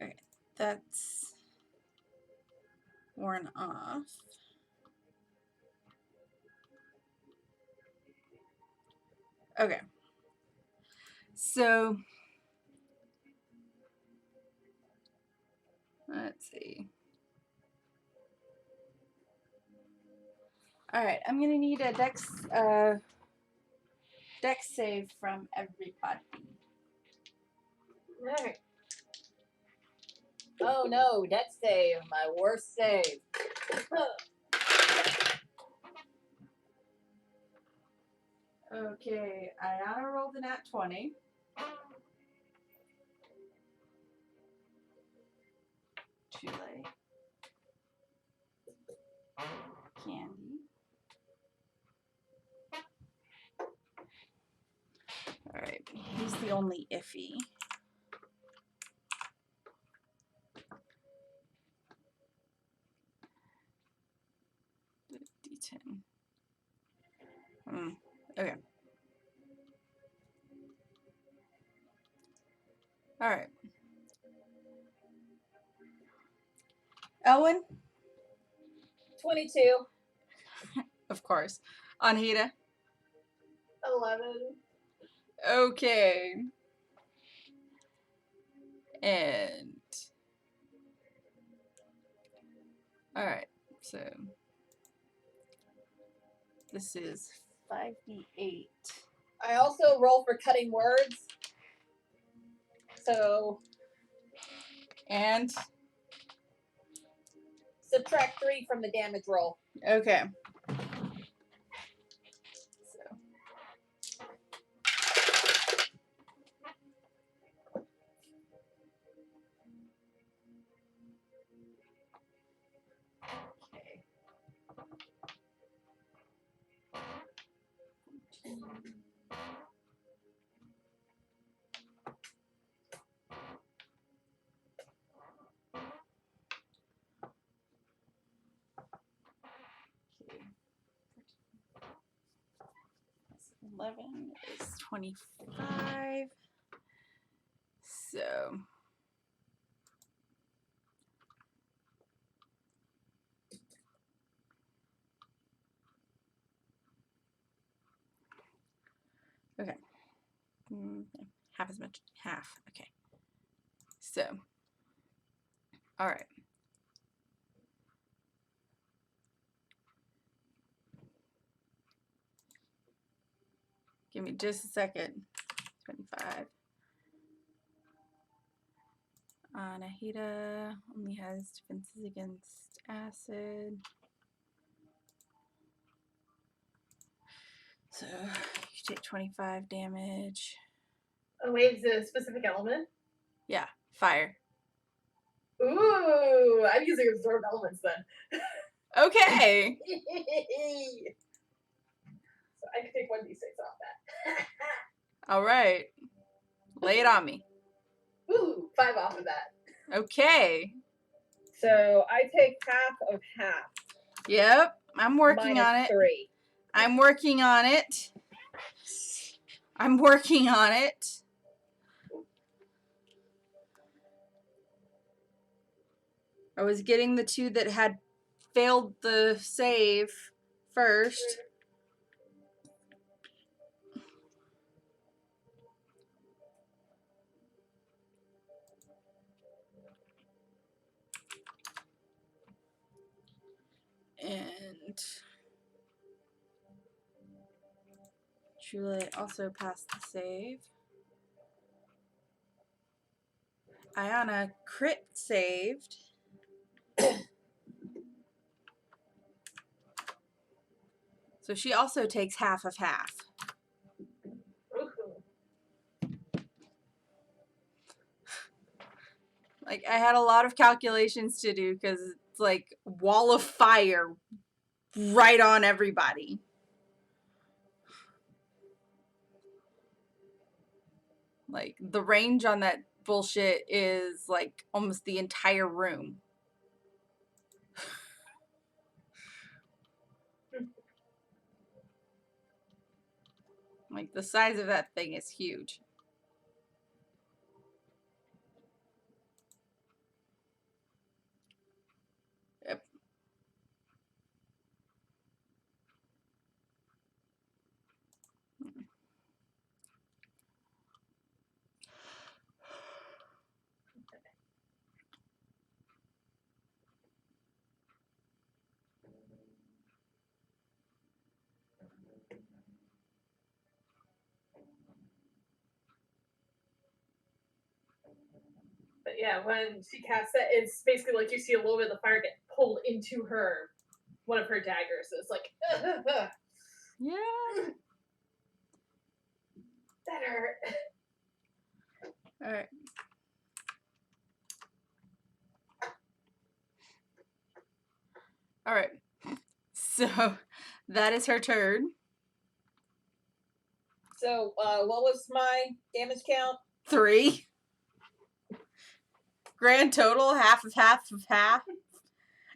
Okay, that's worn off. Okay. So let's see. All right, I'm gonna need a dex save from everybody. Alright. Oh no, dex save, my worst save. Okay, Ayana rolled a nat 20. Chile. Candy. Alright, he's the only iffy. D10. Okay. Alright. Elwyn? 22. Of course. Anhita? 11. Okay. And alright, so this is 5d8. I also roll for cutting words. So And subtract 3 from the damage roll. okay. So okay. Okay. 11 is 25. So okay. Half as much. Half. Okay. So all right. Give me just a second. 25. Nahida only has defenses against acid. So you take 25 damage. Oh, wait, is it a specific element? Yeah, fire. Ooh, I'm using absorb elements then. Okay. So I can take 1d6 off that. All right. Lay it on me. Ooh, 5 off of that. Okay. So I take half of half. Yep. I'm working on it. -3. I'm working on it. I'm working on it. I was getting the 2 that had failed the save first. And Julie also passed the save. Ayana crit saved. So she also takes half of half. Ooh. Like, I had a lot of calculations to do because it's like wall of fire right on everybody. Like, the range on that bullshit is like almost the entire room. Like, the size of that thing is huge. Yep. But yeah, when she casts that, it's basically like you see a little bit of the fire get pulled into her, one of her daggers. So it's like, Yeah. that hurt. All right. All right. So that is her turn. So what was my damage count? 3. Grand total, half of half of half.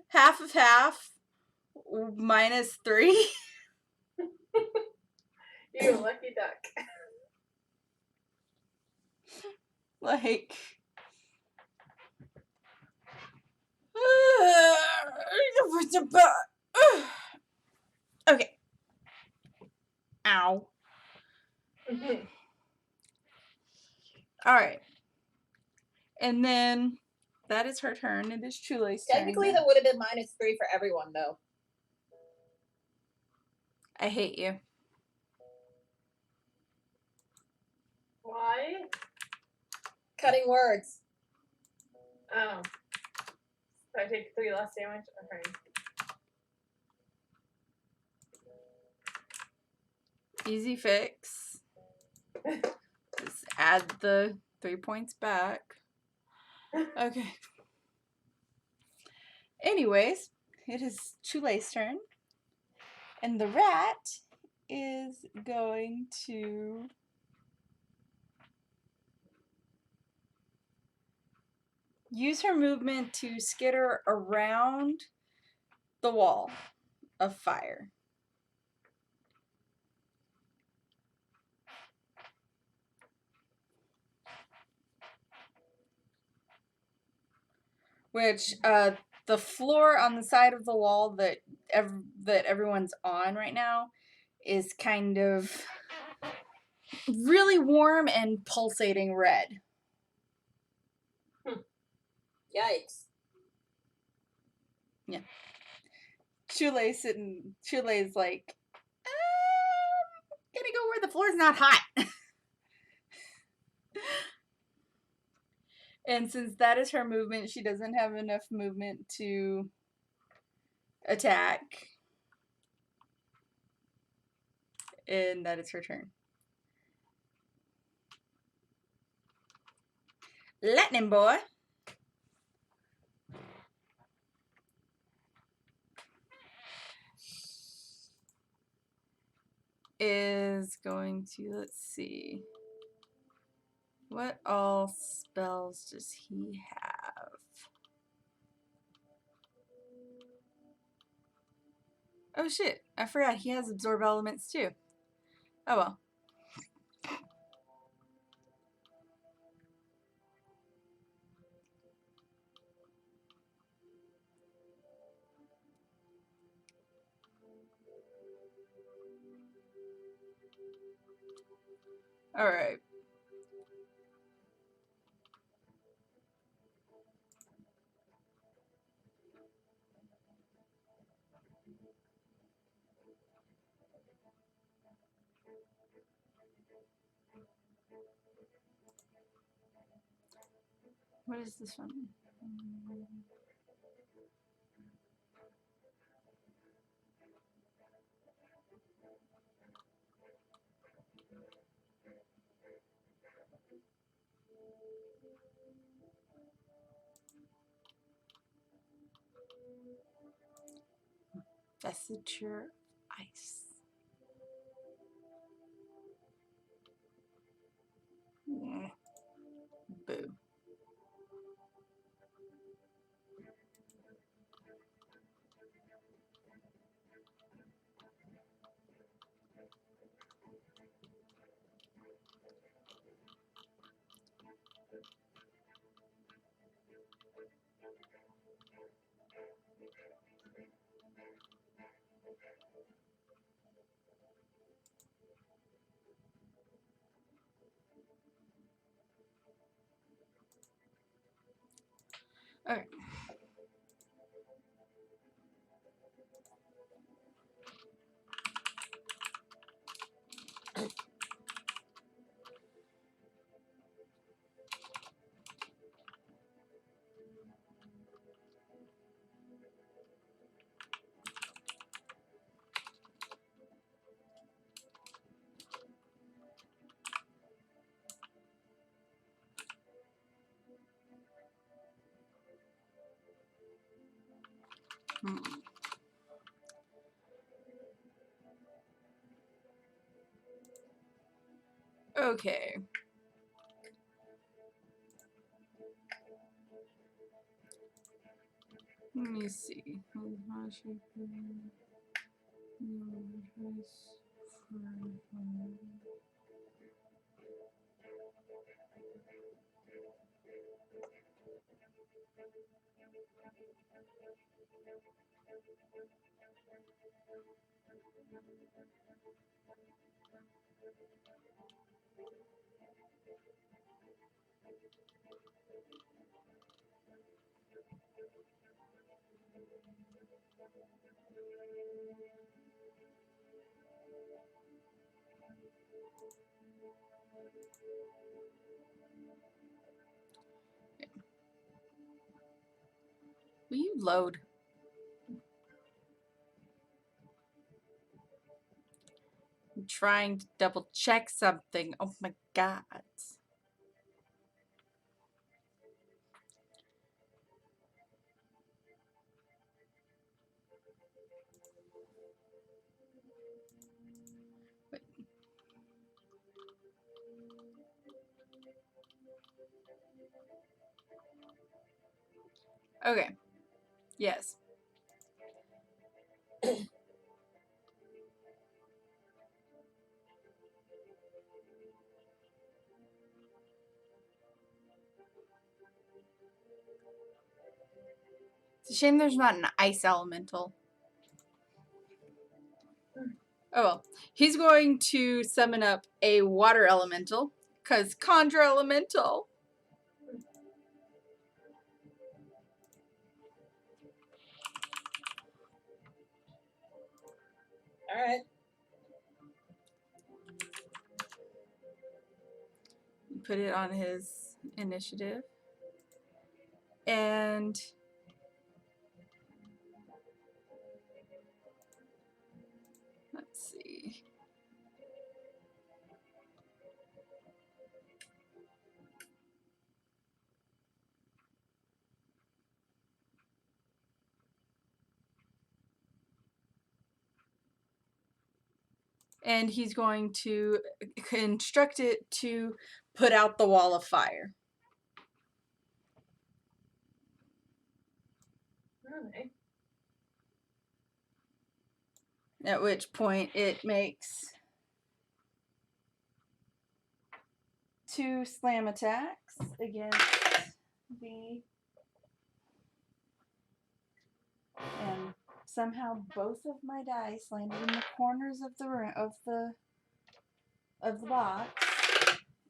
Half of half minus 3. You lucky duck. Like. Okay. Ow. All right. And then that is her turn. It is Chule's turn. Technically, that would have been -3 for everyone, though. I hate you. Why? Cutting words. Oh. So I take 3 less damage? Okay. Easy fix. Just add the 3 points back. Okay. Anyways, it is Chule's turn. And the rat is going to use her movement to skitter around the wall of fire. Which, the floor on the side of the wall that everyone's on right now is kind of really warm and pulsating red. Yikes. Yeah. Chule's like, gonna go where the floor's not hot. And since that is her movement, she doesn't have enough movement to attack. And that is her turn. Lightning boy. Is going to, let's see. What all spells does he have? Oh shit, I forgot he has absorb elements too. Oh well. Alright. What is this one? Vesture ice. Boo. Okay. Hmm. Okay. Let me see. Will you load? I'm trying to double check something. Oh my god. Wait. Okay. Yes. It's a shame there's not an ice elemental. Oh well. He's going to summon up a water elemental. Because conjure elemental. Alright. Put it on his initiative. And let's see. and he's going to instruct it to put out the wall of fire. Okay. At which point it makes 2 slam attacks against the, and somehow both of my dice landed in the corners of the room of the box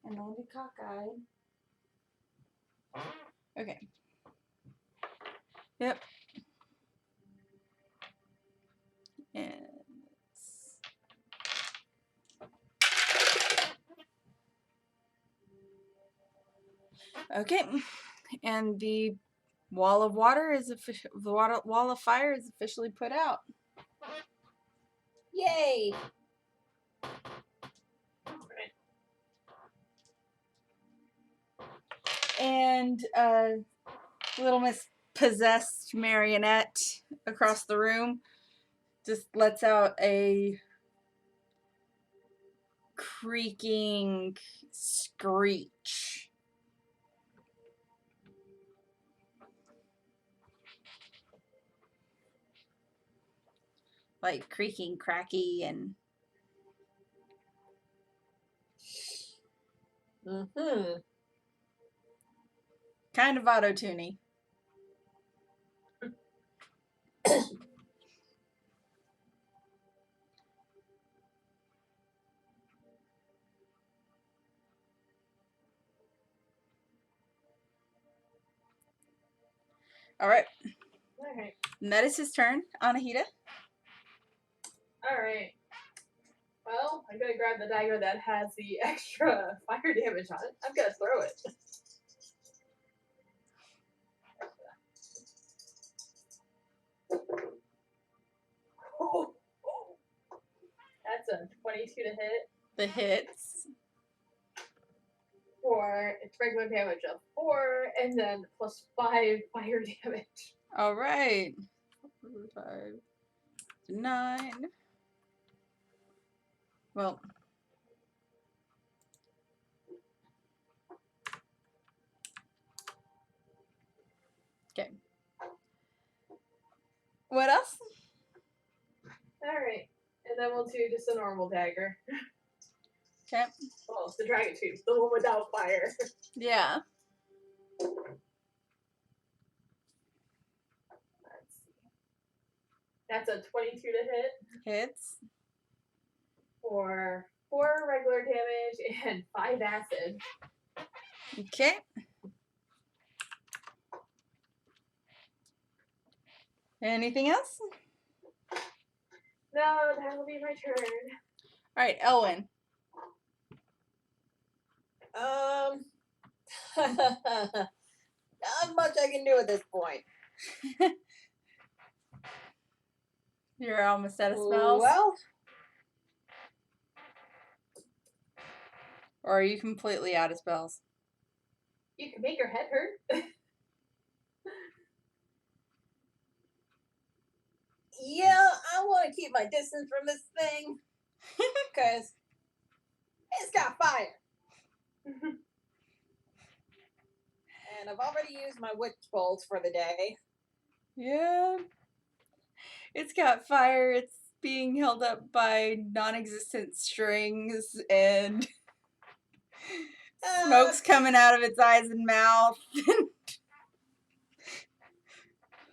and landed cockeyed. Okay. Yep. And okay. And the wall of water is wall of fire is officially put out. Yay! And little Miss Possessed Marionette across the room just lets out a creaking screech. Like creaking, cracky, and Mm-hmm. kind of auto-tuny. All right. Alright. And that is his turn. Anahita. Alright. Well, I'm gonna grab the dagger that has the extra fire damage on it. I'm gonna throw it. Oh, that's a 22 to hit The hits. for its regular damage of 4, and then plus 5 fire damage. All right. 5, 9. Well. Okay. What else? Alright. And then we'll do just a normal dagger. Okay. Oh, it's the dragon tube, the one without fire. Yeah. Let's see. That's a 22 to hit Hits. for 4 regular damage and 5 acid. Okay. Anything else? No, that'll be my turn. All right, Elwyn. Not much I can do at this point. You're almost out of spells. Well, Or are you completely out of spells? You can make your head hurt. yeah, I want to keep my distance from this thing because it's got fire, and I've already used my witch bolts for the day. Yeah. It's got fire. It's being held up by non-existent strings, and smoke's coming out of its eyes and mouth.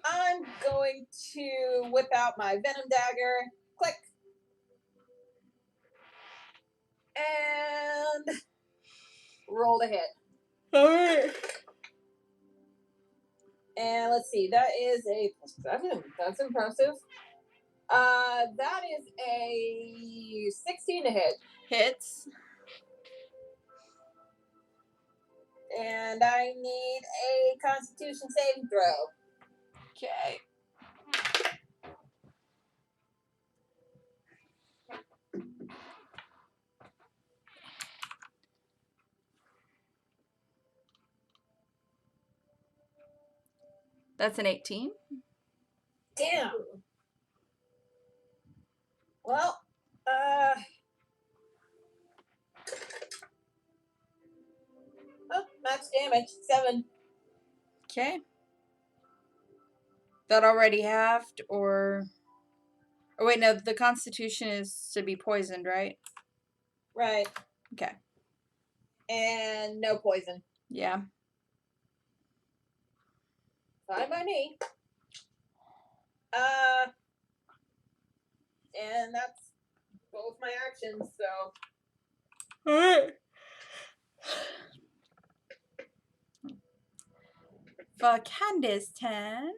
I'm going to whip out my venom dagger. Click. And roll to hit. All right. And let's see, that is a +7. That's impressive. That is a 16 to hit. Hits. And I need a Constitution saving throw. Okay. That's an 18. Damn. Well, Max damage, 7. Okay. That already halved, or... Oh, wait, no, the Constitution is to be poisoned, right? Right. Okay. And no poison. Yeah. Fine by me. And that's both my actions, so. Alright. For Candace's turn.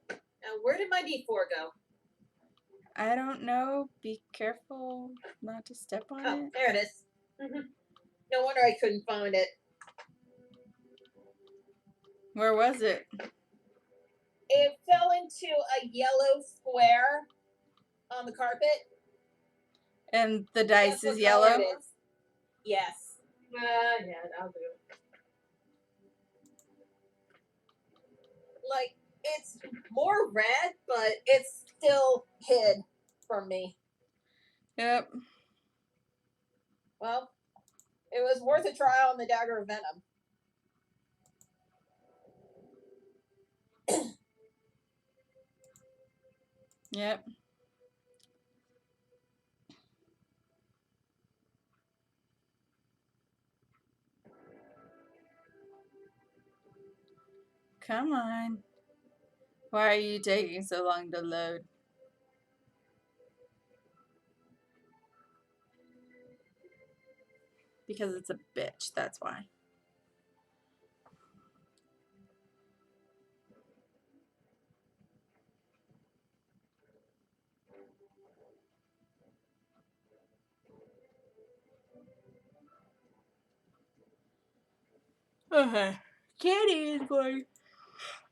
Now, where did my D4 go? I don't know. Be careful not to step on Oh, it. there it is. No wonder I couldn't find it. Where was it? It fell into a yellow square on the carpet. And the dice Guess what is yellow? color it is? Yes. Yeah, I'll do it. Like, it's more red, but it's still hid from me. Yep. Well, it was worth a try on the Dagger of Venom. Yep. Come on. Why are you taking so long to load? Because it's a bitch, that's why. Okay. Kitty is going.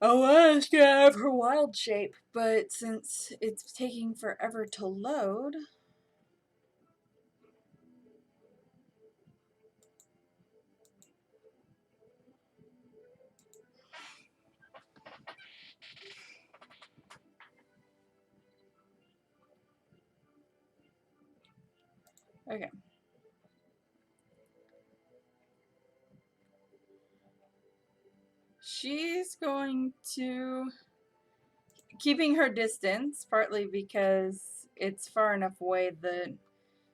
Ala's gonna have her wild shape, but since it's taking forever to load. Okay. She's going to, keeping her distance, partly because it's far enough away that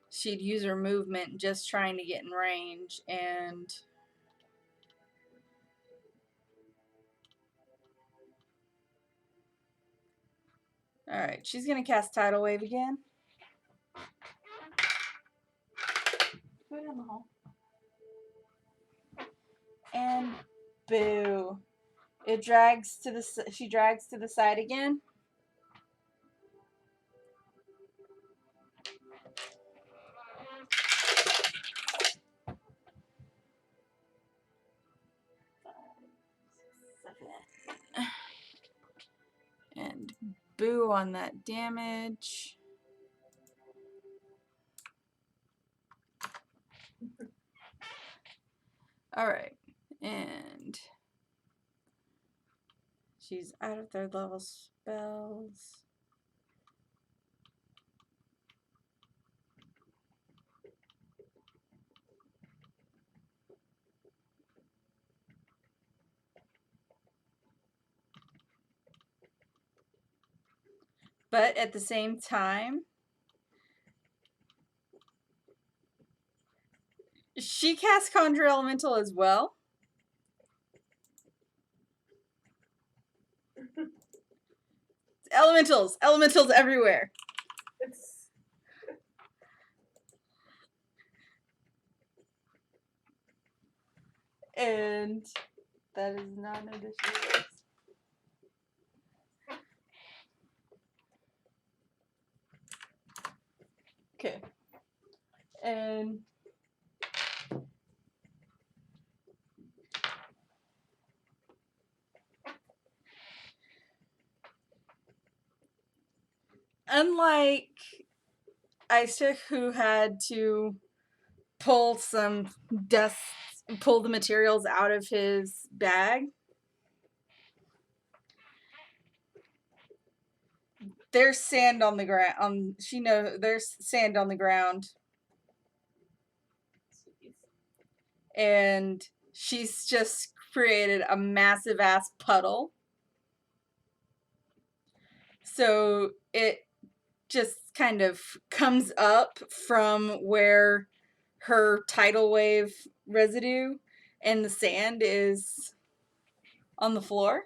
she'd use her movement just trying to get in range, and alright, she's gonna cast Tidal Wave again. Put it in the hole. And boo. It drags to the, she drags to the side again. And boo on that damage. Alright. And she's out of third level spells. But at the same time, she casts Conjure Elemental as well. Elementals! Elementals everywhere! It's And that is not an additional. Okay. And unlike Isaac, who had to pull some dust, pull the materials out of his bag, there's sand on the ground. She knows there's sand on the ground. and she's just created a massive ass puddle. So it just kind of comes up from where her tidal wave residue and the sand is on the floor.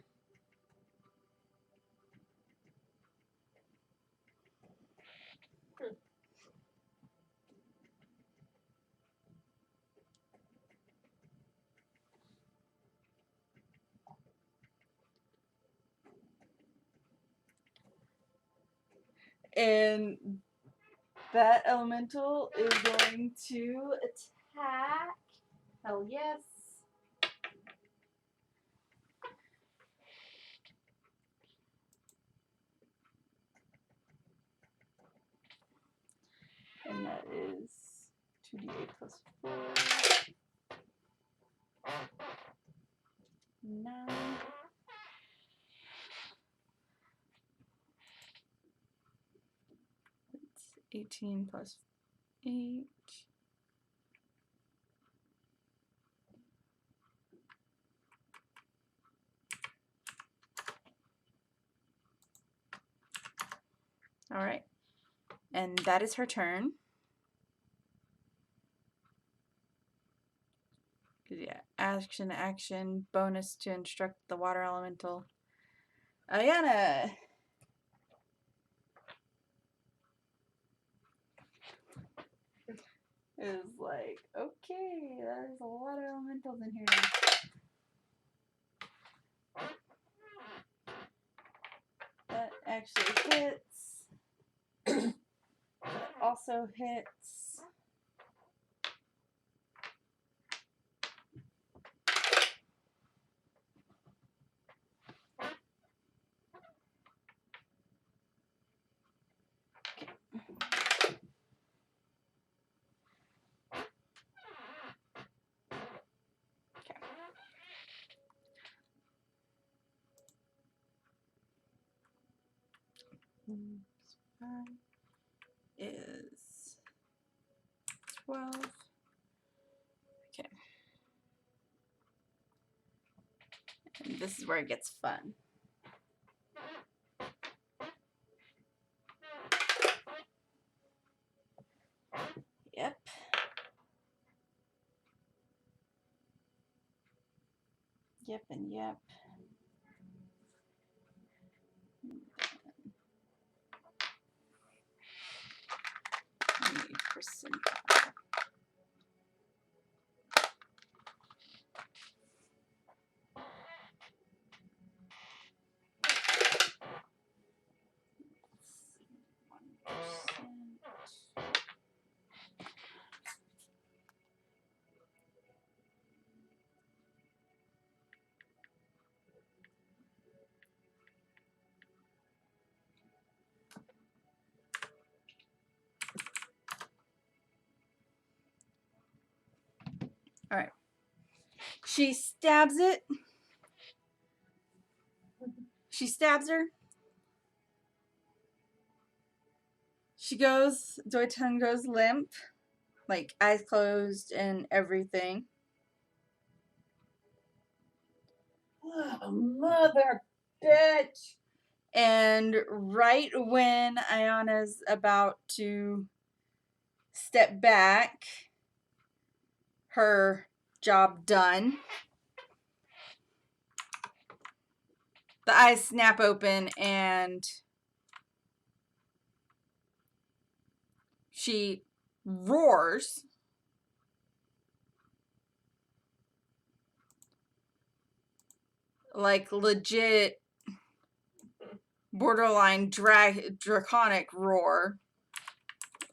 And that elemental is going to attack. Hell yes. And that is 2d8 plus 4. 9. It's 18 plus 8. Alright. And that is her turn. Yeah, action, bonus to instruct the water elemental. Ayana! Is like, okay, there's a lot of elementals in here. That actually hits. That also hits. Is 12. Okay. And this is where it gets fun. Yep. Yep and yep. Percentile. All right. She stabs it. She stabs her. She goes, Doitan goes limp, like eyes closed and everything. Oh, mother bitch. And right when Ayana's about to step back, her job done, the eyes snap open and she roars. Like legit borderline draconic roar.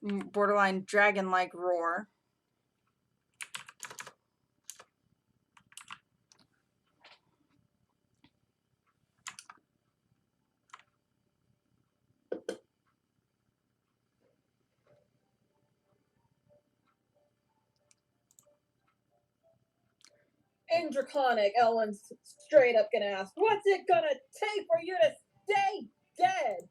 Borderline dragon-like roar. In Draconic, Ellen's straight up gonna ask, what's it gonna take for you to stay dead?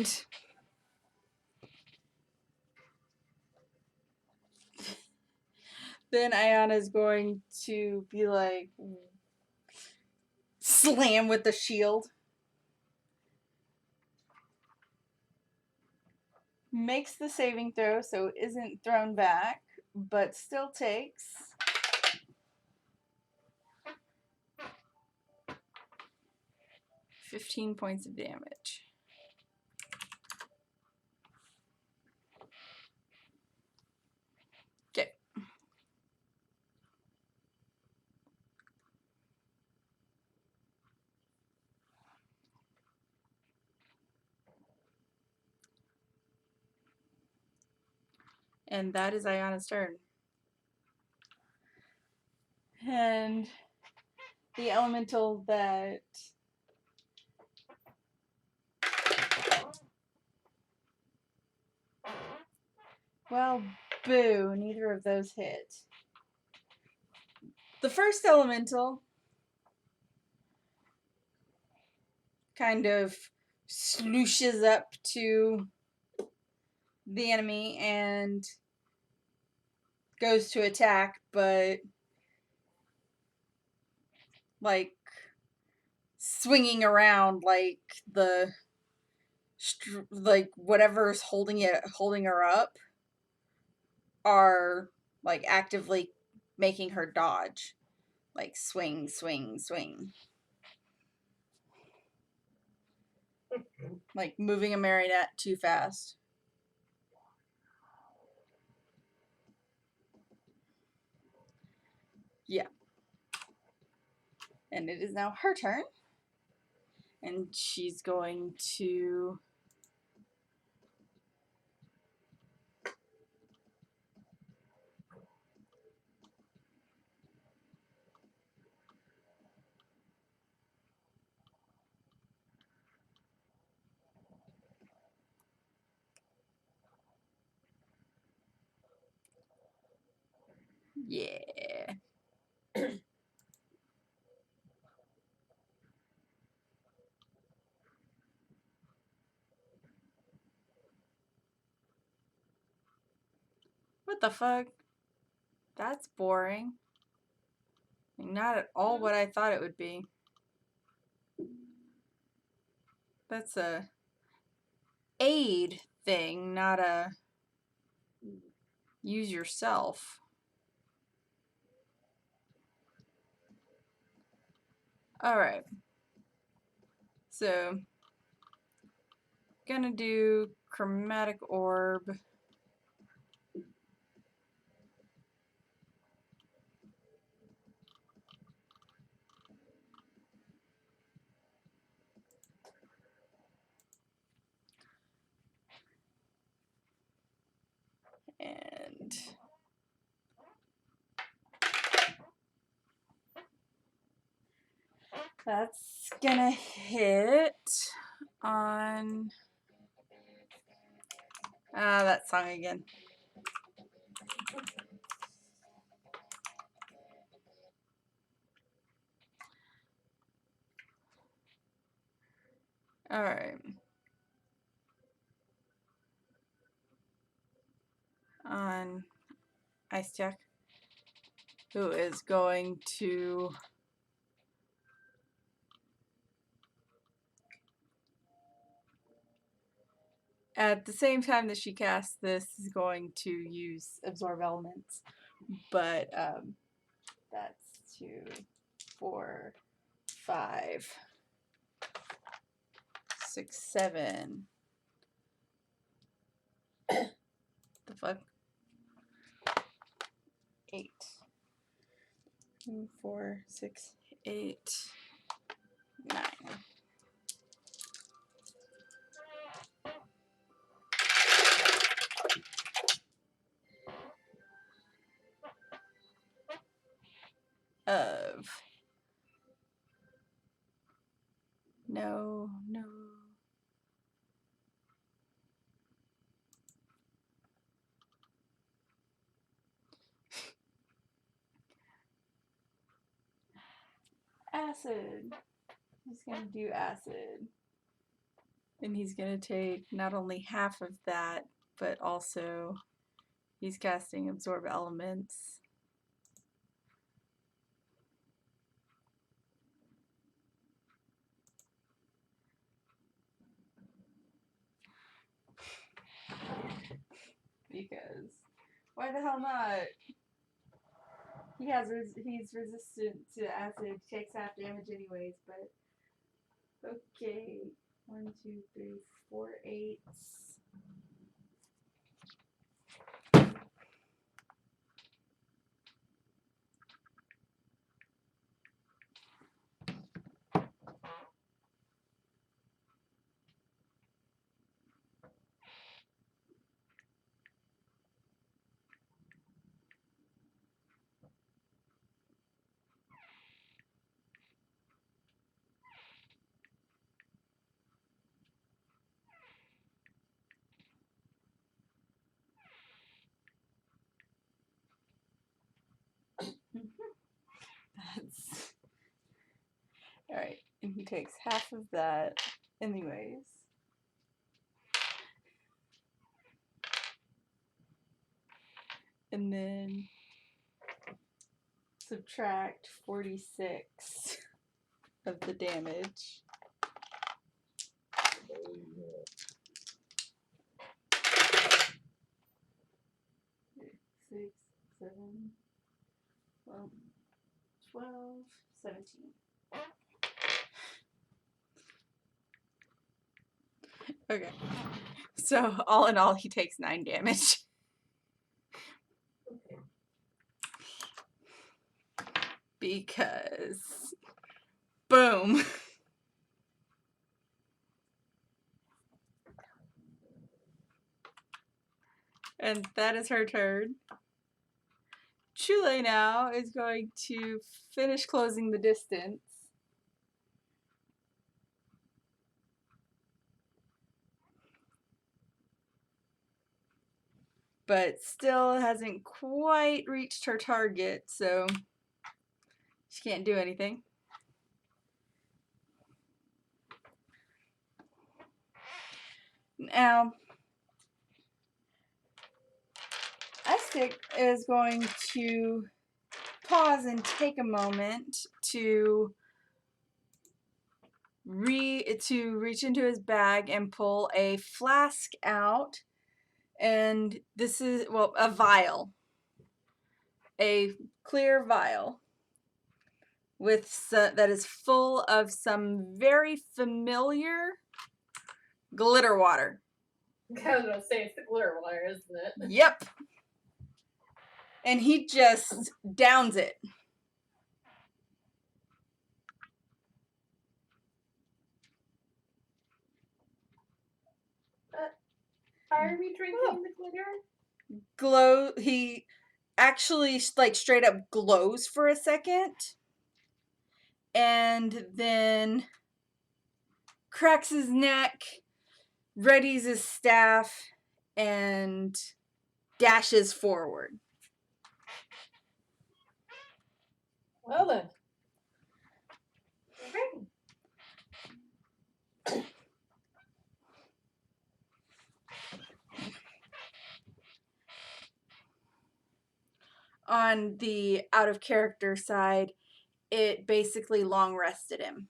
And then Ayana's going to be like, slam with the shield. Makes the saving throw, so isn't thrown back, but still takes 15 points of damage. Okay. And that is Ayana's turn. And the elemental that well, boo, neither of those hit. The first elemental kind of slooshes up to the enemy and goes to attack, but like swinging around like the like whatever's holding her up are like actively making her dodge, like swing, swing, swing, like moving a marionette too fast. Yeah. And it is now her turn. And she's going to yeah. What the fuck? That's boring. Not at all what I thought it would be. That's a aid thing, not a use yourself. Alright. So, gonna do chromatic orb. And that's gonna hit on that song again. Alright. On Ice Jack, who is going to at the same time that she casts this is going to use absorb elements, but that's 2, 4, 5, 6, 7. The fuck? 8. 2, 4, 6, 8, 9. Of no. Acid. I'm just gonna do acid. And he's going to take not only half of that, but also he's casting Absorb Elements. Because why the hell not? He's resistant to acid, takes half damage anyways, but okay. 1, 2, 3, 4, 8. That's alright. And he takes half of that anyways. And then subtract 46 of the damage. Six, 7, 12, 17. Okay. So all in all, he takes 9 damage. Okay. Because boom. And that is her turn. Chule now is going to finish closing the distance. But still hasn't quite reached her target, so she can't do anything. Now, Estic is going to pause and take a moment to reach into his bag and pull a flask out. And this is, well, a vial. A clear vial that is full of some very familiar glitter water. I was gonna say it's the glitter water, isn't it? Yep. And he just downs it. Are we drinking the glitter? He actually like straight up glows for a second. And then cracks his neck, readies his staff, and dashes forward. Well then. Okay. On the out of character side, it basically long rested him.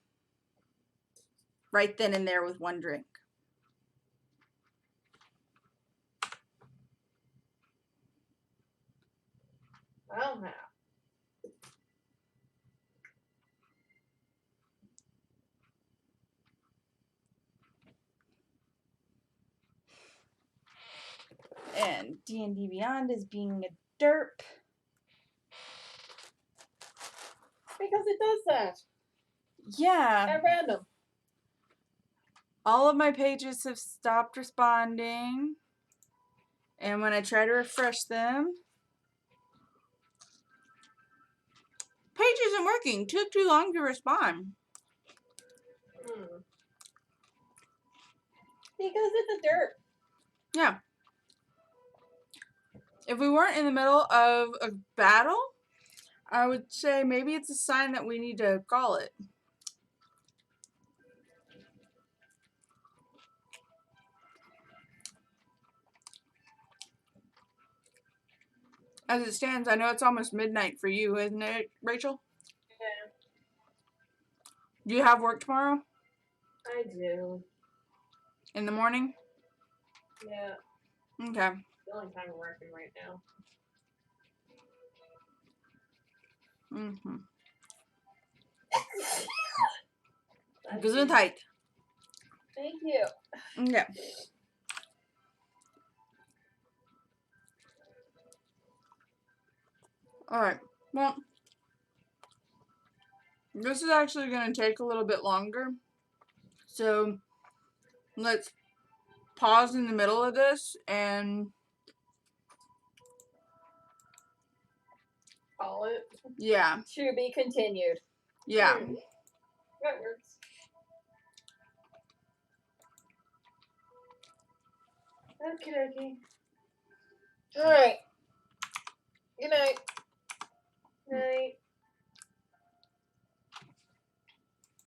Right then and there with one drink. Well now. And D&D Beyond is being a derp. Because it does that. Yeah. At random. All of my pages have stopped responding. And when I try to refresh them, page isn't working. Took too long to respond. Because it's a derp. Yeah. If we weren't in the middle of a battle, I would say maybe it's a sign that we need to call it. as it stands, I know it's almost midnight for you, isn't it, Rachel? Yeah, Do you have work tomorrow I do. in the morning? Yeah, Okay. the only time I'm working right now. Mm-hmm. That's Gesundheit. Thank you. Okay. Alright. Well, this is actually going to take a little bit longer. So, let's pause in the middle of this and Call it. yeah. To be continued. Yeah. That works. Okay, okay. All right. Good night.